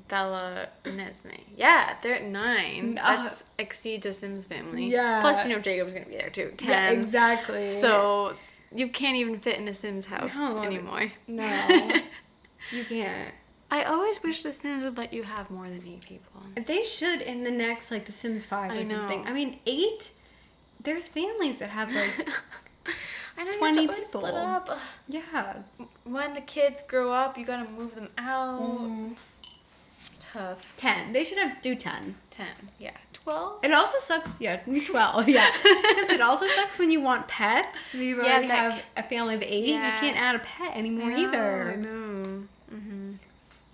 Bella and Esme. Yeah, they're at 9. That's exceeds a Sims family. Yeah. Plus, Jacob's going to be there too. 10. Yeah, exactly. So, you can't even fit in a Sims house anymore. No. You can't. I always wish the Sims would let you have more than 8 people. They should in the next, like, The Sims 5 or something. I mean, 8, there's families that have, like, I know 20 you have to people. split up. Yeah. When the kids grow up, you gotta move them out. It's tough. 10. They should do 10. 10, yeah. 12? It also sucks, 12, yeah. Because it also sucks when you want pets. We already have a family of 8. Yeah. You can't add a pet anymore either. No. Mm-hmm.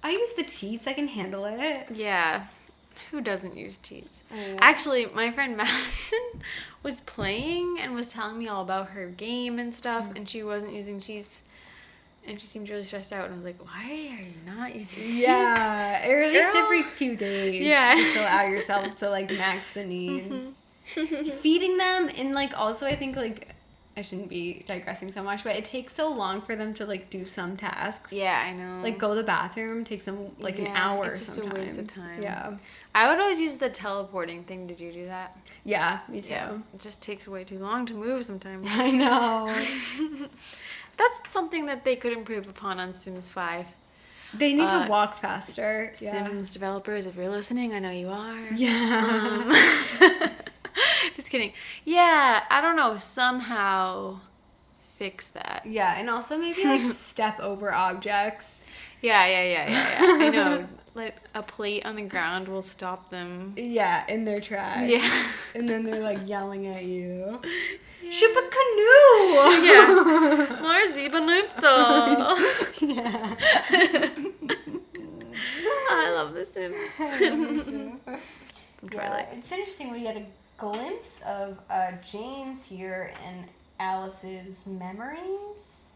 I use the cheats. I can handle it. Yeah. Who doesn't use cheats? Oh. Actually, my friend Madison was playing and was telling me all about her game and stuff, and she wasn't using cheats. And she seemed really stressed out, and I was like, why are you not using cheats? Yeah, or at least every few days. Yeah. Just allow yourself to, like, max the needs. Feeding them, and, like, also I think, like, I shouldn't be digressing so much, but it takes so long for them to, like, do some tasks. Yeah, I know. Like, go to the bathroom takes them, like, an hour it's just sometimes. a waste of time. Yeah. I would always use the teleporting thing. Did you do that? Yeah, me too. Yeah. It just takes way too long to move sometimes. I know. That's something that they could improve upon on Sims 5. They need to walk faster. Yeah. Sims developers, if you're listening, I know you are. Yeah. Just kidding. Yeah, I don't know. Somehow fix that. Yeah, and also maybe, like, step over objects. Yeah. I know. Like, a plate on the ground will stop them. Yeah, in their tracks. Yeah. And then they're, like, yelling at you. Yeah. Ship a canoe! Yeah. Marzipanipta. Yeah. I love The Sims. From Twilight. Yeah, it's interesting. We get a glimpse of James here in Alice's memories,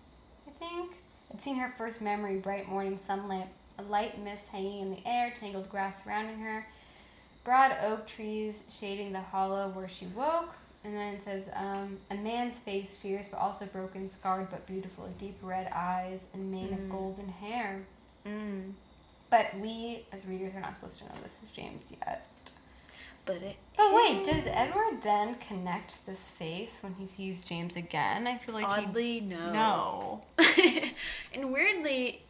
I think. I'd seen her first memory, bright morning sunlight, a light mist hanging in the air, tangled grass surrounding her, broad oak trees shading the hollow where she woke. And then it says, a man's face, fierce but also broken, scarred but beautiful, deep red eyes and mane of golden hair. But we, as readers, are not supposed to know this is James yet. But it Oh wait, does Edward then connect this face when he sees James again? I feel like oddly, no. No. And weirdly,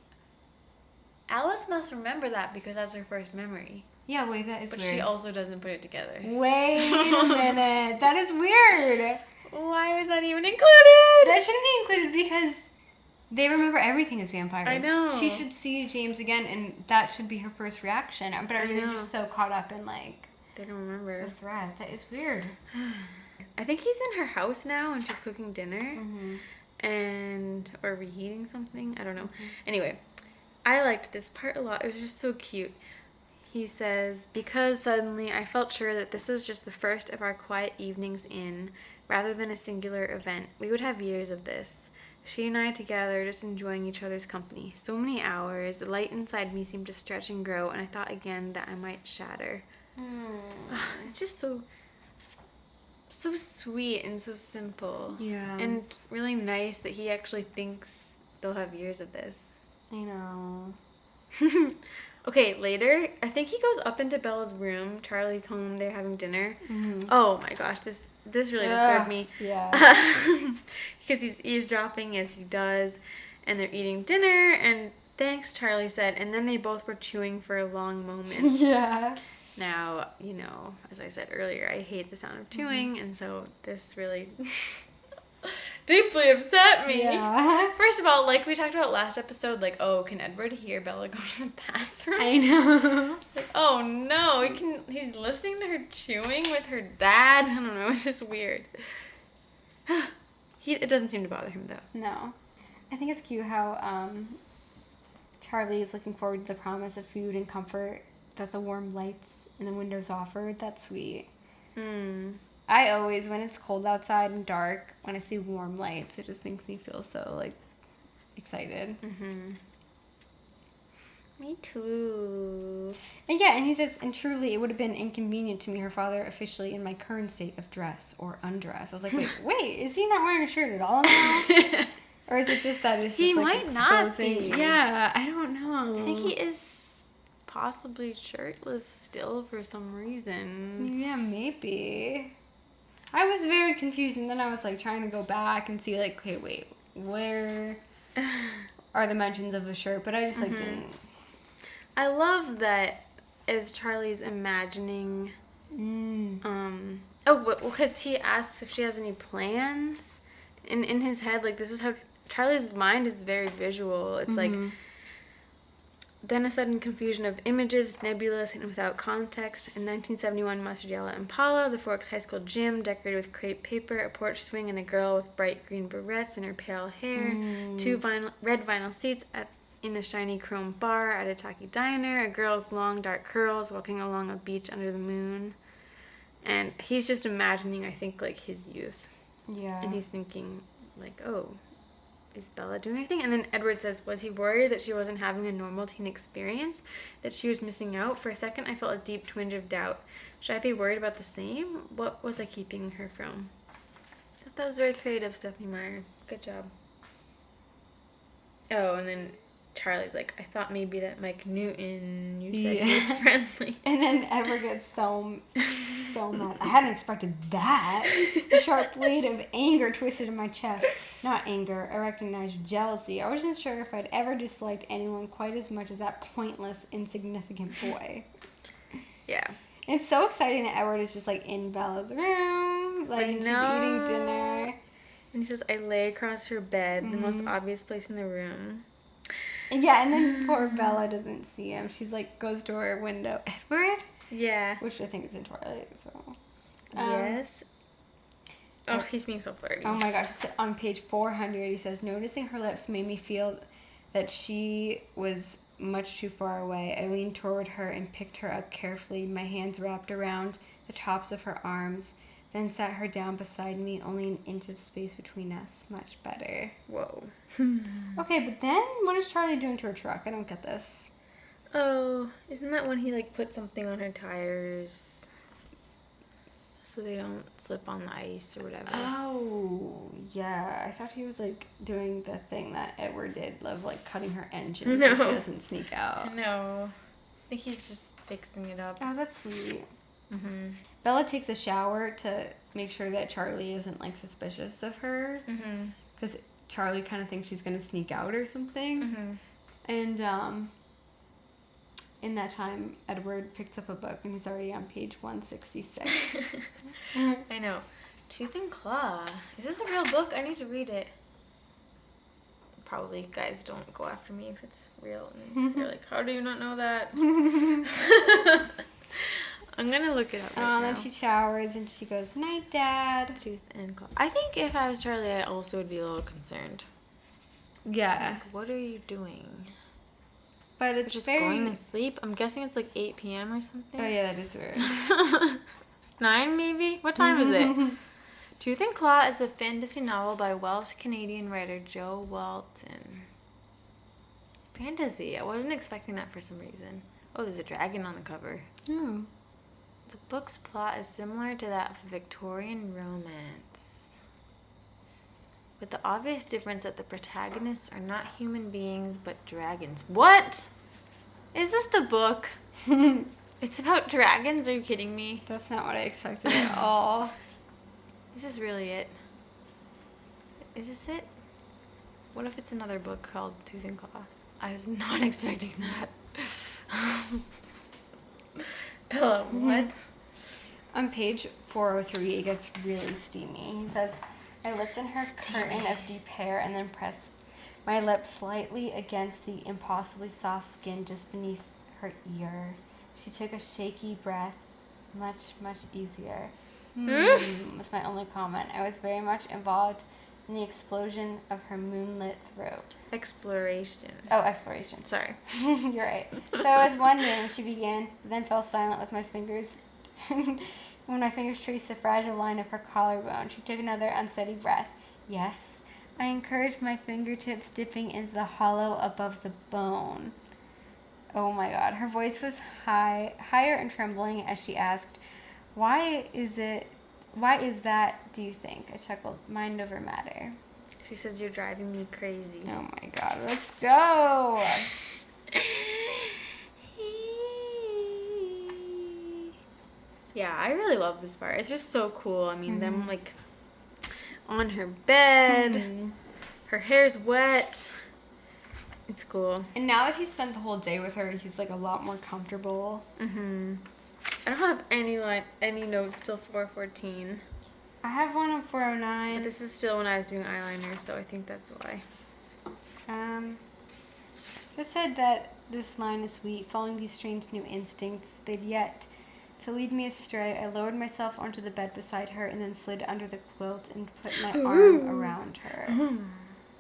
Alice must remember that because that's her first memory. Yeah, wait, that is But weird. she also doesn't put it together. Wait a minute. That is weird. Why was that even included? That shouldn't be included because they remember everything as vampires. I know. She should see James again, and that should be her first reaction. But I they're know. just so caught up in, like, They don't remember. the threat. That is weird. I think he's in her house now and she's cooking dinner. Or reheating something. I don't know. Anyway, I liked this part a lot. It was just so cute. He says, because suddenly I felt sure that this was just the first of our quiet evenings in, rather than a singular event. We would have years of this. She and I together, just enjoying each other's company. So many hours. The light inside me seemed to stretch and grow, and I thought again that I might shatter. It's just so sweet and so simple. Yeah. And really nice that he actually thinks they'll have years of this. I know. Okay, later, I think he goes up into Bella's room. Charlie's home. They're having dinner. Oh my gosh, this really disturbed me. Yeah. Because he's eavesdropping as he does, and they're eating dinner, and thanks, Charlie said, and then they both were chewing for a long moment. Yeah. Now, as I said earlier, I hate the sound of chewing, and so this really deeply upset me. Yeah. First of all, like we talked about last episode, like, oh, can Edward hear Bella go to the bathroom? I know. It's like, oh no, he's listening to her chewing with her dad. I don't know, it's just weird. It doesn't seem to bother him though. No. I think it's cute how Charlie is looking forward to the promise of food and comfort that the warm lights in the windows offered. That's sweet. I always, when it's cold outside and dark, when I see warm lights, it just makes me feel so, like, excited. Me too. And yeah, and he says, and truly it would have been inconvenient to meet her father officially in my current state of dress or undress. I was like, wait, is he not wearing a shirt at all now? Or is it just that it's just, He like, might not exposing? be. Yeah, I don't know. I think he is possibly shirtless still for some reason. Yeah, maybe. I was very confused, and then I was like trying to go back and see like, okay, wait, where are the mentions of the shirt? But I just like didn't. I love that as Charlie's imagining. Because he asks if she has any plans in his head. Like, this is how Charlie's mind is very visual. It's like, then a sudden confusion of images, nebulous and without context. In 1971, Mustard Yellow Impala, the Forks High School gym, decorated with crepe paper, a porch swing, and a girl with bright green barrettes in her pale hair. 2 red vinyl seats in a shiny chrome bar at a tacky diner. A girl with long dark curls walking along a beach under the moon. And he's just imagining, I think, like, his youth. Yeah. And he's thinking, like, oh, is Bella doing anything? And then Edward says, was he worried that she wasn't having a normal teen experience? That she was missing out? For a second, I felt a deep twinge of doubt. Should I be worried about the same? What was I keeping her from? I thought that was very creative, Stephanie Meyer. Good job. Oh, and then Charlie's like, I thought maybe that Mike Newton, you said he was friendly. And then Edward gets so mad. I hadn't expected that. A sharp blade of anger twisted in my chest. Not anger, I recognized jealousy. I wasn't sure if I'd ever disliked anyone quite as much as that pointless, insignificant boy. Yeah. And it's so exciting that Edward is just like in Bella's room, like and she's eating dinner. And he says, I lay across her bed, the most obvious place in the room. Yeah, and then poor Bella doesn't see him. She's like, goes to her window. Edward? Yeah. Which I think is in Twilight, so. Yes. Oh, he's being so flirty. Oh my gosh. On page 400, he says, noticing her lips made me feel that she was much too far away. I leaned toward her and picked her up carefully, my hands wrapped around the tops of her arms, then sat her down beside me, only an inch of space between us. Much better. Whoa. Okay, but then what is Charlie doing to her truck? I don't get this. Oh, isn't that when he, like, put something on her tires so they don't slip on the ice or whatever? Oh, yeah. I thought he was, like, doing the thing that Edward did, of, like, cutting her engine No. so she doesn't sneak out. No. I think he's just fixing it up. Oh, that's sweet. Mm-hmm. Bella takes a shower to make sure that Charlie isn't, like, suspicious of her. Mm-hmm. Because Charlie kind of thinks she's going to sneak out or something. Mm-hmm. And, in that time, Edward picks up a book, and he's already on page 166. I know. Tooth and Claw. Is this a real book? I need to read it. Probably guys don't go after me if it's real. And they're like, how do you not know that? I'm going to look it up right now. Then she showers, and she goes, night, Dad. Tooth and Claw. I think if I was Charlie, I also would be a little concerned. Yeah. Like, what are you doing? But it's Just very... going to sleep? I'm guessing it's like 8 p.m. or something. Oh, yeah, that is weird. 9 maybe? What time is it? Tooth and Claw is a fantasy novel by Welsh-Canadian writer Joe Walton. Fantasy. I wasn't expecting that for some reason. Oh, there's a dragon on the cover. Oh. The book's plot is similar to that of Victorian romance, with the obvious difference that the protagonists are not human beings but dragons. What? Is this the book? It's about dragons? Are you kidding me? That's not what I expected at all. Is this really it? Is this it? What if it's another book called Tooth and Claw? I was not expecting that. Bella, what? On page 403, it gets really steamy. He says, I lift in her curtain of deep hair and then press my lips slightly against the impossibly soft skin just beneath her ear. She took a shaky breath. Much, much easier. Was my only comment. I was very much involved in the explosion of her moonlit throat. Exploration. Oh, exploration. Sorry. You're right. So I was wondering, she began, then fell silent with my fingers. When my fingers traced the fragile line of her collarbone, she took another unsteady breath. Yes, I encouraged my fingertips dipping into the hollow above the bone. Oh my God. Her voice was higher and trembling as she asked, Why is that, do you think? I chuckled, mind over matter. She says you're driving me crazy. Oh my God, let's go. Yeah, I really love this part. It's just so cool. I mean, them, like, on her bed. Her hair's wet. It's cool. And now that he spent the whole day with her, he's, like, a lot more comfortable. I don't have any notes till 4:14. I have one on 4:09. But this is still when I was doing eyeliner, so I think that's why. Just said that this line is sweet. Following these strange new instincts, they'd yet to lead me astray. I lowered myself onto the bed beside her and then slid under the quilt and put my arm around her.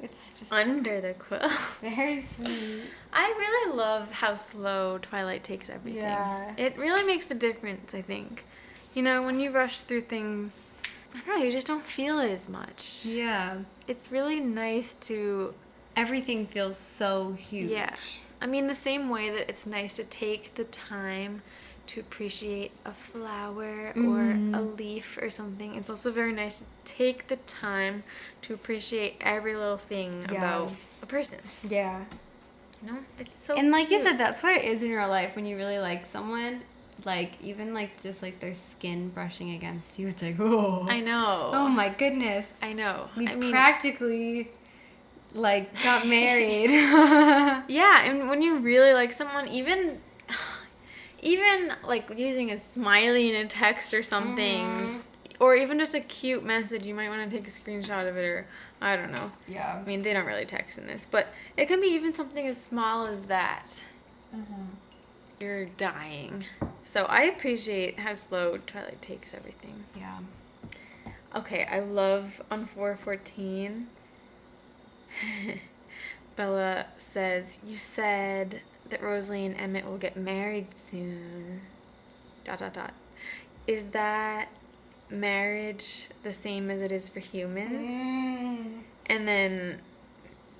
It's just under the quilt. very sweet. I really love how slow Twilight takes everything. Yeah. It really makes a difference, I think. You know, when you rush through things, I don't know, you just don't feel it as much. Yeah. It's really nice to... Everything feels so huge. Yeah. I mean, the same way that it's nice to take the time to appreciate a flower or a leaf or something, it's also very nice to take the time to appreciate every little thing about a person. Yeah. You know? It's so And like cute. you said, that's what it is in real life when you really like someone. Like, even like just like their skin brushing against you, it's like, oh. I know. Oh my goodness. I know. We I mean, practically like got married. yeah, and when you really like someone, even like using a smiley in a text or something, or even just a cute message, you might want to take a screenshot of it, or I don't know. Yeah. I mean, they don't really text in this, but it can be even something as small as that. You're dying. So I appreciate how slow Twilight takes everything. Yeah. Okay, I love on 4:14. Bella says, "You said that Rosalie and Emmett will get married soon. ... Is that marriage the same as it is for humans?" And then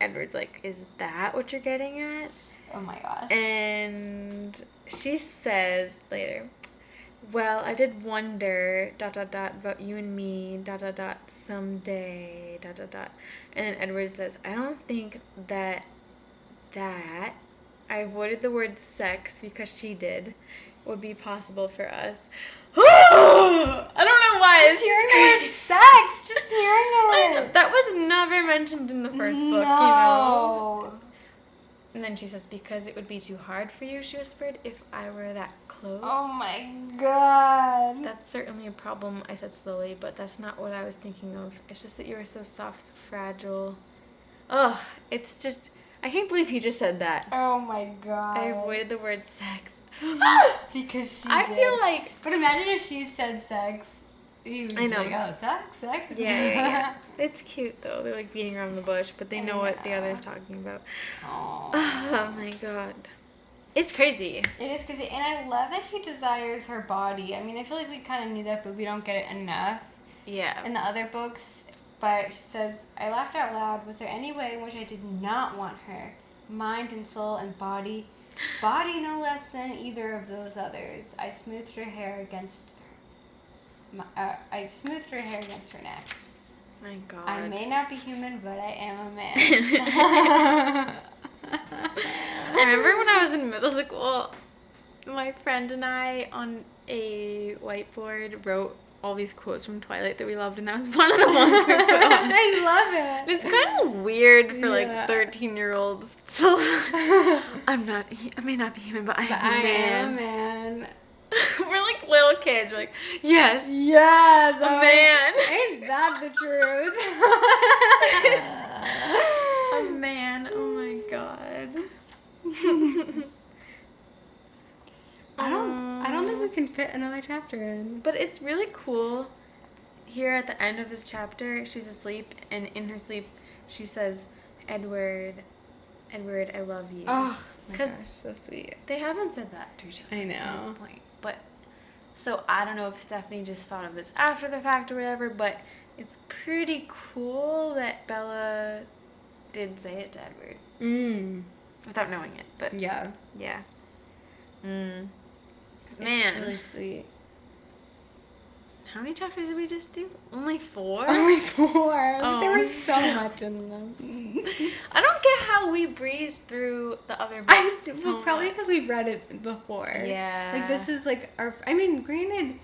Edward's like, "Is that what you're getting at?" Oh my gosh. And she says later, "Well, I did wonder ... about you and me ... someday ... And then Edward says, "I don't think that I avoided the word sex because she did would be possible for us." I don't know why. Just hearing the word sex. Just hearing it. That was never mentioned in the first book, you know. And then she says, "Because it would be too hard for you," she whispered, "if I were that close." Oh my god. That's certainly a problem, I said slowly, but that's not what I was thinking of. It's just that you are so soft, so fragile. Ugh, it's just, I can't believe he just said that. Oh my god. I avoided the word sex. Because she I did. feel like... But imagine if she said sex. He was I know. like, oh, sex? Yeah. It's cute, though. They're, like, beating around the bush, but they know what the Yeah. other's talking about. Oh. Oh, my God. It's crazy. It is crazy. And I love that he desires her body. I mean, I feel like we kind of knew that, but we don't get it enough Yeah. in the other books. But he says, I laughed out loud. Was there any way in which I did not want her? Mind and soul and body. Body no less than either of those others. I smoothed her hair against her neck. My God. I may not be human, but I am a man. I remember when I was in middle school, my friend and I on a whiteboard wrote all these quotes from Twilight that we loved, and that was one of the ones we put on. I love it. And it's kind of weird for like Yeah. 13-year-olds to. I may not be human, but I am a man. am a man. We're like little kids. We're like, yes, Yes, a man. Ain't that the truth? A man. Oh my God. I don't think we can fit another chapter in. But it's really cool. Here at the end of his chapter, she's asleep, and in her sleep, she says, Edward, I love you." Oh, my 'Cause gosh, so sweet. They haven't said that to each other I at know. this point. But, so I don't know if Stephanie just thought of this after the fact or whatever, but it's pretty cool that Bella did say it to Edward. Without knowing it, but Yeah. yeah. Man. It's really sweet. How many chapters did we just do? Only 4? Only 4. Oh. There was so much in them. I don't get how we breezed through the other books. Well, probably because we read it before. Yeah. Like, this is like our. I mean, granted,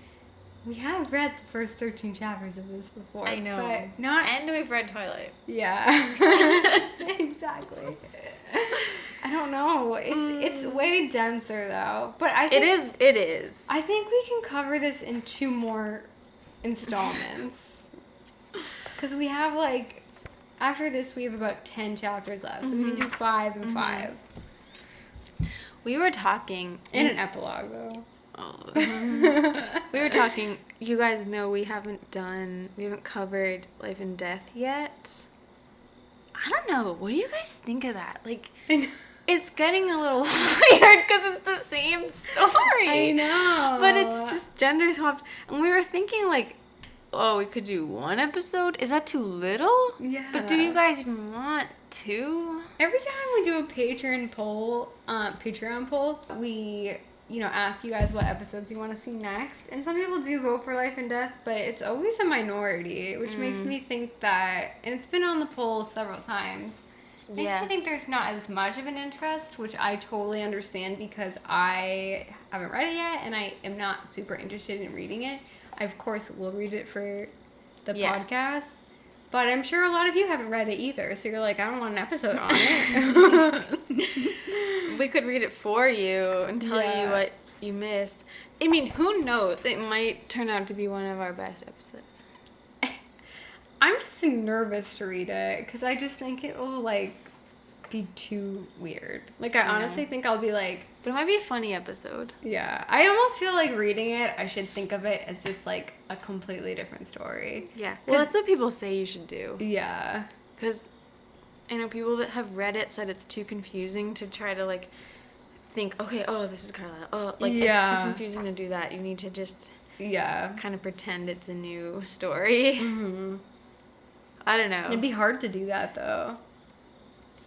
We have read the first 13 chapters of this before. I know. But not... And we've read Twilight. Yeah. Exactly. I don't know. It's way denser, though. But I think... It is. I think we can cover this in 2 more installments. Because we have, like... After this, we have about 10 chapters left. So we can do 5 and 5. We were talking... And an epilogue, though. Oh. We were talking... You guys know we haven't covered Life and Death yet. I don't know. What do you guys think of that? Like, it's getting a little weird because it's the same story. I know. But it's just gender swapped. And we were thinking, like, oh, we could do 1 episode? Is that too little? Yeah. But do you guys even want 2? Every time we do a Patreon poll, we, ask you guys what episodes you want to see next. And some people do vote for Life and Death, but it's always a minority, which makes me think that, and it's been on the poll several times, makes me think there's not as much of an interest, which I totally understand because I haven't read it yet, and I am not super interested in reading it. I, of course, will read it for the podcast, but I'm sure a lot of you haven't read it either, so you're like, I don't want an episode on it. We could read it for you and tell you what you missed. I mean, who knows? It might turn out to be one of our best episodes. I'm just nervous to read it, because I just think it will, like, be too weird. Like, I honestly think I'll be like... But it might be a funny episode. Yeah. I almost feel like reading it, I should think of it as just, like, a completely different story. Yeah. Well, that's what people say you should do. Yeah. Because I know people that have read it said it's too confusing to try to, like, think, okay, oh, this is Carla. Oh, like, it's too confusing to do that. You need to just kind of pretend it's a new story. Mm-hmm. I don't know. It'd be hard to do that, though.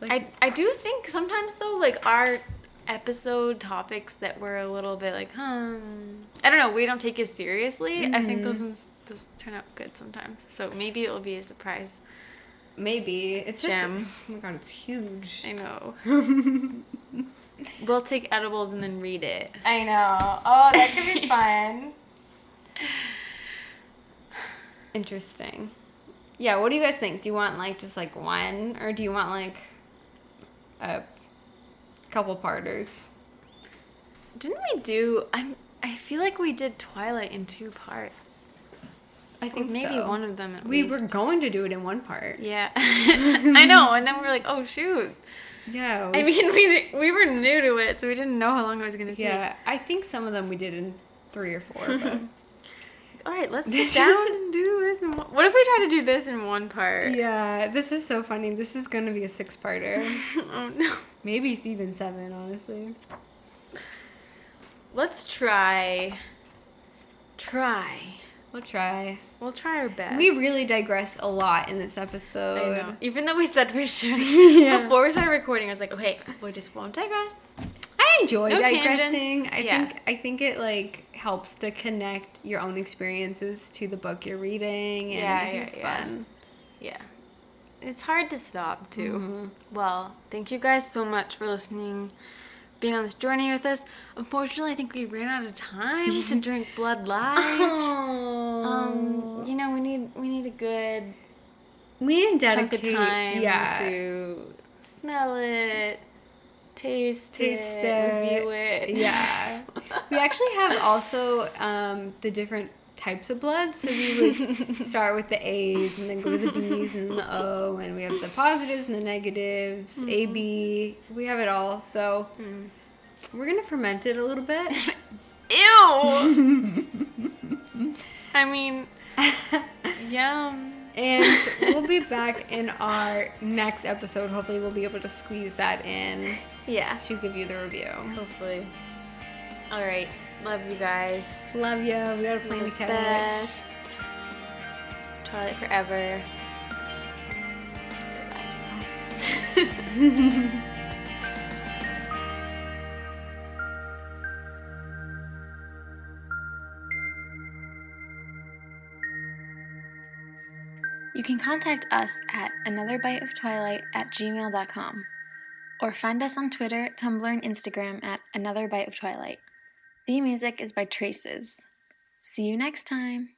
Like, I do think sometimes, though, like, our episode topics that were a little bit like, I don't know, we don't take as seriously. I think those turn out good sometimes. So maybe it'll be a surprise. Maybe. It's gem. Just... Oh my god, it's huge. I know. We'll take edibles and then read it. I know. Oh, that could be fun. Interesting. Yeah, what do you guys think? Do you want, like, just, like, 1? Or do you want, like, a couple parters? Didn't we do... I feel like we did Twilight in 2 parts. I think maybe one of them at we least. were going to do it in 1 part. Yeah. I know, and then we were like, oh, shoot. Yeah. I mean, we were new to it, so we didn't know how long it was going to take. Yeah, I think some of them we did in 3 or 4, but... All right, let's sit down and do this. What if we try to do this in 1 part? Yeah, this is so funny. This is going to be a 6-parter. Oh, no. Maybe it's even 7, honestly. Let's try. We'll try. We'll try our best. We really digress a lot in this episode. I know. Even though we said we should. Before we started recording, I was like, okay, we just won't digress. I enjoy digressing. Tangents. I think it, like, helps to connect your own experiences to the book you're reading, and I think it's fun. Yeah. It's hard to stop, too. Mm-hmm. Well, thank you guys so much for listening, being on this journey with us. Unfortunately, I think we ran out of time to drink Blood Live. Oh. We need a good dedicate chunk of time to smell it, taste it, review it. Yeah. We actually have also the different types of blood. So we would start with the A's and then go to the B's and the O, and we have the positives and the negatives, A, B. We have it all. So we're going to ferment it a little bit. Ew! I mean, yum. And we'll be back in our next episode. Hopefully we'll be able to squeeze that in. Yeah. To give you the review. Hopefully. All right. Love you guys. Love ya. We got a plane to catch. Best. Twilight forever. Goodbye. You can contact us at anotherbiteoftwilight@gmail.com or find us on Twitter, Tumblr, and Instagram at anotherbiteoftwilight. Theme music is by Traces. See you next time.